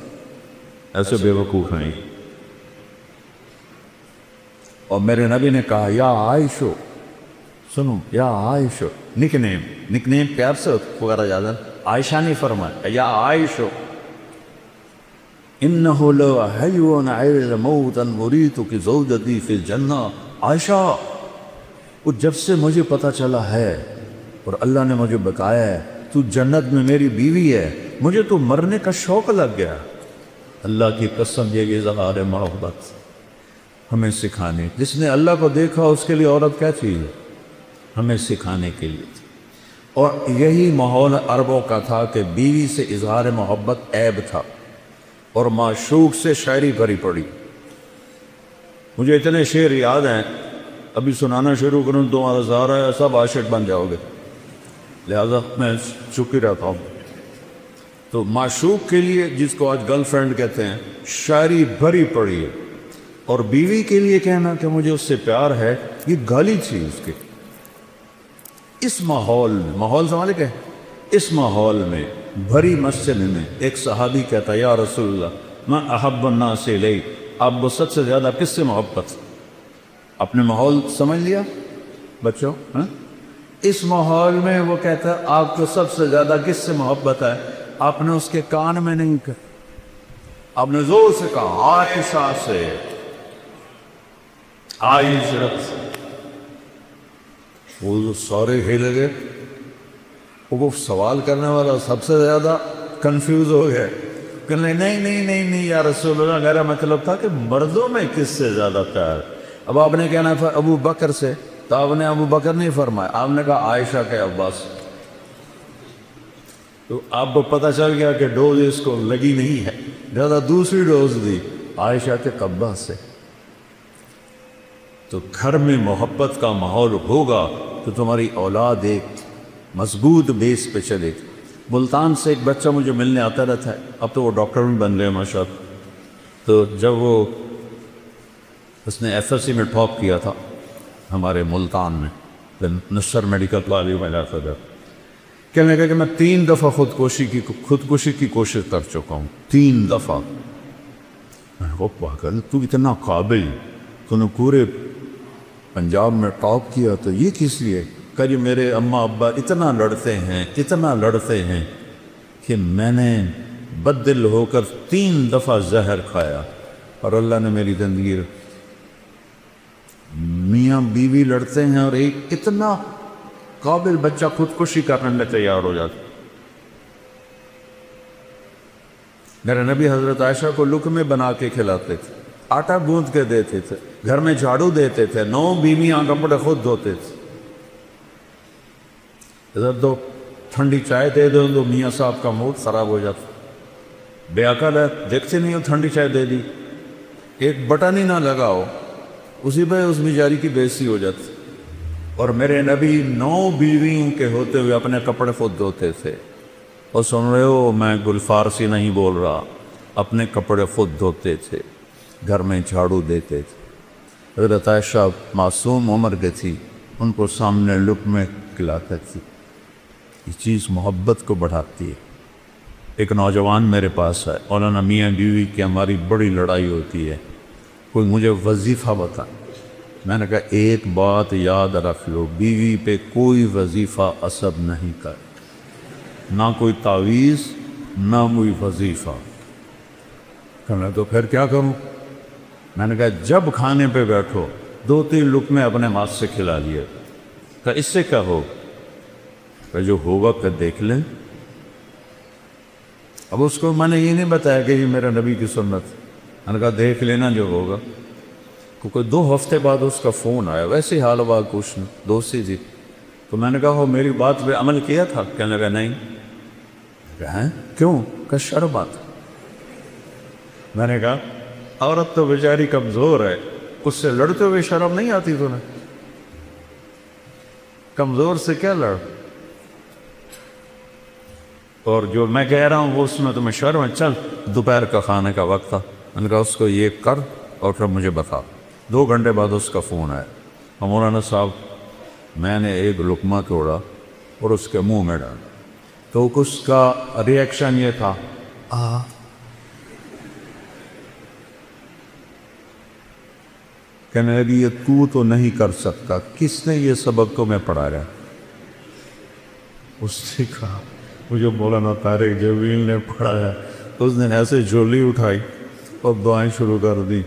S1: ایسے بے وقوف ہیں۔ اور میرے نبی نے کہا یا عائشہ، سنو یا عائشہ نک نیم پیار سے پکارا جاتا ہے. عائشہ نہیں فرمایا یا عائشہ انہو لحیون عیر موتا مریتک زوجتی فی الجنہ. عائشہ وہ جب سے مجھے پتہ چلا ہے اور اللہ نے مجھے بتایا ہے تو جنت میں میری بیوی ہے, مجھے تو مرنے کا شوق لگ گیا. اللہ کی قسم یہ اظہار محبت ہمیں سکھانے, جس نے اللہ کو دیکھا اس کے لیے عورت کیا چیز ہے, ہمیں سکھانے کے لیے. اور یہی ماحول عربوں کا تھا کہ بیوی سے اظہار محبت عیب تھا اور معشوق سے شاعری بھری پڑی. مجھے اتنے شعر یاد ہیں, ابھی سنانا شروع کروں تو ہزار ہے سب عاشق بن جاؤ گے, لہذا میں چپ ہی رہتا ہوں. تو معشوق کے لیے, جس کو آج گرل فرینڈ کہتے ہیں, شاعری بھری پڑی ہے. اور بیوی کے لیے کہنا کہ مجھے اس سے پیار ہے, یہ گالی تھی اس کے. اس ماحول میں, ماحول سمجھ کے, اس ماحول میں بھری مسجد میں ایک صحابی کہتا یا رسول اللہ میں احب الناس الیک, آپ وسعت سے زیادہ کس سے محبت. اپنے ماحول سمجھ لیا بچوں, اس ماحول میں وہ کہتا ہے آپ کو سب سے زیادہ کس سے محبت ہے. آپ نے اس کے کان میں نہیں کہا, آپ نے زور سے کہا عائشہ سے, عائشہ سے. وہ سارے ہل گئے. وہ سوال کرنے والا سب سے زیادہ کنفیوز ہو گیا, کہنے نہیں نہیں نہیں نہیں یا رسول اللہ, میرا مطلب تھا کہ مردوں میں کس سے زیادہ پیار. اب آپ نے کہنا تھا ابو بکر سے, تو آپ نے ابو بکر نہیں فرمایا, آپ نے کہا عائشہ کے عباس. تو آپ کو پتہ چل گیا کہ ڈوز اس کو لگی نہیں ہے, زیادہ دوسری ڈوز دی عائشہ کے عباس سے. تو گھر میں محبت کا ماحول ہوگا تو تمہاری اولاد ایک مضبوط بیس پہ چلے. ملتان سے ایک بچہ مجھے ملنے آتا رہتا ہے, اب تو وہ ڈاکٹر بھی بن گئے ماشاء اللہ. تو جب وہ اس نے ایف ایس سی میں ٹاپ کیا تھا ہمارے ملتان میں, نصر میڈیکل کالج میں جاتا تھا, کہنے لگا کہ میں 3 دفعہ خودکشی کی کوشش کر چکا ہوں, 3 دفعہ. وہ پاگل, تو اتنا قابل, تو نے پورے پنجاب میں ٹاپ کیا, تو یہ کس لیے. کہ میرے اماں ابا اتنا لڑتے ہیں کہ میں نے بددل ہو کر 3 دفعہ زہر کھایا اور اللہ نے میری زندگی. میاں بیوی لڑتے ہیں اور ایک اتنا قابل بچہ خودکشی کرنے میں تیار ہو جاتا. میرے نبی حضرت عائشہ کو لقمے بنا کے کھلاتے تھے, آٹا گوندھ کے دیتے تھے, گھر میں جھاڑو دیتے تھے, 9 بیویاں کپڑے خود دھوتے تھے. ادھر دو ٹھنڈی چائے دے دو تو میاں صاحب کا موڈ خراب ہو جاتا. بے عقل ہے, دیکھتے نہیں ہو ٹھنڈی چائے دے دی, ایک بٹن ہی نہ لگاؤ, اسی پہ اس بیچاری کی بےعزتی ہو جاتی. اور میرے نبی 9 بیویوں کے ہوتے ہوئے اپنے کپڑے خود دھوتے تھے. اور سن رہے ہو, میں گل فارسی نہیں بول رہا, اپنے کپڑے خود دھوتے تھے, گھر میں جھاڑو دیتے تھے. حضرت عائشہ معصوم عمر کی تھی, ان کو سامنے لقمے کھلاتے تھی. یہ چیز محبت کو بڑھاتی ہے. ایک نوجوان میرے پاس ہے, مولانا میاں بیوی کی ہماری بڑی لڑائی ہوتی ہے, کوئی مجھے وظیفہ بتا. میں نے کہا ایک بات یاد رکھ لو, بیوی پہ کوئی وظیفہ اثر نہیں کر, نہ کوئی تعویذ نہ کوئی وظیفہ. کہنا تو پھر کیا کروں. میں نے کہا جب کھانے پہ بیٹھو 2-3 لقمے اپنے ہاتھ سے کھلا لیے. کہا اس سے کیا ہو, کہ جو ہوگا کہ دیکھ لیں. اب اس کو میں نے یہ نہیں بتایا کہ یہ میرے نبی کی سنت. میں نے کہا دیکھ لینا جو ہوگا. کیونکہ 2 ہفتے بعد اس کا فون آیا, ویسے حال بات پوچھنا, دوستی تھی. تو میں نے کہا وہ میری بات پہ عمل کیا تھا. کہنے لگا نہیں. کہا کیوں. کہ شرم بات. میں نے کہا عورت تو بیچاری کمزور ہے, اس سے لڑتے ہوئے شرم نہیں آتی تمہیں. کمزور سے کیا لڑ, اور جو میں کہہ رہا ہوں وہ اس میں تمہیں شرم ہے. چل دوپہر کا کھانے کا وقت تھا, میں نے کہا اس کو یہ کر اور پھر مجھے بتا. 2 گھنٹے بعد اس کا فون آیا, مولانا صاحب میں نے ایک لقمہ توڑا اور اس کے منہ میں ڈالا. تو اس کا ریئیکشن یہ تھا کہنے لگی یہ تو نہیں کر سکتا، کس نے یہ سبق تمہیں پڑھایا؟ اس نے کہا مجھے مولانا طارق جمیل نے پڑھایا۔ اس نے ایسے جھولی اٹھائی اور دعائیں شروع کر دی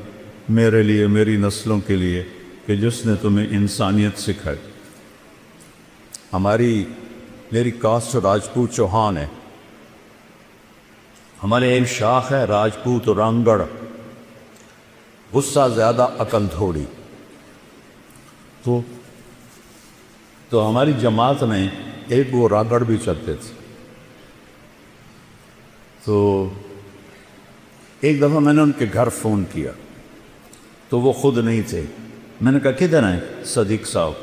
S1: میرے لیے، میری نسلوں کے لیے، کہ جس نے تمہیں انسانیت سکھائی۔ میری کاسٹ راجپوت چوہان ہے، ہمارے ایک شاخ ہے راجپوت رانگڑ، غصہ زیادہ عقل تھوڑی۔ تو ہماری جماعت میں ایک وہ رانگڑ بھی چلتے تھے۔ تو ایک دفعہ میں نے ان کے گھر فون کیا تو وہ خود نہیں تھے۔ میں نے کہا کدھر ہیں صدیق صاحب؟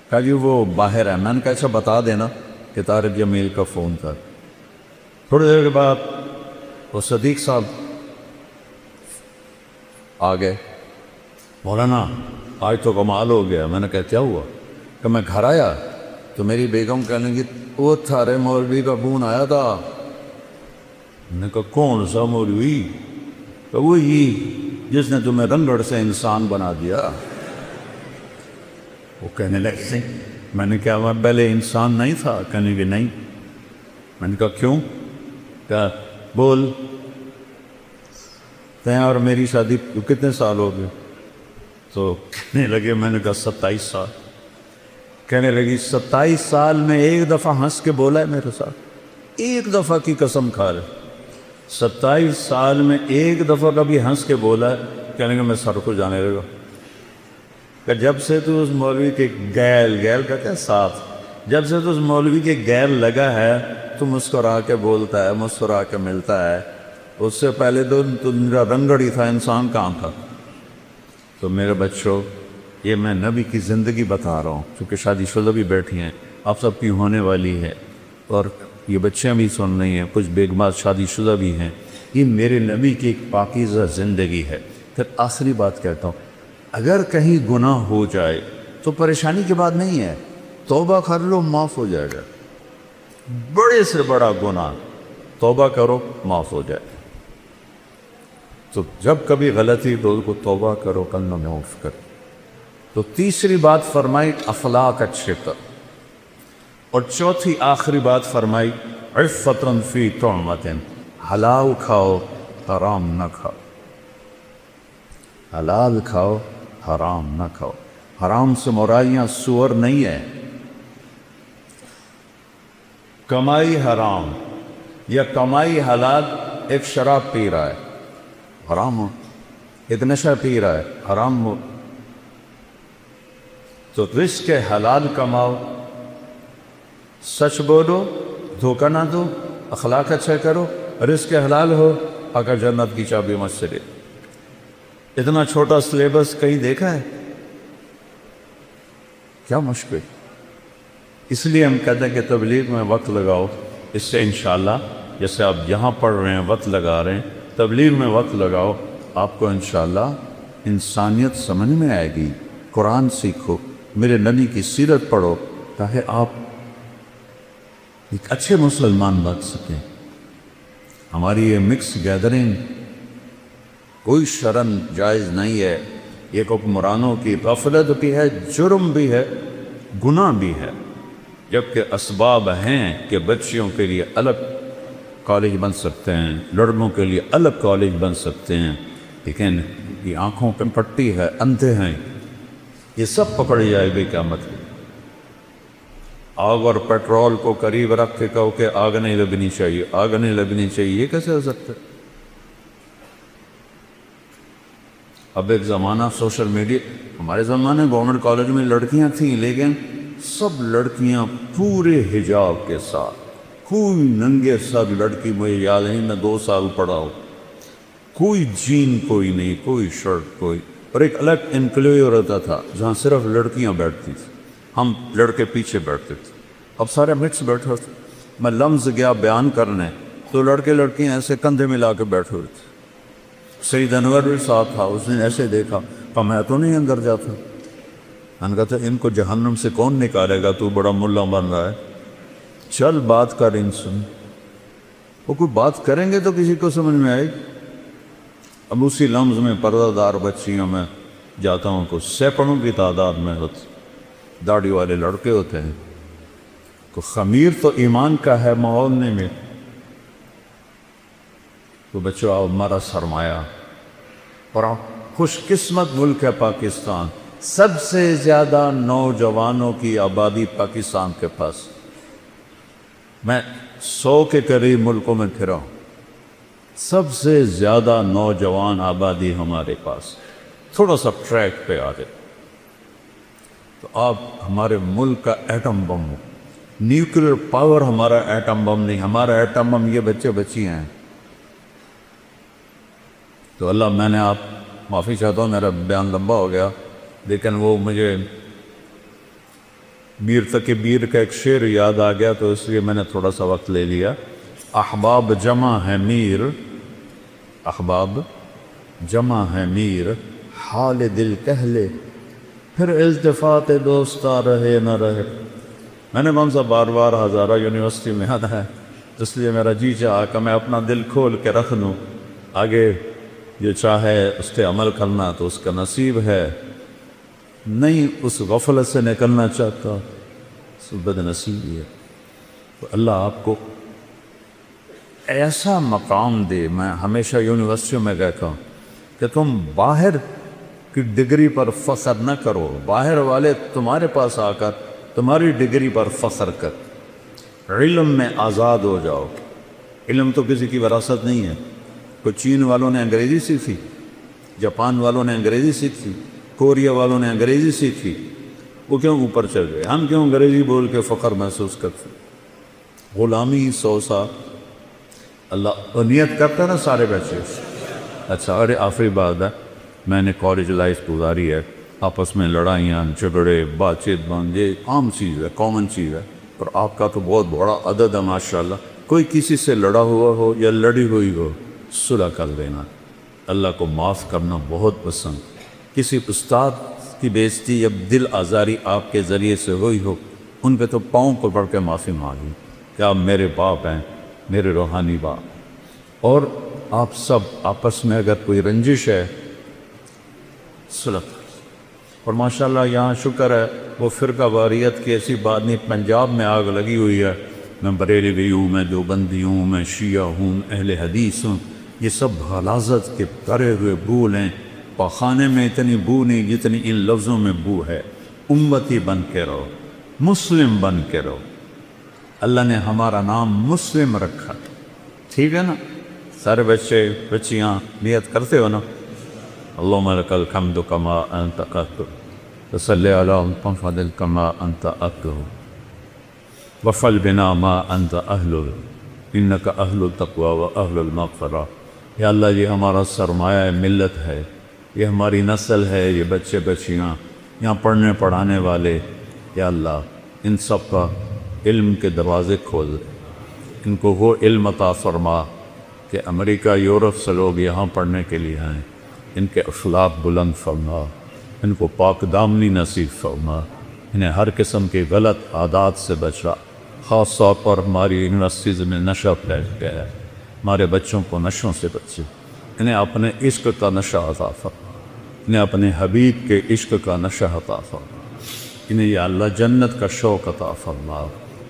S1: کہا جی وہ باہر ہے۔ میں نے کہا اچھا بتا دینا کہ طارق جمیل کا فون تھا۔ تھوڑی دیر کے بعد وہ صدیق صاحب آ گئے، مولانا آج تو کمال ہو گیا۔ میں نے کہا کیا ہوا؟ کہ میں گھر آیا تو میری بیگم کہنے لگی وہ تھارے مولوی کا فون آیا تھا۔ میں نے کہا کون سا مولوی؟ کہ وہی جس نے تمہیں رنگڑ سے انسان بنا دیا۔ وہ کہنے لگے میں نے کہا میں پہلے انسان نہیں تھا؟ کہنے کہ نہیں۔ میں نے کہا کیوں؟ کہا بول تے اور میری شادی کتنے سال ہو گئے؟ تو کہنے لگے، میں نے کہا 27 سال۔ کہنے لگی 27 سال میں ایک دفعہ ہنس کے بولا ہے میرے ساتھ؟ ایک دفعہ کی قسم کھا لے 27 سال میں ایک دفعہ کبھی ہنس کے بولا ہے؟ کہنے کہ میں سر کو جانے لگا کہ جب سے تو اس مولوی کے گیل کہتے ہیں ساتھ، جب سے تو اس مولوی کے گیل لگا ہے تو مسکرا کے بولتا ہے، مسکرا کے ملتا ہے۔ اس سے پہلے تو میرا رنگڑ ہی تھا، انسان کہاں تھا؟ تو میرے بچوں یہ میں نبی کی زندگی بتا رہا ہوں، چونکہ شادی شدہ بھی بیٹھی ہیں، آپ سب کی ہونے والی ہے اور یہ بچیاں بھی سن رہی ہیں، کچھ بیگمات شادی شدہ بھی ہیں۔ یہ میرے نبی کی ایک پاکیزہ زندگی ہے۔ پھر آخری بات کہتا ہوں، اگر کہیں گناہ ہو جائے تو پریشانی کی بات نہیں ہے، توبہ کر لو معاف ہو جائے گا۔ بڑے سے بڑا گناہ توبہ کرو معاف ہو جائے۔ تو جب کبھی غلطی تو اس کو توبہ کرو، کلمہ معاف کرو۔ تو تیسری بات فرمائی اخلاق اچھے کر، اور چوتھی آخری بات فرمائی عفتن فی طعمتن، حلال کھاؤ حرام نہ کھاؤ، حلال کھاؤ حرام نہ کھاؤ۔ حرام سے مرائیاں سور نہیں ہے، کمائی حرام یا کمائی حلال۔ ایک شراب پی رہا ہے حرام ہو، ایک نشہ پی رہا ہے حرام ہو۔ تو رزق حلال کماؤ، سچ بولو، دھوکہ نہ دو، اخلاق اچھا کرو، رزق حلال ہو، اگر جنت کی چابی مجھ سے لے۔ اتنا چھوٹا سلیبس کہیں دیکھا ہے؟ کیا مشکل؟ اس لیے ہم کہتے ہیں کہ تبلیغ میں وقت لگاؤ، اس سے انشاءاللہ جیسے آپ یہاں پڑھ رہے ہیں وقت لگا رہے ہیں، تبلیغ میں وقت لگاؤ، آپ کو انشاءاللہ انسانیت سمجھ میں آئے گی۔ قرآن سیکھو، میرے نبی کی سیرت پڑھو، تاکہ آپ ایک اچھے مسلمان بن سکیں۔ ہماری یہ مکس گیدرنگ کوئی شرن جائز نہیں ہے، یہ حکمرانوں کی غفلت بھی ہے، جرم بھی ہے، گناہ بھی ہے، جبکہ اسباب ہیں کہ بچیوں کے لیے الگ کالج بن سکتے ہیں، لڑکوں کے لیے الگ کالج بن سکتے ہیں، لیکن یہ آنکھوں پہ پٹی ہے، اندھے ہیں، یہ سب پکڑی جائے گی قیامت میں۔ آگ اور پیٹرول کو قریب رکھ کے کہو کہ آگ نہیں لگنی چاہیے، آگ نہیں لگنی چاہیے، یہ کیسے ہو سکتا ہے؟ اب ایک زمانہ سوشل میڈیا، ہمارے زمانے گورنمنٹ کالج میں لڑکیاں تھیں، لیکن سب لڑکیاں پورے حجاب کے ساتھ، کوئی ننگے سر لڑکی، مجھے یاد نہیں میں 2 سال پڑھا ہوں، کوئی جین کوئی نہیں، کوئی شرٹ کوئی، اور ایک الگ انکلیو رہتا تھا جہاں صرف لڑکیاں بیٹھتی تھیں، ہم لڑکے پیچھے بیٹھتے تھے، اب سارے مکس بیٹھے ہوتے۔ میں لفظ گیا بیان کرنے تو لڑکے لڑکیاں ایسے کندھے ملا کے بیٹھے ہوئے تھے۔ سید انور بھی ساتھ تھا، اس نے ایسے دیکھا، کہا میں تو نہیں اندر جاتا۔ میں نے کہا تھا ان کو جہنم سے کون نکالے گا، تو بڑا ملا بن رہا ہے، چل بات کر ان سے۔ وہ کوئی بات کریں گے تو کسی کو سمجھ میں آئے گی۔ اب اسی لفظ میں پردہ دار بچیوں میں جاتا ہوں تو سینکڑوں کی تعداد میں داڑھی والے لڑکے ہوتے ہیں. تو خمیر تو ایمان کا ہے، ماحول نہیں میں. تو بچوں ہمارا سرمایہ اور خوش قسمت ملک ہے پاکستان. سب سے زیادہ نوجوانوں کی آبادی پاکستان کے پاس. میں 100 کے قریب ملکوں میں پھرا ہوں، سب سے زیادہ نوجوان آبادی ہمارے پاس. تھوڑا سا ٹریک پہ آ گئے تو آپ ہمارے ملک کا ایٹم بم ہو. نیوکلیر پاور ہمارا ایٹم بم نہیں، ہمارا ایٹم بم یہ بچے بچیاں ہیں. تو اللہ، میں نے آپ معافی چاہتا ہوں، میرا بیان لمبا ہو گیا، لیکن وہ مجھے میر تقی میر کا ایک شعر یاد آ گیا تو اس لیے میں نے تھوڑا سا وقت لے لیا. احباب جمع ہے میر، احباب جمع ہے میر، حال دل کہہ لے پھر التفات دوستا رہے نہ رہے. میں نے کون سا بار بار ہزارہ یونیورسٹی میں آنا ہے، اس لیے میرا جی چاہا کہ میں اپنا دل کھول کے رکھ لوں. آگے یہ چاہے اس پہ عمل کرنا تو اس کا نصیب ہے، نہیں اس غفلت سے نکلنا چاہتا اس بد نصیبی ہے. تو اللہ آپ کو ایسا مقام دے. میں ہمیشہ یونیورسٹیوں میں کہتا ہوں کہ تم باہر کی ڈگری پر فخر نہ کرو، باہر والے تمہارے پاس آ کر تمہاری ڈگری پر فخر کر. علم میں آزاد ہو جاؤ. علم تو کسی کی وراثت نہیں ہے. کوئی چین والوں نے انگریزی سیکھی، جاپان والوں نے انگریزی سیکھی، کوریا والوں نے انگریزی سیکھی، وہ کیوں اوپر چل گئے؟ ہم کیوں انگریزی بول کے فخر محسوس کرتے؟ غلامی 100 سال اللہ نیت کرتا ہے نا سارے بچے. اچھا، ارے آخری بات ہے، میں نے کالج لائف گزاری ہے، آپس میں لڑائیاں جھگڑے بات چیت بند، یہ عام چیز ہے، کامن چیز ہے. اور آپ کا تو بہت بڑا عدد ہے ماشاءاللہ. کوئی کسی سے لڑا ہوا ہو یا لڑی ہوئی ہو، صلح کر دینا. اللہ کو معاف کرنا بہت پسند. کسی استاد کی بےعزتی یا دل آزاری آپ کے ذریعے سے ہوئی ہو، ان پہ تو پاؤں کو پڑھ کے معافی مانگی کہ آپ میرے باپ ہیں، میرے روحانی باپ. اور آپ سب آپس میں اگر کوئی رنجش ہے، صلح. اور ماشاءاللہ یہاں شکر ہے وہ فرقہ واریت کی ایسی بات نہیں. پنجاب میں آگ لگی ہوئی ہے، میں بریلوی ہوں، میں دیوبندی ہوں، میں شیعہ ہوں، اہل حدیث ہوں. یہ سب غلاظت کے کرے ہوئے بھول ہیں. پاخانے میں اتنی بو نہیں جتنی ان لفظوں میں بو ہے. امتی بن کے رہو، مسلم بن کے رہو. اللہ نے ہمارا نام مسلم رکھا، ٹھیک ہے نا؟ سارے بچے بچیاں نیت کرتے ہو نا؟ اللہم لک الحمد کما انت قادر وصلی علی محمد کما انت اقدر وفعل بنا ما انت اہل انک اہل التقوی و اہل المغفرہ. یا اللہ، یہ ہمارا سرمایہ ملت ہے، یہ ہماری نسل ہے، یہ بچے بچیاں یہاں پڑھنے پڑھانے والے. یا اللہ، ان سب کا علم کے دروازے کھول دے. ان کو وہ علم عطا فرما کہ امریکہ یورپ سے لوگ یہاں پڑھنے کے لیے آئیں. ان کے اخلاق بلند فرما، ان کو پاک دامنی نصیب فرما، انہیں ہر قسم کے غلط عادات سے بچا. خاص طور پر ہماری یونیورسٹیز میں نشہ پھیل گیا ہے، ہمارے بچوں کو نشوں سے بچے. انہیں اپنے عشق کا نشہ عطا فرما، انہیں اپنے حبیب کے عشق کا نشہ عطا فرما. انہیں یا اللہ جنت کا شوق عطا فرما.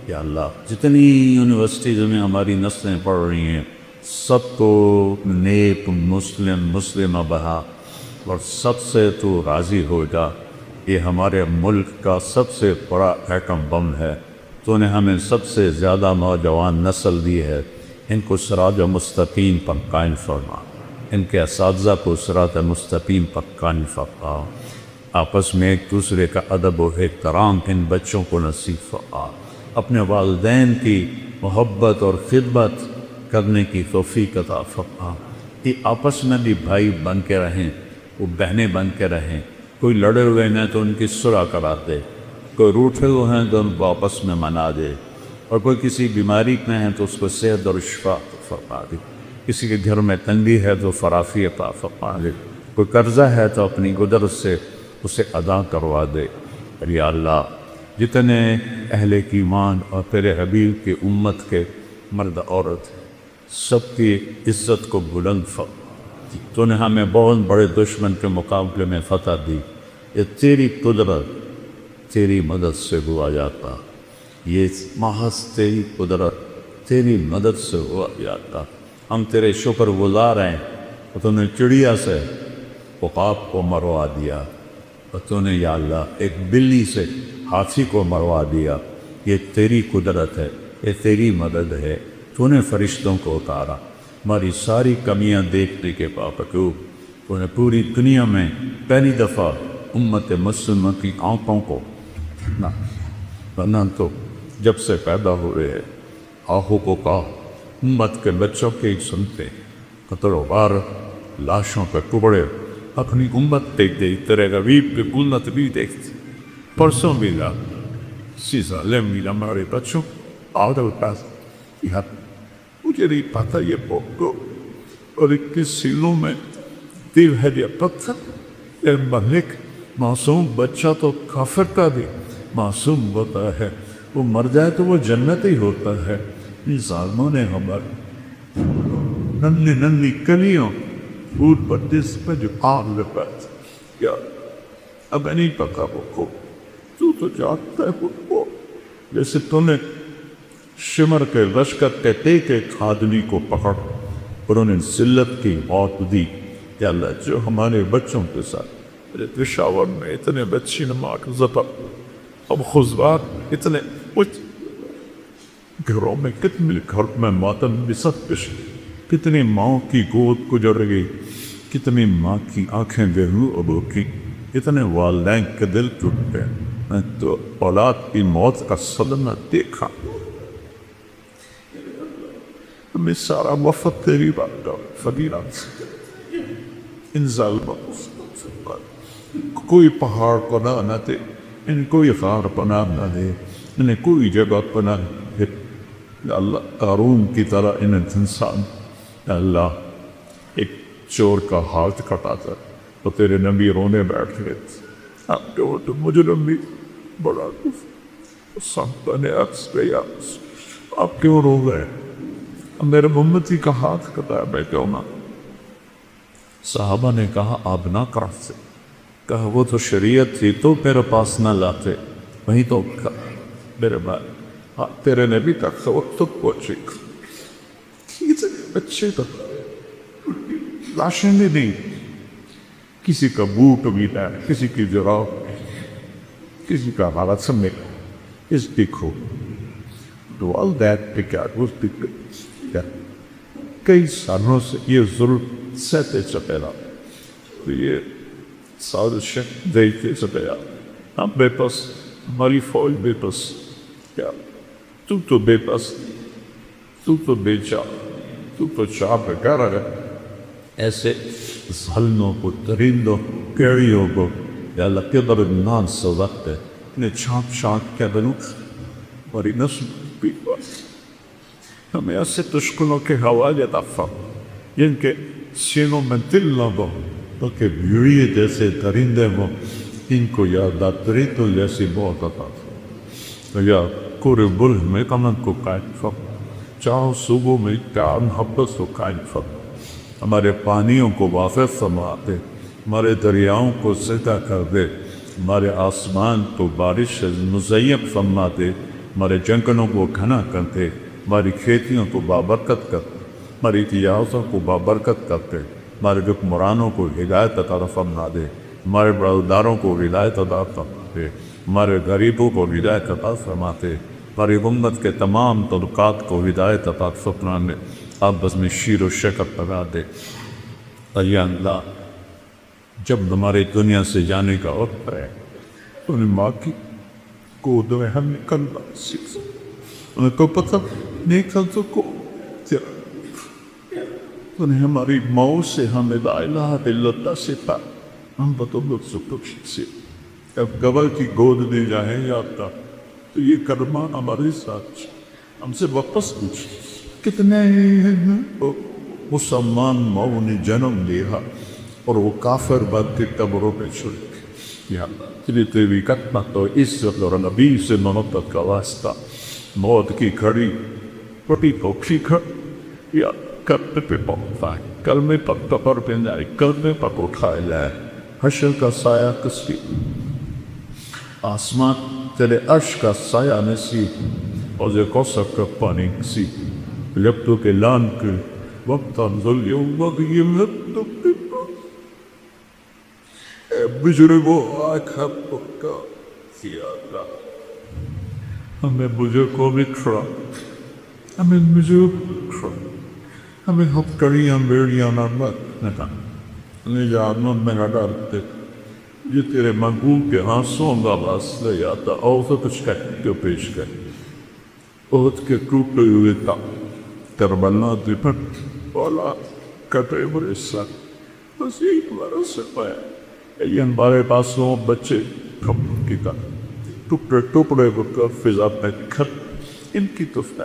S1: یا اللہ، جتنی یونیورسٹیز میں ہماری نسلیں پڑھ رہی ہیں سب کو نیک مسلمہ بنا اور سب سے تو راضی ہو جا. یہ ہمارے ملک کا سب سے بڑا ایٹم بم ہے. تو نے ہمیں سب سے زیادہ نوجوان نسل دی ہے. ان کو صراط مستقیم پر قائم فرما، ان کے اساتذہ کو صراط مستقیم پر قائم فرما. آپس میں ایک دوسرے کا ادب و احترام ان بچوں کو نصیب فرما. اپنے والدین کی محبت اور خدمت کرنے کی توفیق عطا فرما. یہ آپس میں بھی بھائی بن کے رہیں، وہ بہنیں بن کے رہیں. کوئی لڑے ہوئے ہیں تو ان کی صلح کرا دے، کوئی روٹھے ہوئے ہیں تو ان کو آپس میں منا دے، اور کوئی کسی بیماری میں ہے تو اس کو صحت اور شفا فرما دے. کسی کے گھر میں تنگی ہے تو فراخی عطا فرما دے. کوئی قرضہ ہے تو اپنی قدرت سے اسے ادا کروا دے. یا اللہ، جتنے اہل ایمان اور تیرے حبیب کی امت کے مرد عورت سب کی عزت کو بلند فرما. تو نے ہمیں بہت بڑے دشمن کے مقابلے میں فتح دی. یہ تیری قدرت تیری مدد سے ہوا جاتا. یہ محض تیری قدرت تیری مدد سے ہوا جاتا. ہم تیرے شکر گزار ہیں. تو نے چڑیا سے عقاب کو مروا دیا. اور تو نے یا اللہ ایک بلی سے ہاتھی کو مروا دیا. یہ تیری قدرت ہے, یہ تیری مدد ہے. تو نے فرشتوں کو اتارا. ہماری ساری کمیاں دیکھنے کے باوجود تو نے پوری دنیا میں پہلی دفعہ امت مسلمہ کی آنکھوں کو بنا تو جب سے پیدا ہوئے ہیں آہو کو کہا امت کے بچوں کے ہی سنتے قطر و بار لاشوں کے ٹکڑے اپنی امت دیکھ دے تیرے غریب کی قلت بھی دیکھتے. پرسوں ملا سیزا لے ملا ہمارے بچوں آدھو پاس یہاں مجھے نہیں پاتا یہ پوکو اور اکیس سیلوں میں دیو ہے یہ پتھر. اے ملک معصوم بچہ تو کافر کا بھی معصوم ہوتا ہے, وہ مر جائے تو وہ جنت ہی ہوتا ہے. ان ظالموں نے ہمارے ننھی ننھی کلیوں پھول پر جس پہ جو آگ لپاس کیا اب نہیں پکا وہ کو تو جاگتا ہے وہ جیسے تو نے شمر کے لشکر کے ایک ایک آدمی کو پکڑ اور انہیں ذلت کی موت دی. یا اللہ جو ہمارے بچوں کے ساتھ پشاور میں اتنے بچی نماک زبر اب خزبات اتنے گھروں میں کتنے گھر میں ماتم بسط پش کتنی ماں کی گود گزر گئی, کتنی ماں کی آنکھیں گہرو ابو کی, اتنے والدین کے دل ٹوٹ گئے. میں تو اولاد کی موت کا صدمہ دیکھا. ہمیں سارا وفد تیری بات کا فقیرات سے ان ظالموں کوئی پہاڑ پناہ نہ دے, ان کوئی غار پناہ نہ دے, انہیں کوئی جگہ پناہ نہ دے. اللہ قارون کی طرح انہیں انسان اللہ ایک چور کا ہاتھ کٹاتا تو تیرے نبی رونے بیٹھ گئے. آپ کے وہ تو مجرم بھی بڑا سانتا نے عکس پہ یا آپ کیوں رو گئے؟ میرے امتی کا ہاتھ کٹایا میں کیوں نہ. صحابہ نے کہا آپ نہ کرتے. کہا وہ تو شریعت تھی تو میرے پاس نہ لاتے. وہیں تو میرے بھائی تیرے نبی تک وقت تک پہنچے. بچے تو لاشیں نہیں دی, کسی کا بوٹ بھی ہے, کسی کی جراؤ, کسی کا حالت سب میں اس دیکھو تو all that began was کئی سالوں سے یہ ظلم سہتے چپیلا. تو یہ سازشیں دیکھتے چپیلا. ہم بے پس, ہماری فوج بے پس, کیا تو بے پس, تو بے چاہ, تو چاہ پہ کہہ رہا ہے. ایسے ظلموں کو, درندوں, کیڑیوں کو یا اللہ کے درمیان سے وقت ہے انہیں چھانپ چھانپ کے بنو ہماری نسل بھی بات. ہمیں ایسے تشکلوں کے حوالے دفع جن کے سینوں میں دل نہ ہو بلکہ بھیڑیے جیسے درندے ہوں, ان کو یاد آتری تو جیسی بہت عطا یا کورے بل میں کمن کو قائد فق چاہو صوبوں میں پیار محبت کو قائد فق. ہمارے پانیوں کو واقف فرما دے, ہمارے دریاؤں کو سیدھا کر دے, ہمارے آسمان کو بارش سے مزین فرما دے, ہمارے جنگلوں کو گھنا کر دے, ہماری کھیتیوں کو بابرکت کر دے, ہماری تجارتوں کو بابرکت کر دے, ہمارے حکمرانوں کو ہدایت عطا فرما دے, ہمارے برادروں کو ہدایت عطا فرما دے, ہمارے غریبوں کو ہدایت عطا فرما دے, ہماری امت کے تمام طبقات کو ہدایت عطا فرما دے. آپ بس میں شیر و شکر پڑا دے. یا اللہ جب ہمارے دنیا سے جانے کا وقت ہے تو انہیں ماں کی گود میں ہم نکلنا سیکھ, انہیں کو پتہ نکل تو کو انہیں ہماری ماؤں سے ہمیں لا الہ الا اللہ سے پا ہم بطور سکھ سے اب گبر کی گود دے جائیں یا اللہ تو یہ کرما ہمارے ساتھ ہم سے واپس پوچھ. کتنے مسلمان ماؤں نے جنم لیا اور وہ کافر بد کے قبروں پہ چھڑ گئے. یا اللہ تیری قدمت تو عزت اور نبی سے محبت کا واسطہ موت کی کھڑی پٹی پوکھی کھڑ یا کرتے پہ پہنچتا ہے. کلمے پر قبر پہ جائے، کلمے پر اٹھائے جائے، حشر کا سایہ کس کی؟ آسمان تیرے عرش کا سایہ نصیب، اور کوثر کا پانی نصیب، جب تو کہ لان کے وقت انزل یوم غیمت بجرگو آنکھ پکا کیا، ہمیں بزرگوں میں کھڑا، ہمیں بزرگ کھڑا، ہمیں ہفتریاں بیڑیاں نرمت نہ نجات میں نہ ڈالتے، یہ تیرے محبوب کے آنسوں کا واسطہ یاتا اوسط شکل کو پیش کر، عہد کے ٹوٹے ہوئے تا کربلا دپٹ بولا کٹے برے سر وسیع برس سے پایا، یہ ہمارے پاسوں بچے کھپ کی کا ٹکڑے ٹکڑے کر فضا میں کھٹ ان کی تفتہ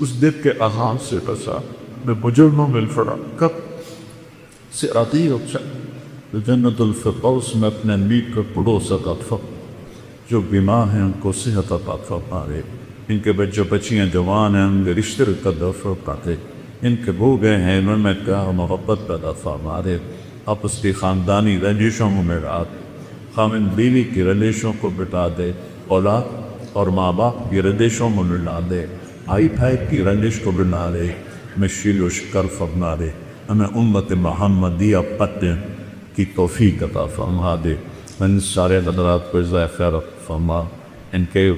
S1: اس دل کے اذان سے پسا میں مجرموں میں الفرا کب سے راتی اچھا جنت الفردوس میں اپنے امید کو پڑوس عطا فرما، جو بیمار ہیں ان کو صحت عطا فرما دے، ان کے بچے بچیاں جوان ہیں ان کے رشتے کا دفع پاتے، ان کے بھوگے ہیں ان میں پیار محبت پیدا فرما دے، آپس کی خاندانی رنجشوں میں مٹا، خامن بیوی کی رنجشوں کو مٹا دے، اولاد اور ماں باپ کی رنجشوں میں مٹا دے، بھائی بھائی کی رنجش کو بنا دے، ہمیں شیل و شکر فرما دے، ہمیں امت محمدیہ پتہ کی توفیق عطا فرما دے، ان سارے حضرات کو جزائے خیر فرما، ان کے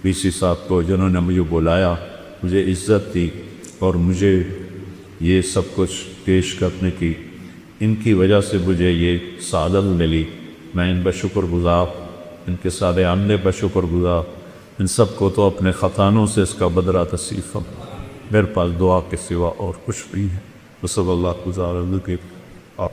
S1: وی سی صاحب کو جنہوں نے مجھے بلایا، مجھے عزت دی اور مجھے یہ سب کچھ پیش کرنے کی، ان کی وجہ سے مجھے یہ سعادت ملی، میں ان پر شکر گزار، ان کے سارے عملے پر شکر گزار، ان سب کو تو اپنے خطانوں سے اس کا بدلہ نصیب فرما، میرے پاس دعا کے سوا اور کچھ نہیں ہے، صلی اللہ گزار کے آپ